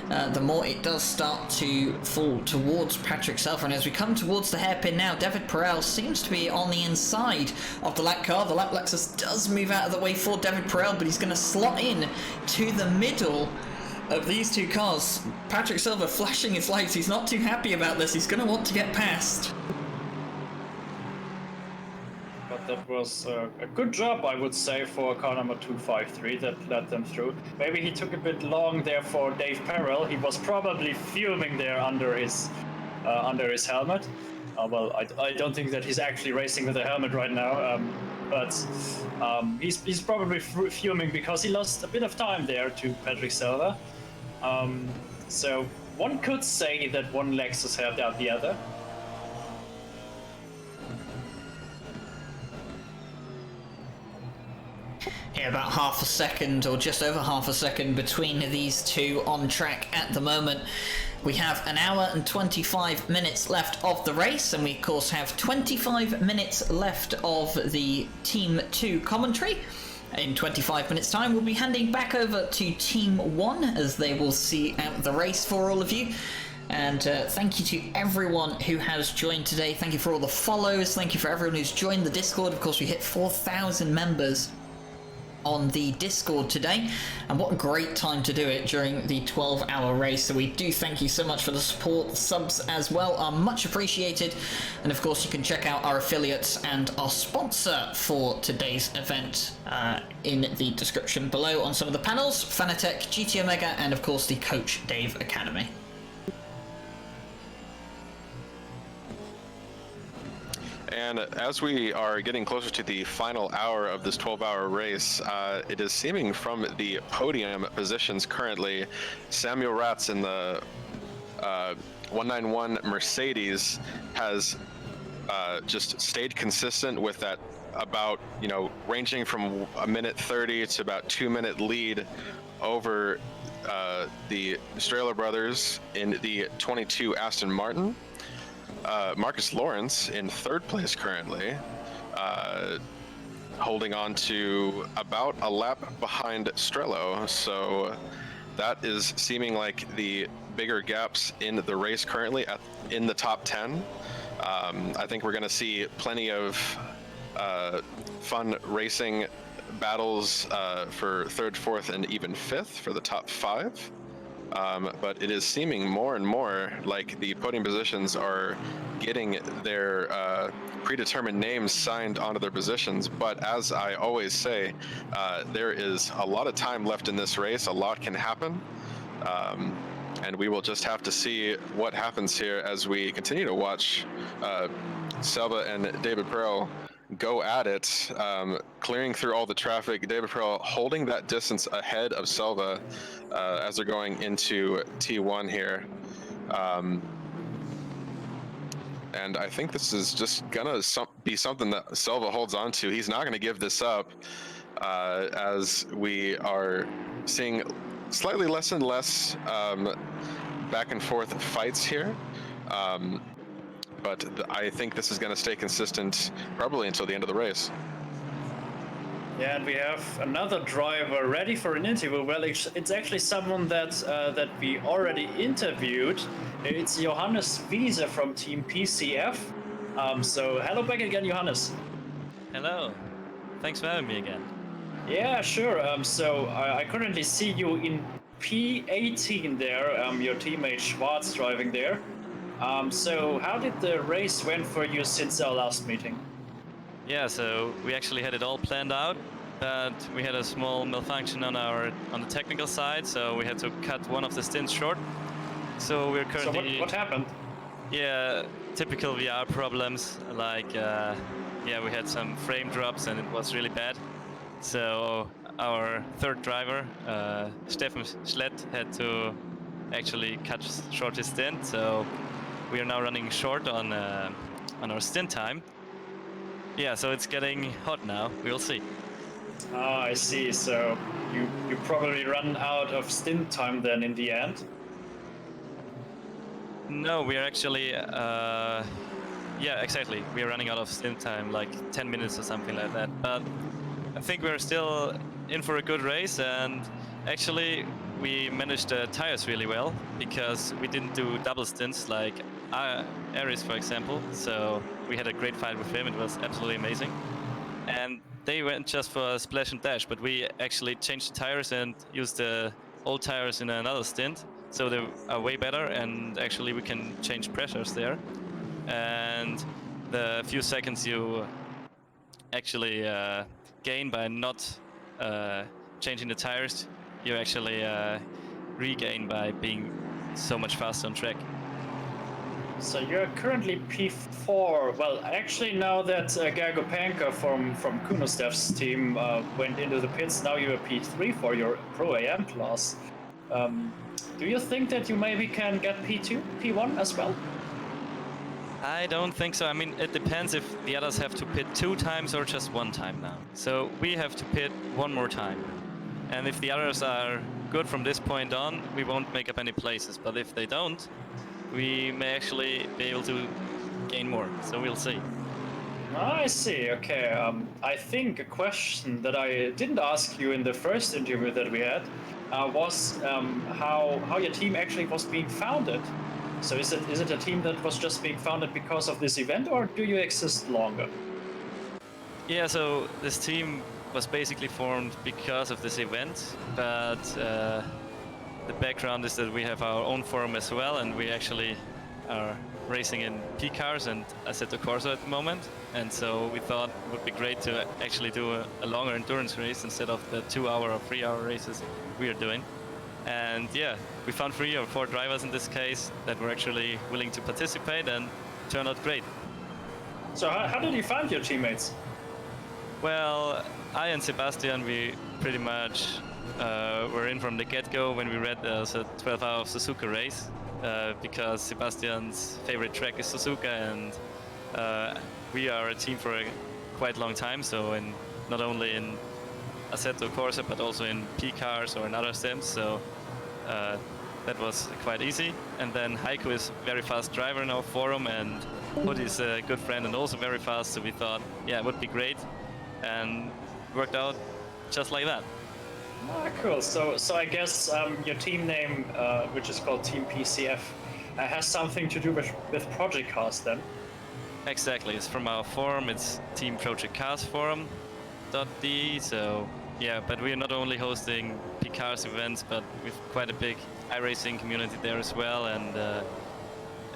the more it does start to fall towards Patrick Silva. And as we come towards the hairpin now, David Perel seems to be on the inside of the lap car. The lap Lexus does move out of the way for David Perel, but he's going to slot in to the middle of these 2 cars. Patrick Silva flashing his lights. He's not too happy about this. He's going to want to get past. But that was a good job, I would say, for car number 253 that led them through. Maybe he took a bit long there for Dave Perel. He was probably fuming there under his helmet. Well, I don't think that he's actually racing with a helmet right now, but he's probably fuming because he lost a bit of time there to Patrick Silva. So one could say that one Lexus helped out the other. Yeah, about half a second or just over half a second between these two on track at the moment. We have an hour and 25 minutes left of the race, and we of course have 25 minutes left of the Team 2 commentary. In 25 minutes time we'll be handing back over to Team 1 as they will see out the race for all of you. And thank you to everyone who has joined today. Thank you for all the follows. Thank you for everyone who's joined the Discord. Of course, we hit 4,000 members on the Discord today, and what a great time to do it during the 12-hour race. So we do thank you so much for the support. The subs as well are much appreciated, and of course you can check out our affiliates and our sponsor for today's event in the description below on some of the panels: Fanatec, GT Omega, and of course the Coach Dave Academy. And as we are getting closer to the final hour of this 12-hour race, it is seeming from the podium positions currently, Samuel Ratz in the 191 Mercedes has just stayed consistent with that about, ranging from a minute 30 to about 2-minute lead over the Strehler brothers in the 22 Aston Martin. Marcus Lawrence in third place currently, holding on to about a lap behind Strello. So that is seeming like the bigger gaps in the race currently in the top 10. I think we're going to see plenty of fun racing battles for third, fourth, and even fifth for the top 5. But it is seeming more and more like the podium positions are getting their predetermined names signed onto their positions. But as I always say, there is a lot of time left in this race. A lot can happen. And we will just have to see what happens here as we continue to watch Selva and David Pearl go at it, clearing through all the traffic. David Pearl holding that distance ahead of Selva as they're going into T1 here. And I think this is just gonna be something that Selva holds on to. He's not gonna give this up as we are seeing slightly less and less back and forth fights here. But I think this is going to stay consistent probably until the end of the race. Yeah, and we have another driver ready for an interview. Well, it's actually someone that we already interviewed. It's Johannes Wiese from Team PCF. So hello back again, Johannes. Hello. Thanks for having me again. Yeah, sure. So I currently see you in P18 there. Your teammate Schwarz driving there. So how did the race went for you since our last meeting? Yeah, so we actually had it all planned out, but we had a small malfunction on the technical side, so we had to cut one of the stints short. So we're currently. So what happened? Yeah, typical VR problems. Like we had some frame drops and it was really bad. So our third driver, Steffen Schlett, had to actually cut short his stint. So we are now running short on our stint time. Yeah, so it's getting hot now. We'll see. Ah, I see. So you probably run out of stint time then in the end. No, we are actually yeah, exactly. We are running out of stint time, like 10 minutes or something like that. But I think we're still in for a good race, and actually we managed the tires really well because we didn't do double stints like Aris, for example. So we had a great fight with him. It was absolutely amazing. And they went just for a splash and dash, but we actually changed the tires and used the old tires in another stint. So they are way better, and actually we can change pressures there. And the few seconds you actually gain by not changing the tires, you actually regain by being so much faster on track. So you're currently P4. Well, actually, now that Gergo Panka from Kuno's Dev's team went into the pits, now you're P3 for your Pro AM class. Do you think that you maybe can get P2, P1 as well? I don't think so. I mean, it depends if the others have to pit 2 times or just 1 time now. So we have to pit 1 more time. And if the others are good from this point on, we won't make up any places. But if they don't, we may actually be able to gain more. So we'll see. I see. Okay. I think a question that I didn't ask you in the first interview that we had was how your team actually was being founded. So is it a team that was just being founded because of this event, or do you exist longer? Yeah, so this team was basically formed because of this event, but the background is that we have our own forum as well, and we actually are racing in P cars and Assetto Corsa at the moment. And so we thought it would be great to actually do a longer endurance race instead of the 2-hour or 3-hour races we are doing. And yeah, we found 3 or 4 drivers in this case that were actually willing to participate, and it turned out great. So how did you find your teammates? Well, I and Sebastian, we pretty much were in from the get-go when we read there's a 12-hour Suzuka race, because Sebastian's favorite track is Suzuka, and we are a team for a quite long time, so not only in Assetto Corsa but also in P cars or in other sims, so that was quite easy. And then Heiko is a very fast driver in our forum, and Hood is a good friend and also very fast, so we thought, yeah, it would be great, and worked out just like that. Ah, cool. So I guess your team name, which is called Team PCF, has something to do with Project Cars then? Exactly, it's from our forum, it's Team Project Cars forum.de, so yeah, but we are not only hosting P-Cars events, but we've quite a big iRacing community there as well, and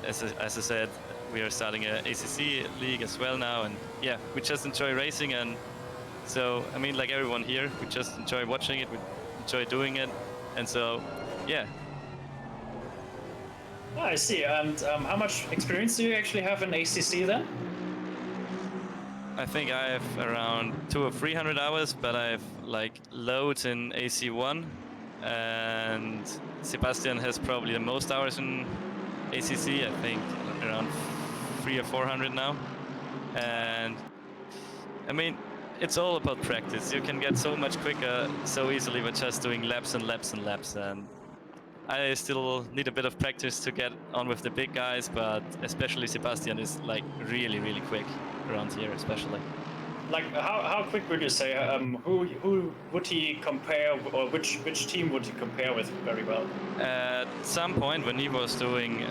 as I said, we are starting a ACC league as well now, and yeah, we just enjoy racing, and so, I mean, like everyone here, we just enjoy watching it, we enjoy doing it, and so, yeah. Ah, I see. And how much experience do you actually have in ACC then? I think I have around 200 or 300 hours, but I have like loads in AC1, and Sebastian has probably the most hours in ACC, I think around 300 or 400 now. And I mean, it's all about practice. You can get so much quicker so easily by just doing laps and laps and laps, and I still need a bit of practice to get on with the big guys, but especially Sebastian is like really, really quick around here, especially. Like, how quick would you say? Who would he compare, or which team would he compare with very well? At some point when he was doing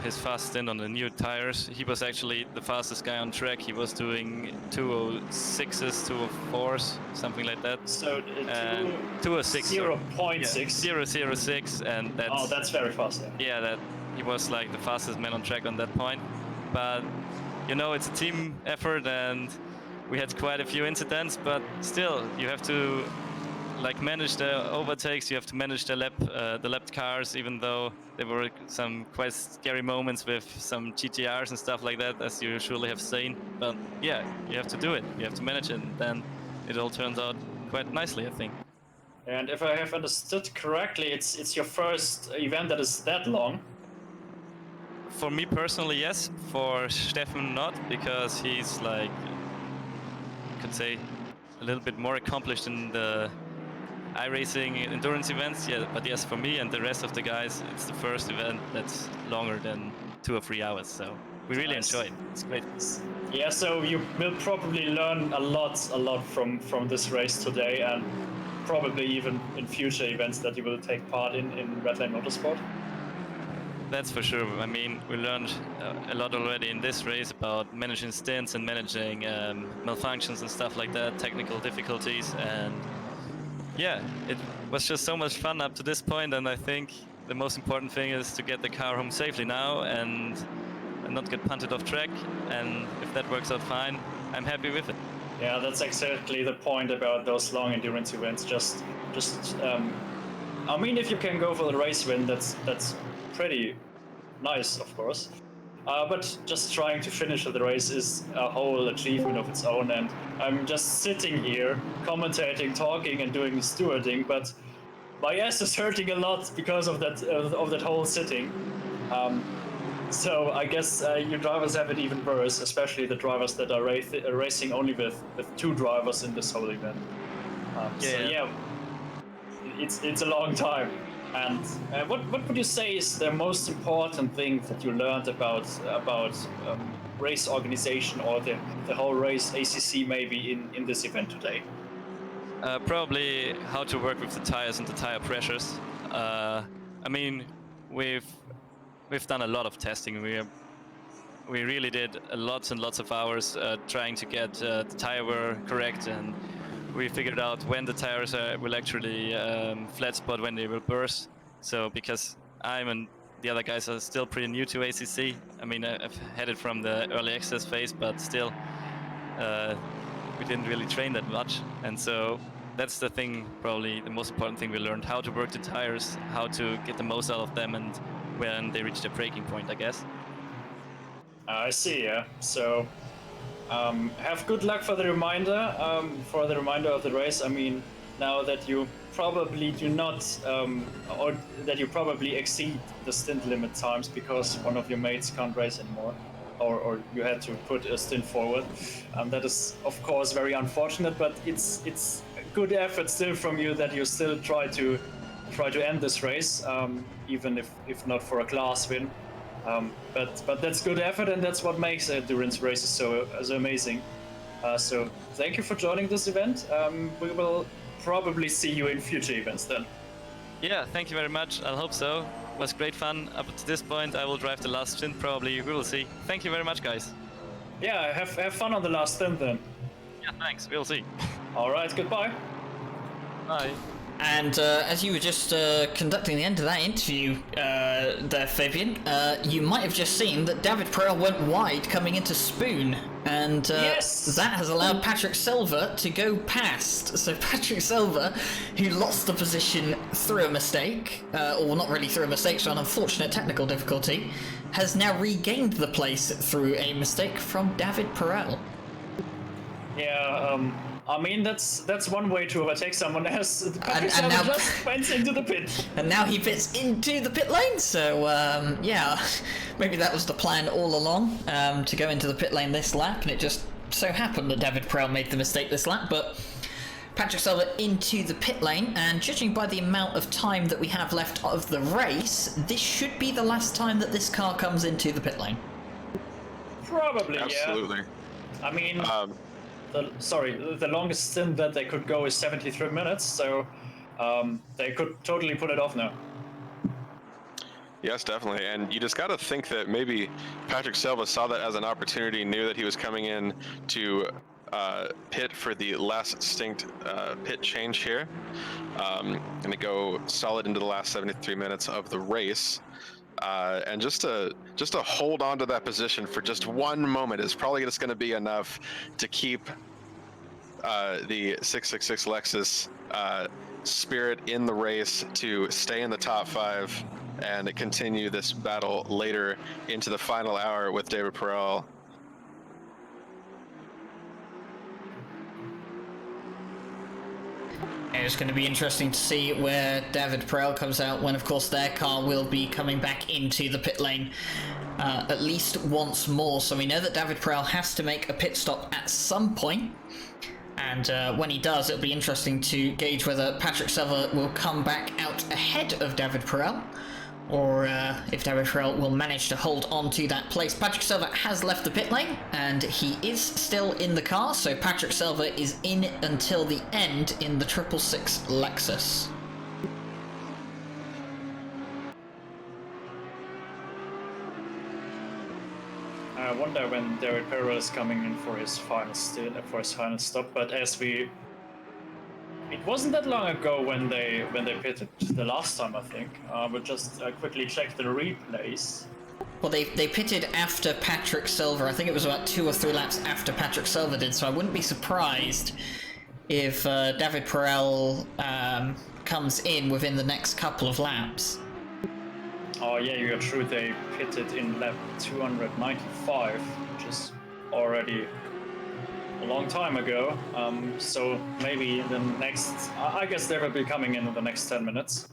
his fast stint on the new tires, he was actually the fastest guy on track. He was doing 206s, 204s, something like that. So 206. 0.6. Yeah, 006, and that's... Oh, that's very fast. Yeah, that he was like the fastest man on track on that point. But you know, it's a team effort, and we had quite a few incidents, but still, you have to like manage the overtakes. You have to manage the lap cars, even though there were some quite scary moments with some GTRs and stuff like that, as you surely have seen. But yeah, you have to do it. You have to manage it, and then it all turns out quite nicely, I think. And if I have understood correctly, it's your first event that is that long. For me personally, yes. For Stefan, not, because he's like, could say, a little bit more accomplished in the iRacing endurance events. Yeah, but yes, for me and the rest of the guys, it's the first event that's longer than 2 or 3 hours. So we really enjoy it. It's great. Yeah, so you will probably learn a lot from this race today, and probably even in future events that you will take part in Redline Motorsport. That's for sure. I mean, we learned a lot already in this race about managing stints and managing malfunctions and stuff like that, technical difficulties, and yeah, it was just so much fun up to this point, and I think the most important thing is to get the car home safely now and not get punted off track, and if that works out fine, I'm happy with it. Yeah, that's exactly the point about those long endurance events. I mean, if you can go for the race win, that's pretty nice, of course. But just trying to finish the race is a whole achievement of its own, and I'm just sitting here, commentating, talking, and doing stewarding, but my ass is hurting a lot because of that whole sitting. So I guess your drivers have it even worse, especially the drivers that are racing only with 2 drivers in this whole event. So yeah, it's a long time. And what would you say is the most important thing that you learned about race organization or the whole race ACC maybe in this event today? Probably how to work with the tires and the tire pressures. I mean, we've done a lot of testing. We really did lots and lots of hours trying to get the tire wear correct, and we figured out when the tires will actually flat spot, when they will burst. So because I'm and the other guys are still pretty new to ACC, I mean, I've had it from the early access phase, but still we didn't really train that much. And so that's the thing, probably the most important thing we learned, how to work the tires, how to get the most out of them, and when they reach their breaking point, I guess. I see, yeah. So have good luck for the reminder of the race. I mean, now that you probably do not, or that you probably exceed the stint limit times because one of your mates can't race anymore, or you had to put a stint forward. That is, of course, very unfortunate, but it's a good effort still from you that you still try to end this race, even if not for a class win. But that's good effort, and that's what makes endurance races so amazing. So thank you for joining this event. We will probably see you in future events then. Yeah, thank you very much. I hope so. It was great fun up to this point. I will drive the last stint probably. We will see. Thank you very much, guys. Yeah, have fun on the last stint then. Yeah, thanks. We'll see. All right, goodbye. Bye. And as you were just conducting the end of that interview there, Fabian, you might have just seen that David Perel went wide coming into Spoon, and Yes! that has allowed Patrick Silva to go past. So Patrick Silva, who lost the position through a mistake, or not really through a mistake, so an unfortunate technical difficulty, has now regained the place through a mistake from David Perel. Yeah, I mean, that's one way to overtake someone else. And Patrick now- just went into the pit. And now he fits into the pit lane, so yeah, maybe that was the plan all along, to go into the pit lane this lap, and it just so happened that David Perel made the mistake this lap, but Patrick Silva into the pit lane, and judging by the amount of time that we have left of the race, this should be the last time that this car comes into the pit lane. Probably, Absolutely. yeah. I mean, the longest stint that they could go is 73 minutes, so they could totally put it off now. Yes, definitely. And you just got to think that maybe Patrick Silva saw that as an opportunity, knew that he was coming in to pit for the last distinct pit change here, and to go solid into the last 73 minutes of the race. And just to hold on to that position for just one moment is probably just going to be enough to keep the 666 Lexus spirit in the race, to stay in the top 5 and continue this battle later into the final hour with David Perel. It's going to be interesting to see where David Perel comes out when, of course, their car will be coming back into the pit lane at least once more. So we know that David Perel has to make a pit stop at some point. And when he does, it'll be interesting to gauge whether Patrick Silva will come back out ahead of David Perel, or if David Perel will manage to hold on to that place. Patrick Silva has left the pit lane, and he is still in the car, so Patrick Silva is in until the end in the 666 Lexus. I wonder when David Perel is coming in for his final stop, but it wasn't that long ago when they pitted the last time, I think. We'll just quickly check the replays. Well, they pitted after Patrick Silva. I think it was about 2 or 3 laps after Patrick Silva did, so I wouldn't be surprised if David Perel comes in within the next couple of laps. Oh yeah, you're true. They pitted in lap 295, which is already a long time ago. So maybe the next, I guess they will be coming in the next 10 minutes.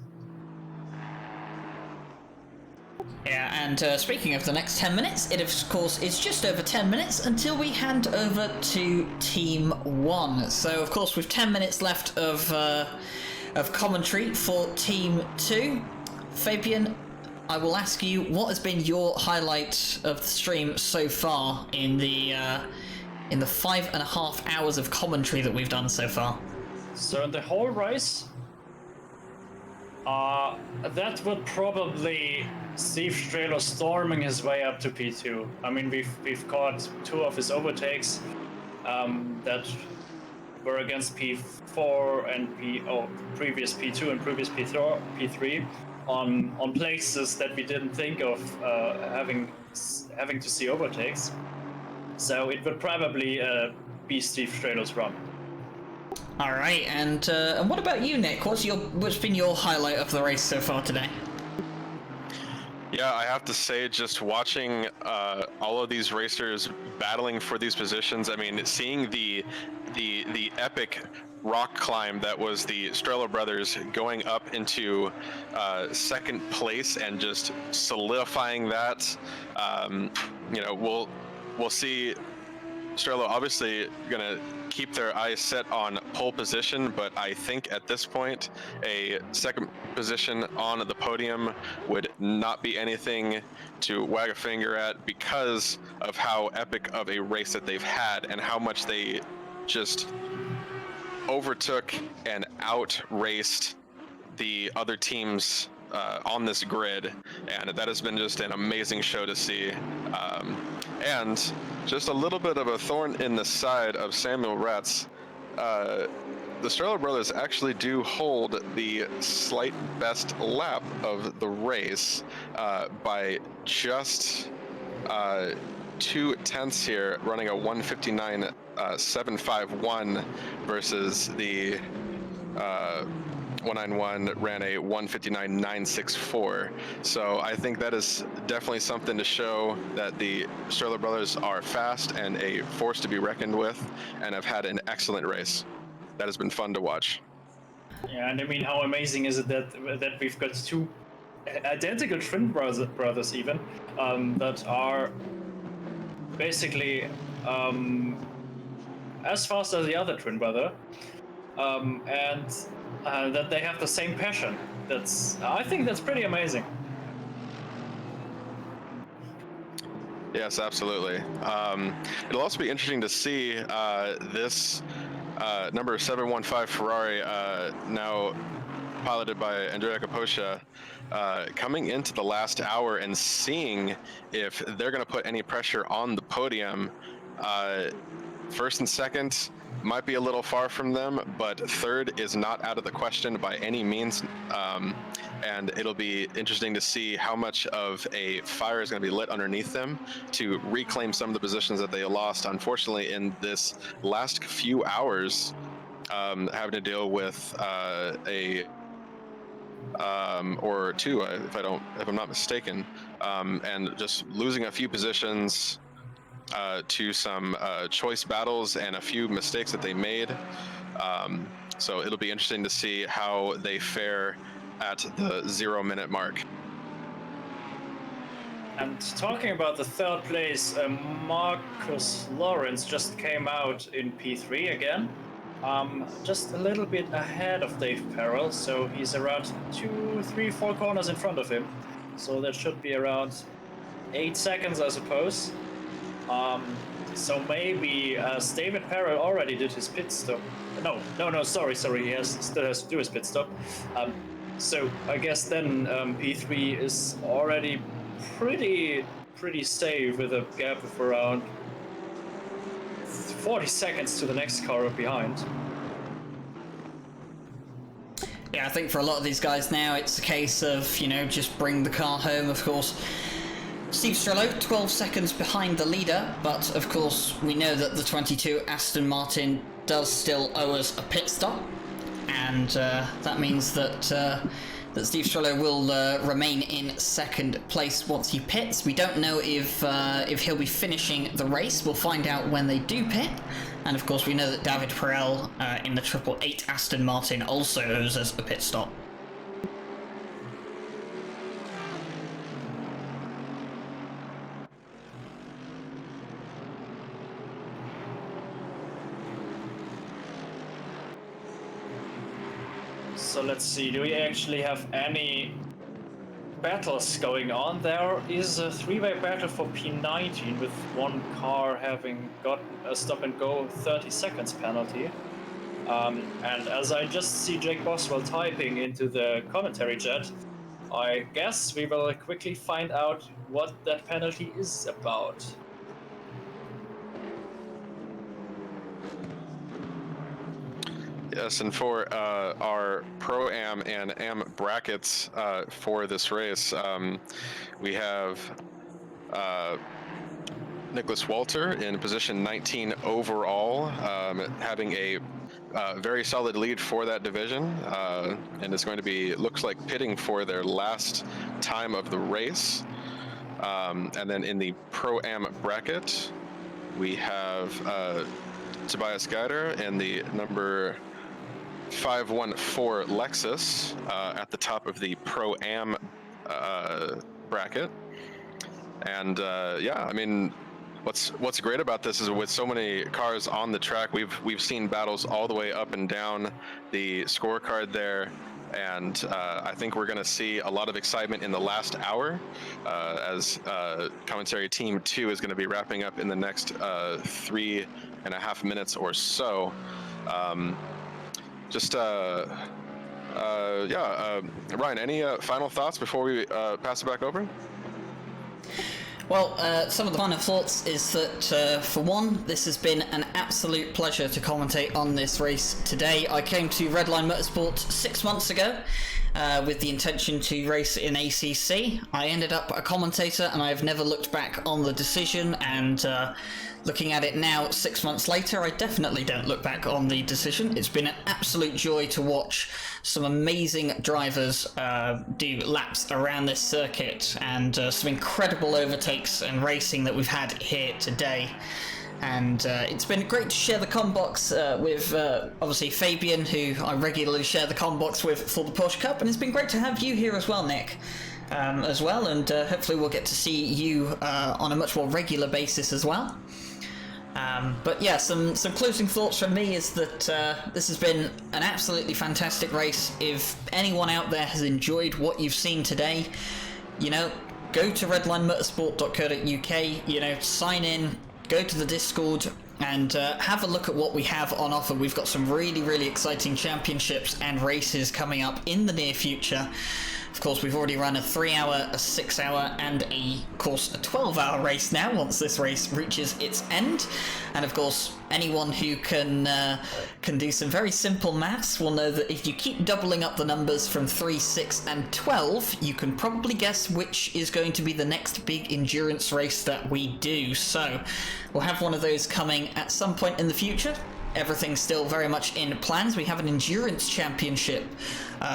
Yeah, and speaking of the next 10 minutes, it of course is just over 10 minutes until we hand over to Team 1. So of course with 10 minutes left of commentary for Team 2. Fabian, I will ask you, what has been your highlight of the stream so far in the 5.5 hours of commentary that we've done so far? So in the whole race, that would probably Steve Strelo storming his way up to P2. I mean, we've caught 2 of his overtakes that were against P4 and previous P2 and previous P3 on places that we didn't think of having to see overtakes. So it would probably be Steve Strelo's run. All right, and what about you, Nick? What's been your highlight of the race so far today? Yeah, I have to say, just watching all of these racers battling for these positions. I mean, seeing the epic rock climb that was the Strelo brothers going up into second place and just solidifying that. We'll see. Strelo obviously gonna keep their eyes set on pole position, but I think at this point a second position on the podium would not be anything to wag a finger at because of how epic of a race that they've had and how much they just overtook and outraced the other teams on this grid, and that has been just an amazing show to see. And just a little bit of a thorn in the side of Samuel Ratz. The Strelo brothers actually do hold the slight best lap of the race by just 2/10 here, running a 1:59.751 versus the 191 ran a 1:59.964. So I think that is definitely something to show that the Strelo brothers are fast and a force to be reckoned with, and have had an excellent race. That has been fun to watch. Yeah, and I mean, how amazing is it that we've got 2 identical twin brothers even that are basically as fast as the other twin brother, and that they have the same passion. I think that's pretty amazing. Yes, absolutely. It'll also be interesting to see this number 715 Ferrari, now piloted by Andrea Caposcia, coming into the last hour and seeing if they're going to put any pressure on the podium. First and second might be a little far from them, but third is not out of the question by any means. And it'll be interesting to see how much of a fire is going to be lit underneath them to reclaim some of the positions that they lost, unfortunately, in this last few hours, having to deal with or 2, if I'm not mistaken, and just losing a few positions to some choice battles and a few mistakes that they made. So it'll be interesting to see how they fare at the 0-minute mark. And talking about the third place, Marcus Lawrence just came out in P3 again, just a little bit ahead of Dave Perel, so he's around 2, 3, 4 corners in front of him. So that should be around 8 seconds, I suppose. So maybe David Perel already did his pit stop. No, sorry, he still has to do his pit stop. So I guess then P3 is already pretty safe with a gap of around 40 seconds to the next car up behind. Yeah, I think for a lot of these guys now, it's a case of, just bring the car home, of course. Steve Strelo, 12 seconds behind the leader, but of course we know that the 22 Aston Martin does still owe us a pit stop, and that means that that Steve Strello will remain in second place once he pits. We don't know if he'll be finishing the race. We'll find out when they do pit. And of course, we know that David Perel in the 888 Aston Martin also owes us a pit stop. So let's see, do we actually have any battles going on? There is a three-way battle for P19 with one car having got a stop and go 30 seconds penalty. And as I just see Jake Boswell typing into the commentary chat, I guess we will quickly find out what that penalty is about. Yes, and for our Pro-Am and Am brackets for this race, we have Nicholas Walter in position 19 overall, having a very solid lead for that division, and is going to be, looks like, pitting for their last time of the race. And then in the Pro-Am bracket, we have Tobias Geider and the number 514 Lexus at the top of the Pro-Am bracket. And yeah, I mean, what's great about this is with so many cars on the track, we've seen battles all the way up and down the scorecard there. And I think we're going to see a lot of excitement in the last hour as commentary team 2 is going to be wrapping up in the next 3.5 minutes or so. Ryan, any final thoughts before we pass it back over? Well, some of the final thoughts is that, for one, this has been an absolute pleasure to commentate on this race today. I came to Redline Motorsport 6 months ago with the intention to race in ACC. I ended up a commentator, and I've never looked back on the decision, and looking at it now 6 months later, I definitely don't look back on the decision. It's been an absolute joy to watch some amazing drivers do laps around this circuit, and some incredible overtakes and racing that we've had here today. And it's been great to share the comm box with obviously Fabian, who I regularly share the comm box with for the Porsche Cup, and it's been great to have you here as well, Nick. As well, and hopefully we'll get to see you on a much more regular basis as well. But yeah, some closing thoughts from me is that this has been an absolutely fantastic race. If anyone out there has enjoyed what you've seen today, you know, go to redlinemotorsport.co.uk, you know, sign in, go to the Discord, and have a look at what we have on offer. We've got some really, really exciting championships and races coming up in the near future. Of course, we've already run a 3-hour, a 6-hour, and a 12-hour race now, once this race reaches its end. And of course, anyone who can do some very simple maths will know that if you keep doubling up the numbers from 3, 6, and 12, you can probably guess which is going to be the next big endurance race that we do. So, we'll have one of those coming at some point in the future. Everything's still very much in plans. We have an endurance championship,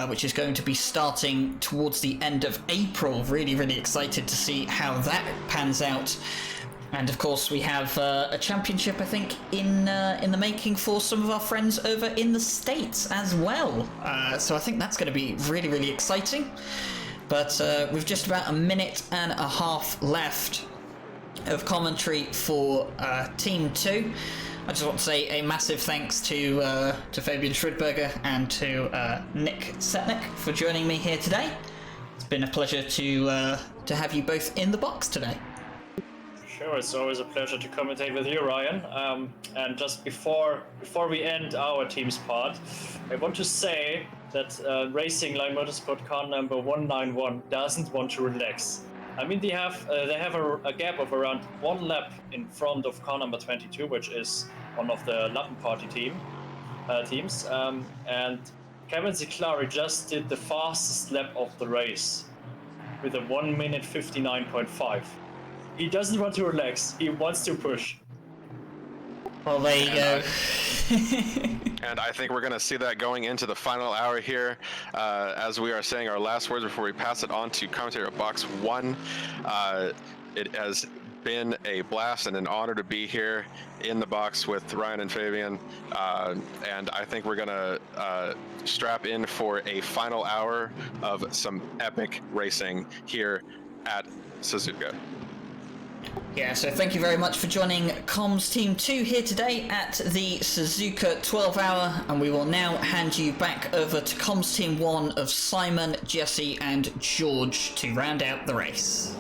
which is going to be starting towards the end of April. Really, really excited to see how that pans out. And of course, we have a championship, I think, in the making for some of our friends over in the States as well. So I think that's going to be really, really exciting. But we've just about a minute and a half left of commentary for Team 2. I just want to say a massive thanks to Fabian Schridberger and to Nick Setnick for joining me here today. It's been a pleasure to have you both in the box today. Sure, it's always a pleasure to commentate with you, Ryan. And just before we end our team's part, I want to say that Racing Line Motorsport car number 191 doesn't want to relax. I mean, they have a gap of around 1 lap in front of car number 22, which is one of the Lappen Party teams. And Kevin Ziclari just did the fastest lap of the race with a 1 minute 59.5. He doesn't want to relax. He wants to push. Well, there you go. And I think we're going to see that going into the final hour here, as we are saying our last words before we pass it on to commentator box 1. It has been a blast and an honor to be here in the box with Ryan and Fabian, and I think we're going to strap in for a final hour of some epic racing here at Suzuka. Yeah, so thank you very much for joining Comms Team 2 here today at the Suzuka 12 hour, and we will now hand you back over to Comms Team 1 of Simon, Jesse and George to round out the race.